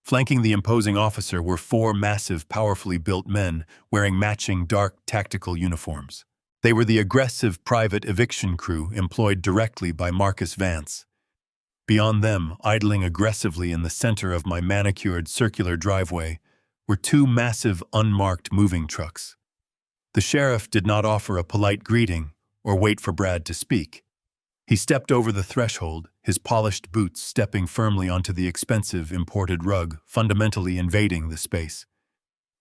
Flanking the imposing officer were 4 massive, powerfully built men wearing matching dark tactical uniforms. They were the aggressive private eviction crew employed directly by Marcus Vance. Beyond them, idling aggressively in the center of my manicured circular driveway, were 2 massive, unmarked moving trucks. The sheriff did not offer a polite greeting or wait for Brad to speak. He stepped over the threshold, his polished boots stepping firmly onto the expensive imported rug, fundamentally invading the space.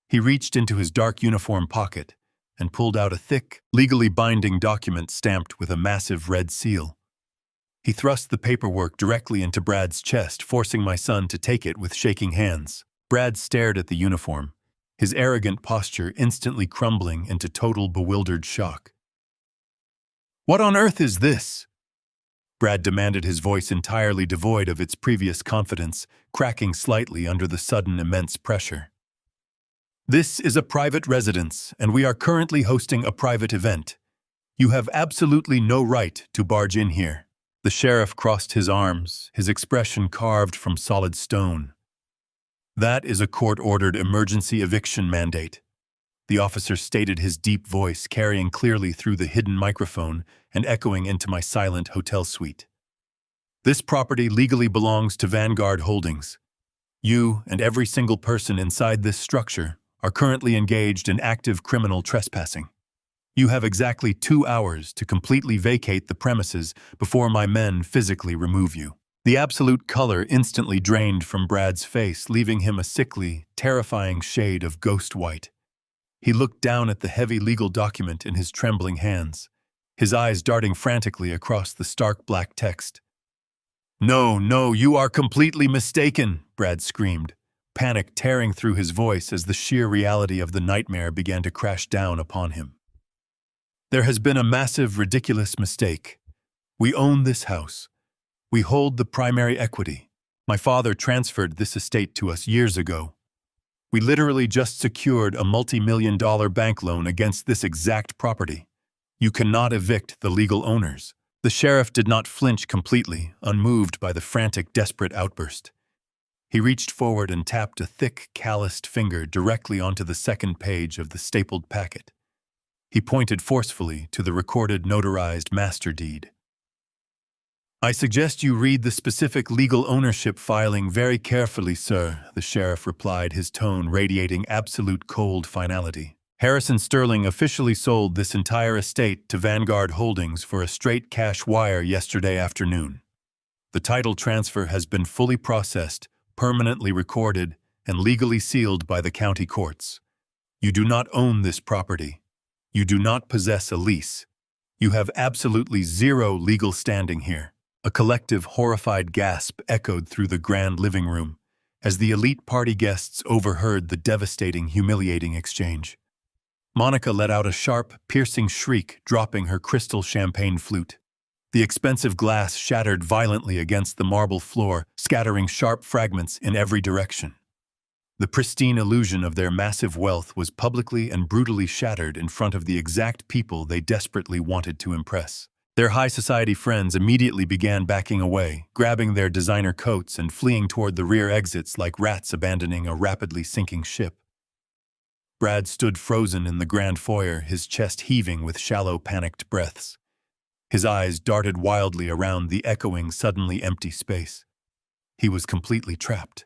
He reached into his dark uniform pocket and pulled out a thick, legally binding document stamped with a massive red seal. He thrust the paperwork directly into Brad's chest, forcing my son to take it with shaking hands. Brad stared at the uniform, his arrogant posture instantly crumbling into total bewildered shock. "What on earth is this?" Brad demanded, his voice entirely devoid of its previous confidence, cracking slightly under the sudden immense pressure. "This is a private residence, and we are currently hosting a private event. You have absolutely no right to barge in here." The sheriff crossed his arms, his expression carved from solid stone. "That is a court-ordered emergency eviction mandate," the officer stated, his deep voice carrying clearly through the hidden microphone and echoing into my silent hotel suite. "This property legally belongs to Vanguard Holdings. You and every single person inside this structure are currently engaged in active criminal trespassing. You have exactly 2 hours to completely vacate the premises before my men physically remove you." The absolute color instantly drained from Brad's face, leaving him a sickly, terrifying shade of ghost white. He looked down at the heavy legal document in his trembling hands, his eyes darting frantically across the stark black text. "No, no, you are completely mistaken," Brad screamed, panic tearing through his voice as the sheer reality of the nightmare began to crash down upon him. There has been a massive, ridiculous mistake. We own this house. We hold the primary equity. My father transferred this estate to us years ago. We literally just secured a multi-million-dollar bank loan against this exact property. You cannot evict the legal owners. The sheriff did not flinch completely, unmoved by the frantic, desperate outburst. He reached forward and tapped a thick, calloused finger directly onto the second page of the stapled packet. He pointed forcefully to the recorded, notarized master deed. "I suggest you read the specific legal ownership filing very carefully, sir," the sheriff replied, his tone radiating absolute cold finality. "Harrison Sterling officially sold this entire estate to Vanguard Holdings for a straight cash wire yesterday afternoon. The title transfer has been fully processed, permanently recorded, and legally sealed by the county courts. You do not own this property. You do not possess a lease. You have absolutely zero legal standing here." A collective, horrified gasp echoed through the grand living room as the elite party guests overheard the devastating, humiliating exchange. Monica let out a sharp, piercing shriek, dropping her crystal champagne flute. The expensive glass shattered violently against the marble floor, scattering sharp fragments in every direction. The pristine illusion of their massive wealth was publicly and brutally shattered in front of the exact people they desperately wanted to impress. Their high society friends immediately began backing away, grabbing their designer coats and fleeing toward the rear exits like rats abandoning a rapidly sinking ship. Brad stood frozen in the grand foyer, his chest heaving with shallow, panicked breaths. His eyes darted wildly around the echoing, suddenly empty space. He was completely trapped.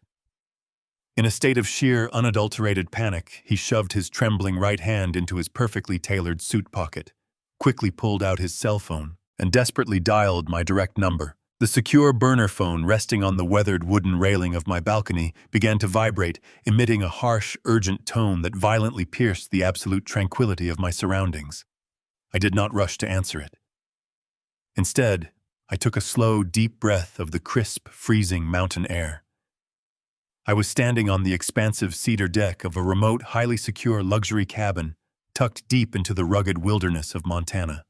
In a state of sheer, unadulterated panic, he shoved his trembling right hand into his perfectly tailored suit pocket, quickly pulled out his cell phone, and desperately dialed my direct number. The secure burner phone resting on the weathered wooden railing of my balcony began to vibrate, emitting a harsh, urgent tone that violently pierced the absolute tranquility of my surroundings. I did not rush to answer it. Instead, I took a slow, deep breath of the crisp, freezing mountain air. I was standing on the expansive cedar deck of a remote, highly secure luxury cabin tucked deep into the rugged wilderness of Montana.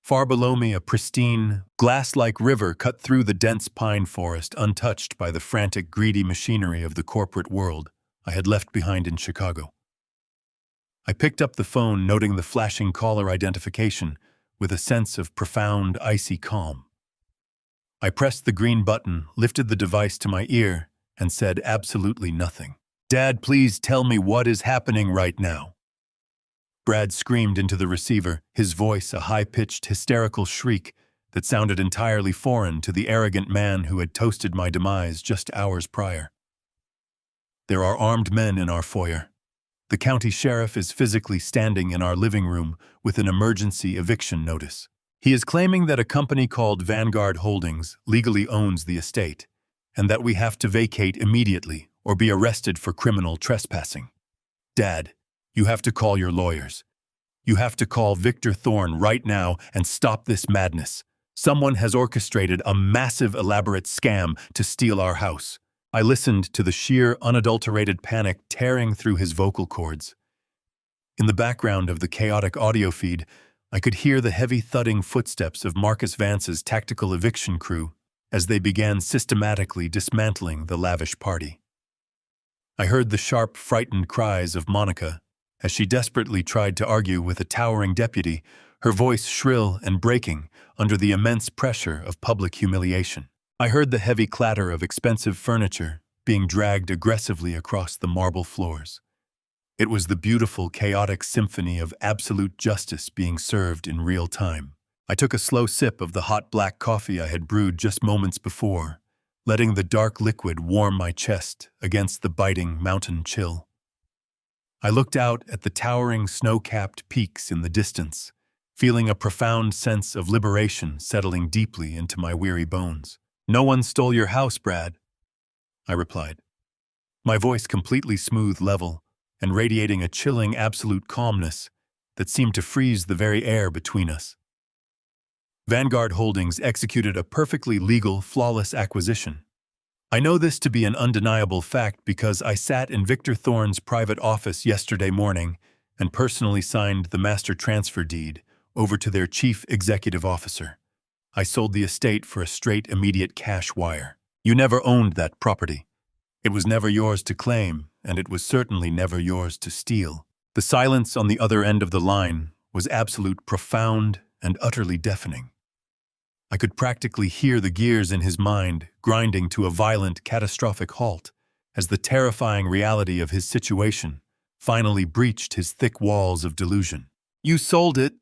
Far below me, a pristine, glass-like river cut through the dense pine forest, untouched by the frantic, greedy machinery of the corporate world I had left behind in Chicago. I picked up the phone, noting the flashing caller identification, with a sense of profound, icy calm. I pressed the green button, lifted the device to my ear, and said absolutely nothing. "Dad, please tell me what is happening right now." Brad screamed into the receiver, his voice a high-pitched, hysterical shriek that sounded entirely foreign to the arrogant man who had toasted my demise just hours prior. "There are armed men in our foyer. The county sheriff is physically standing in our living room with an emergency eviction notice. He is claiming that a company called Vanguard Holdings legally owns the estate, and that we have to vacate immediately or be arrested for criminal trespassing. Dad, you have to call your lawyers. You have to call Victor Thorne right now and stop this madness. Someone has orchestrated a massive, elaborate scam to steal our house." I listened to the sheer, unadulterated panic tearing through his vocal cords. In the background of the chaotic audio feed, I could hear the heavy thudding footsteps of Marcus Vance's tactical eviction crew as they began systematically dismantling the lavish party. I heard the sharp, frightened cries of Monica as she desperately tried to argue with a towering deputy, her voice shrill and breaking under the immense pressure of public humiliation. I heard the heavy clatter of expensive furniture being dragged aggressively across the marble floors. It was the beautiful, chaotic symphony of absolute justice being served in real time. I took a slow sip of the hot black coffee I had brewed just moments before, letting the dark liquid warm my chest against the biting mountain chill. I looked out at the towering snow-capped peaks in the distance, feeling a profound sense of liberation settling deeply into my weary bones. "No one stole your house, Brad," I replied, my voice completely smooth, level, and radiating a chilling absolute calmness that seemed to freeze the very air between us. Vanguard Holdings executed a perfectly legal, flawless acquisition. I know this to be an undeniable fact because I sat in Victor Thorne's private office yesterday morning and personally signed the master transfer deed over to their chief executive officer. I sold the estate for a straight, immediate cash wire. You never owned that property. It was never yours to claim, and it was certainly never yours to steal. The silence on the other end of the line was absolute, profound, and utterly deafening. I could practically hear the gears in his mind grinding to a violent, catastrophic halt as the terrifying reality of his situation finally breached his thick walls of delusion. "You sold it,"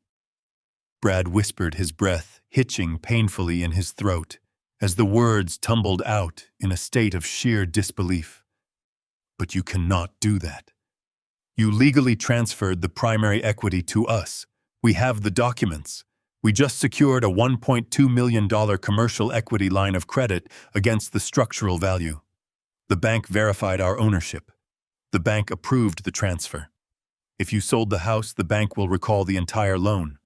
Brad whispered, his breath hitching painfully in his throat as the words tumbled out in a state of sheer disbelief. "But you cannot do that. You legally transferred the primary equity to us. We have the documents. We just secured a $1.2 million commercial equity line of credit against the structural value. The bank verified our ownership. The bank approved the transfer. If you sold the house, the bank will recall the entire loan.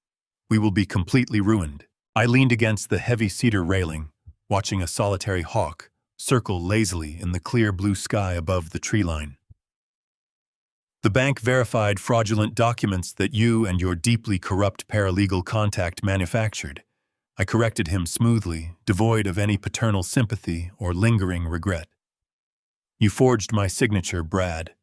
We will be completely ruined." I leaned against the heavy cedar railing, watching a solitary hawk circle lazily in the clear blue sky above the tree line. "The bank verified fraudulent documents that you and your deeply corrupt paralegal contact manufactured." I corrected him smoothly, devoid of any paternal sympathy or lingering regret. "You forged my signature, Brad.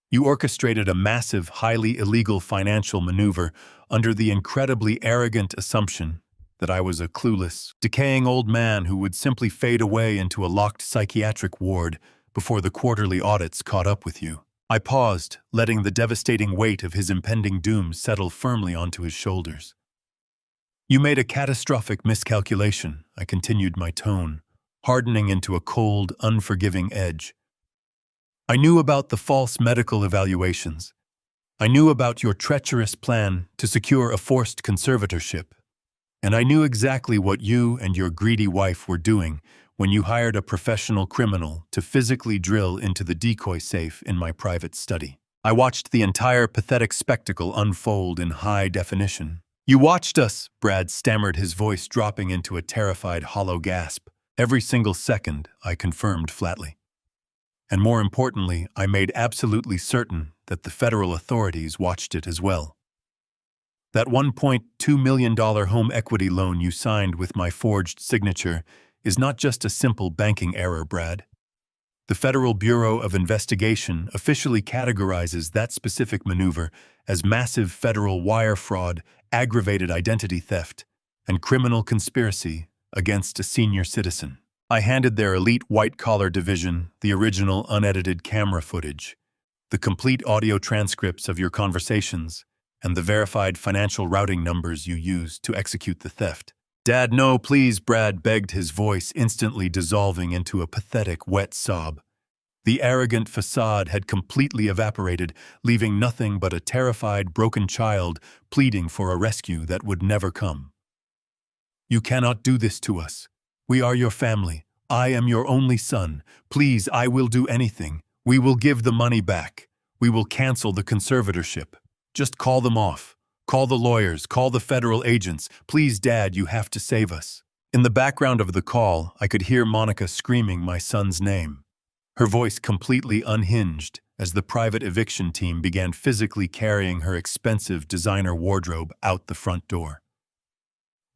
You orchestrated a massive, highly illegal financial maneuver under the incredibly arrogant assumption that I was a clueless, decaying old man who would simply fade away into a locked psychiatric ward before the quarterly audits caught up with you." I paused, letting the devastating weight of his impending doom settle firmly onto his shoulders. "You made a catastrophic miscalculation," I continued, my tone hardening into a cold, unforgiving edge. "I knew about the false medical evaluations. I knew about your treacherous plan to secure a forced conservatorship. And I knew exactly what you and your greedy wife were doing when you hired a professional criminal to physically drill into the decoy safe in my private study. I watched the entire pathetic spectacle unfold in high definition." "You watched us," Brad stammered, his voice dropping into a terrified, hollow gasp. "Every single second," I confirmed flatly. "And more importantly, I made absolutely certain that the federal authorities watched it as well. That $1.2 million home equity loan you signed with my forged signature is not just a simple banking error, Brad. The Federal Bureau of Investigation officially categorizes that specific maneuver as massive federal wire fraud, aggravated identity theft, and criminal conspiracy against a senior citizen." I handed their elite white-collar division the original unedited camera footage, the complete audio transcripts of your conversations, and the verified financial routing numbers you used to execute the theft. "Dad, no, please," Brad begged, his voice instantly dissolving into a pathetic, wet sob. The arrogant facade had completely evaporated, leaving nothing but a terrified, broken child pleading for a rescue that would never come. "You cannot do this to us. We are your family. I am your only son. Please, I will do anything. We will give the money back. We will cancel the conservatorship. Just call them off. Call the lawyers. Call the federal agents. Please, Dad, you have to save us." In the background of the call, I could hear Monica screaming my son's name, her voice completely unhinged as the private eviction team began physically carrying her expensive designer wardrobe out the front door.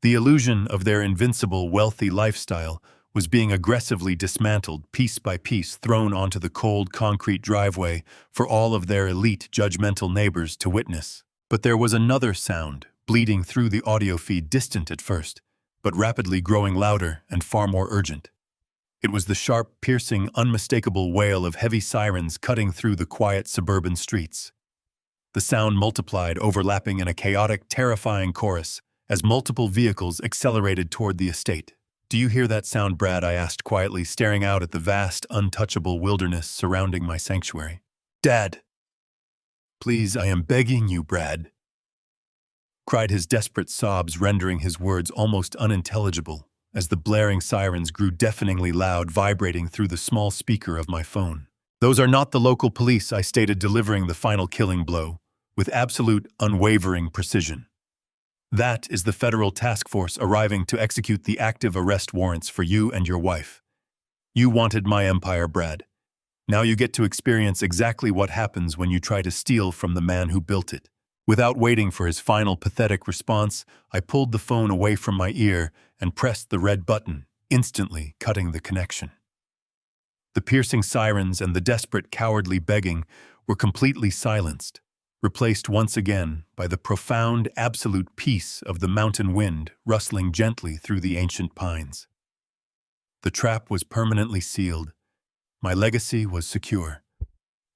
The illusion of their invincible, wealthy lifestyle was being aggressively dismantled, piece by piece, thrown onto the cold concrete driveway for all of their elite, judgmental neighbors to witness. But there was another sound, bleeding through the audio feed, distant at first, but rapidly growing louder and far more urgent. It was the sharp, piercing, unmistakable wail of heavy sirens cutting through the quiet suburban streets. The sound multiplied, overlapping in a chaotic, terrifying chorus as multiple vehicles accelerated toward the estate. "Do you hear that sound, Brad?" I asked quietly, staring out at the vast, untouchable wilderness surrounding my sanctuary. "Dad! Please, I am begging you, Brad!" cried his desperate sobs, rendering his words almost unintelligible as the blaring sirens grew deafeningly loud, vibrating through the small speaker of my phone. "Those are not the local police," I stated, delivering the final killing blow with absolute, unwavering precision. "That is the federal task force arriving to execute the active arrest warrants for you and your wife. You wanted my empire, Brad. Now you get to experience exactly what happens when you try to steal from the man who built it. Without waiting for his final pathetic response, I pulled the phone away from my ear and pressed the red button, instantly cutting the connection. The piercing sirens and the desperate, cowardly begging were completely silenced, replaced once again by the profound, absolute peace of the mountain wind rustling gently through the ancient pines. The trap was permanently sealed. My legacy was secure.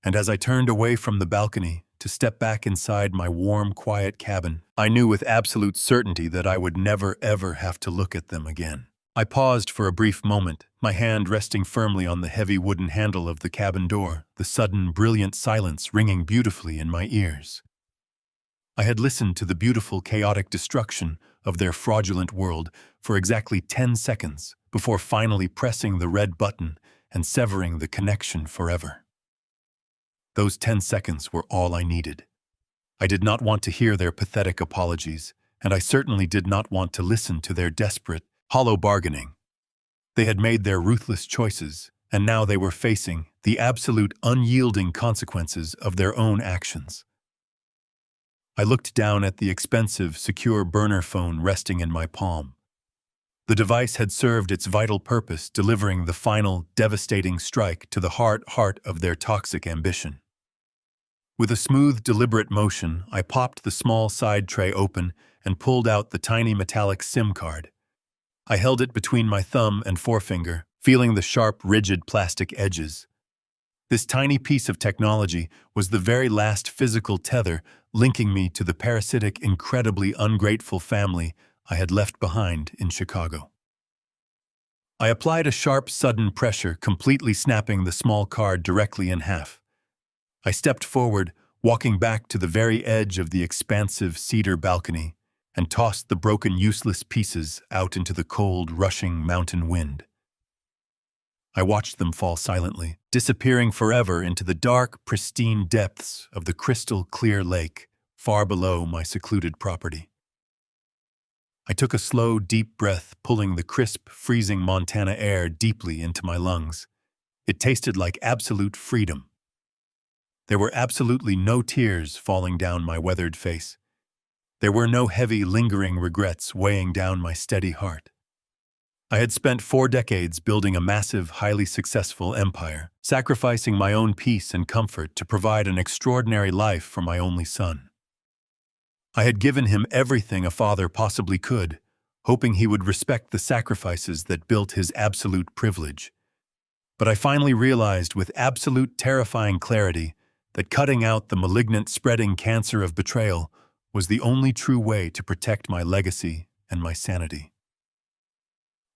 And as I turned away from the balcony to step back inside my warm, quiet cabin, I knew with absolute certainty that I would never, ever have to look at them again. I paused for a brief moment, my hand resting firmly on the heavy wooden handle of the cabin door, the sudden, brilliant silence ringing beautifully in my ears. I had listened to the beautiful, chaotic destruction of their fraudulent world for exactly 10 seconds before finally pressing the red button and severing the connection forever. Those 10 seconds were all I needed. I did not want to hear their pathetic apologies, and I certainly did not want to listen to their desperate, hollow bargaining. They had made their ruthless choices, and now they were facing the absolute unyielding consequences of their own actions. I looked down at the expensive, secure burner phone resting in my palm. The device had served its vital purpose, delivering the final, devastating strike to the heart of their toxic ambition. With a smooth, deliberate motion, I popped the small side tray open and pulled out the tiny metallic SIM card. I held it between my thumb and forefinger, feeling the sharp, rigid plastic edges. This tiny piece of technology was the very last physical tether linking me to the parasitic, incredibly ungrateful family I had left behind in Chicago. I applied a sharp, sudden pressure, completely snapping the small card directly in half. I stepped forward, walking back to the very edge of the expansive cedar balcony, and tossed the broken, useless pieces out into the cold, rushing mountain wind. I watched them fall silently, disappearing forever into the dark, pristine depths of the crystal-clear lake far below my secluded property. I took a slow, deep breath, pulling the crisp, freezing Montana air deeply into my lungs. It tasted like absolute freedom. There were absolutely no tears falling down my weathered face. There were no heavy, lingering regrets weighing down my steady heart. I had spent 4 decades building a massive, highly successful empire, sacrificing my own peace and comfort to provide an extraordinary life for my only son. I had given him everything a father possibly could, hoping he would respect the sacrifices that built his absolute privilege. But I finally realized with absolute terrifying clarity that cutting out the malignant, spreading cancer of betrayal was the only true way to protect my legacy and my sanity.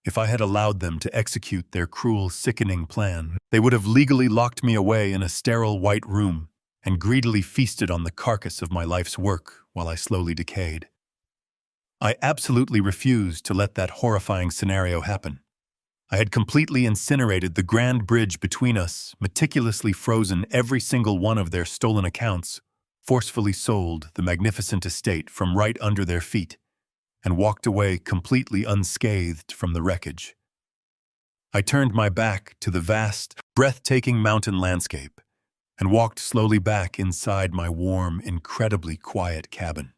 If I had allowed them to execute their cruel, sickening plan, they would have legally locked me away in a sterile white room and greedily feasted on the carcass of my life's work while I slowly decayed. I absolutely refused to let that horrifying scenario happen. I had completely incinerated the grand bridge between us, meticulously frozen every single one of their stolen accounts, forcefully sold the magnificent estate from right under their feet, and walked away completely unscathed from the wreckage. I turned my back to the vast, breathtaking mountain landscape and walked slowly back inside my warm, incredibly quiet cabin.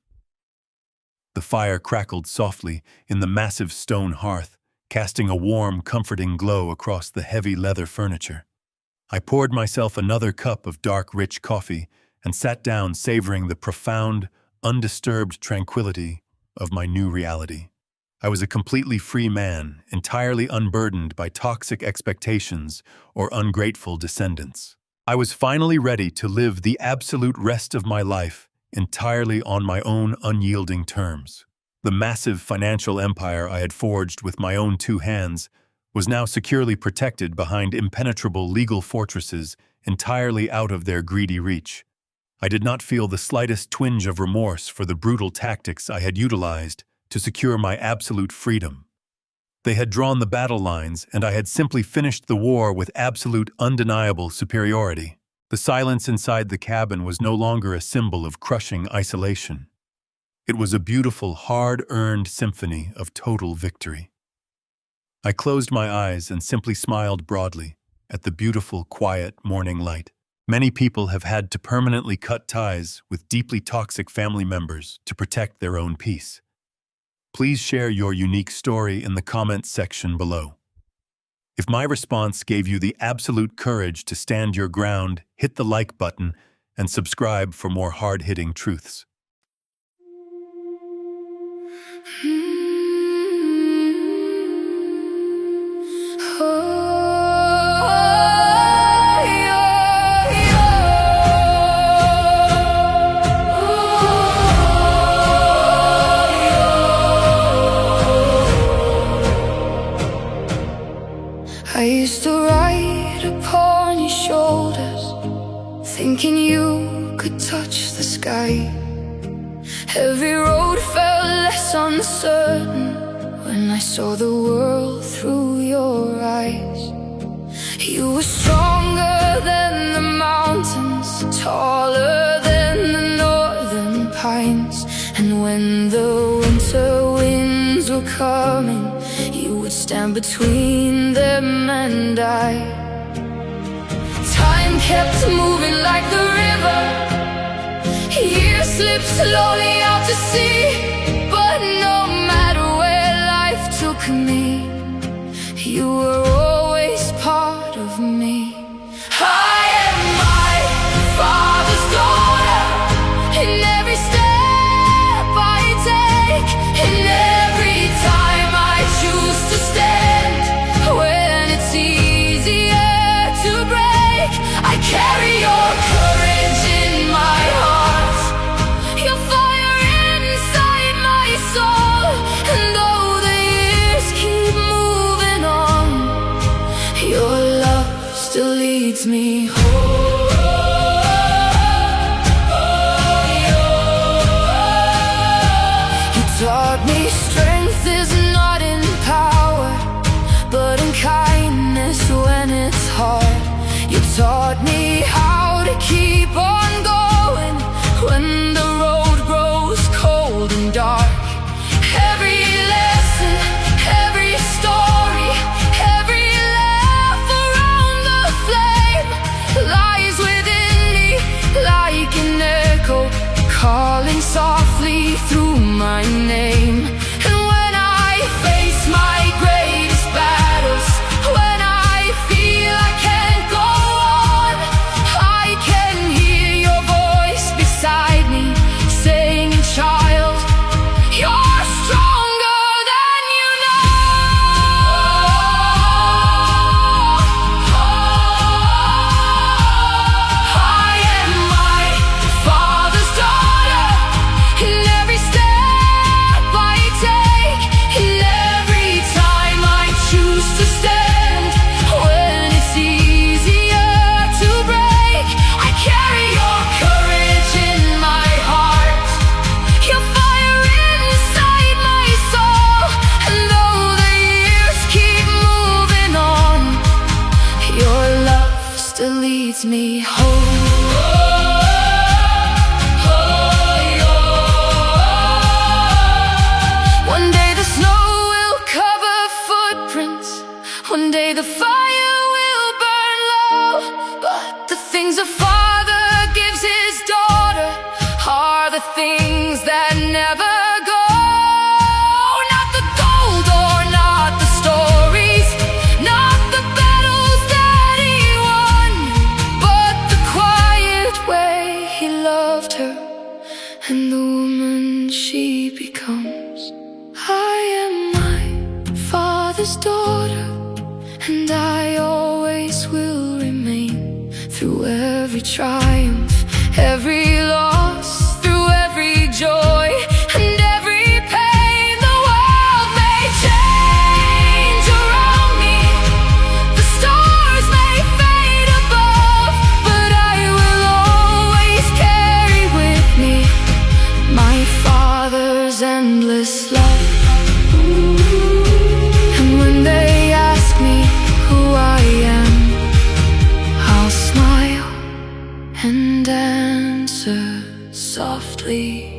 The fire crackled softly in the massive stone hearth, casting a warm, comforting glow across the heavy leather furniture. I poured myself another cup of dark, rich coffee and sat down, savoring the profound, undisturbed tranquility of my new reality. I was a completely free man, entirely unburdened by toxic expectations or ungrateful descendants. I was finally ready to live the absolute rest of my life entirely on my own unyielding terms. The massive financial empire I had forged with my own 2 hands was now securely protected behind impenetrable legal fortresses entirely out of their greedy reach. I did not feel the slightest twinge of remorse for the brutal tactics I had utilized to secure my absolute freedom. They had drawn the battle lines, and I had simply finished the war with absolute, undeniable superiority. The silence inside the cabin was no longer a symbol of crushing isolation. It was a beautiful, hard-earned symphony of total victory. I closed my eyes and simply smiled broadly at the beautiful, quiet morning light. Many people have had to permanently cut ties with deeply toxic family members to protect their own peace. Please share your unique story in the comments section below. If my response gave you the absolute courage to stand your ground, hit the like button and subscribe for more hard-hitting truths. I used to ride upon your shoulders, thinking you could touch the sky. Every road felt less uncertain when I saw the world through your eyes. You were stronger than the mountains, taller than the northern pines. And when the winter winds were coming, you would stand between them and I. Time kept moving like the river, years slipped slowly out to sea. But no matter where life took me, you were always part of me. I am my father's daughter, in every step I take, in every time I choose to stand. When it's easier to break, I carry your courage in my heart, your fire inside my soul. And though the years keep moving on, your love still leads me home. You taught me strength is not in power, but in kindness when it's hard. You taught me how to keep on going when the road grows cold and dark. Every lesson, every story, every laugh around the flame lies within me like an echo, calling softly through my name. And when I face my greatest battles, when I feel I can't go on, I can hear your voice beside me saying, child, you're stronger than you know. I am my father's daughter, in every step I take, in every time I choose to stand. When it's easier to break, I carry your courage in my heart, your fire inside my soul. And though the years keep moving on, your love still leads me home. One day the snow will cover footprints, one day the fire will burn low. But the things a father gives his daughter are the things that never go. Not the gold or not the stories, not the battles that he won, but the quiet way he loved her and the woman she becomes. I am my father's daughter, and I always will remain. Through every triumph, every loss, through every joy and every pain, the world may change around me, the stars may fade above, but I will always carry with me my father's endless love. And when they ask me who I am, I'll smile and answer softly.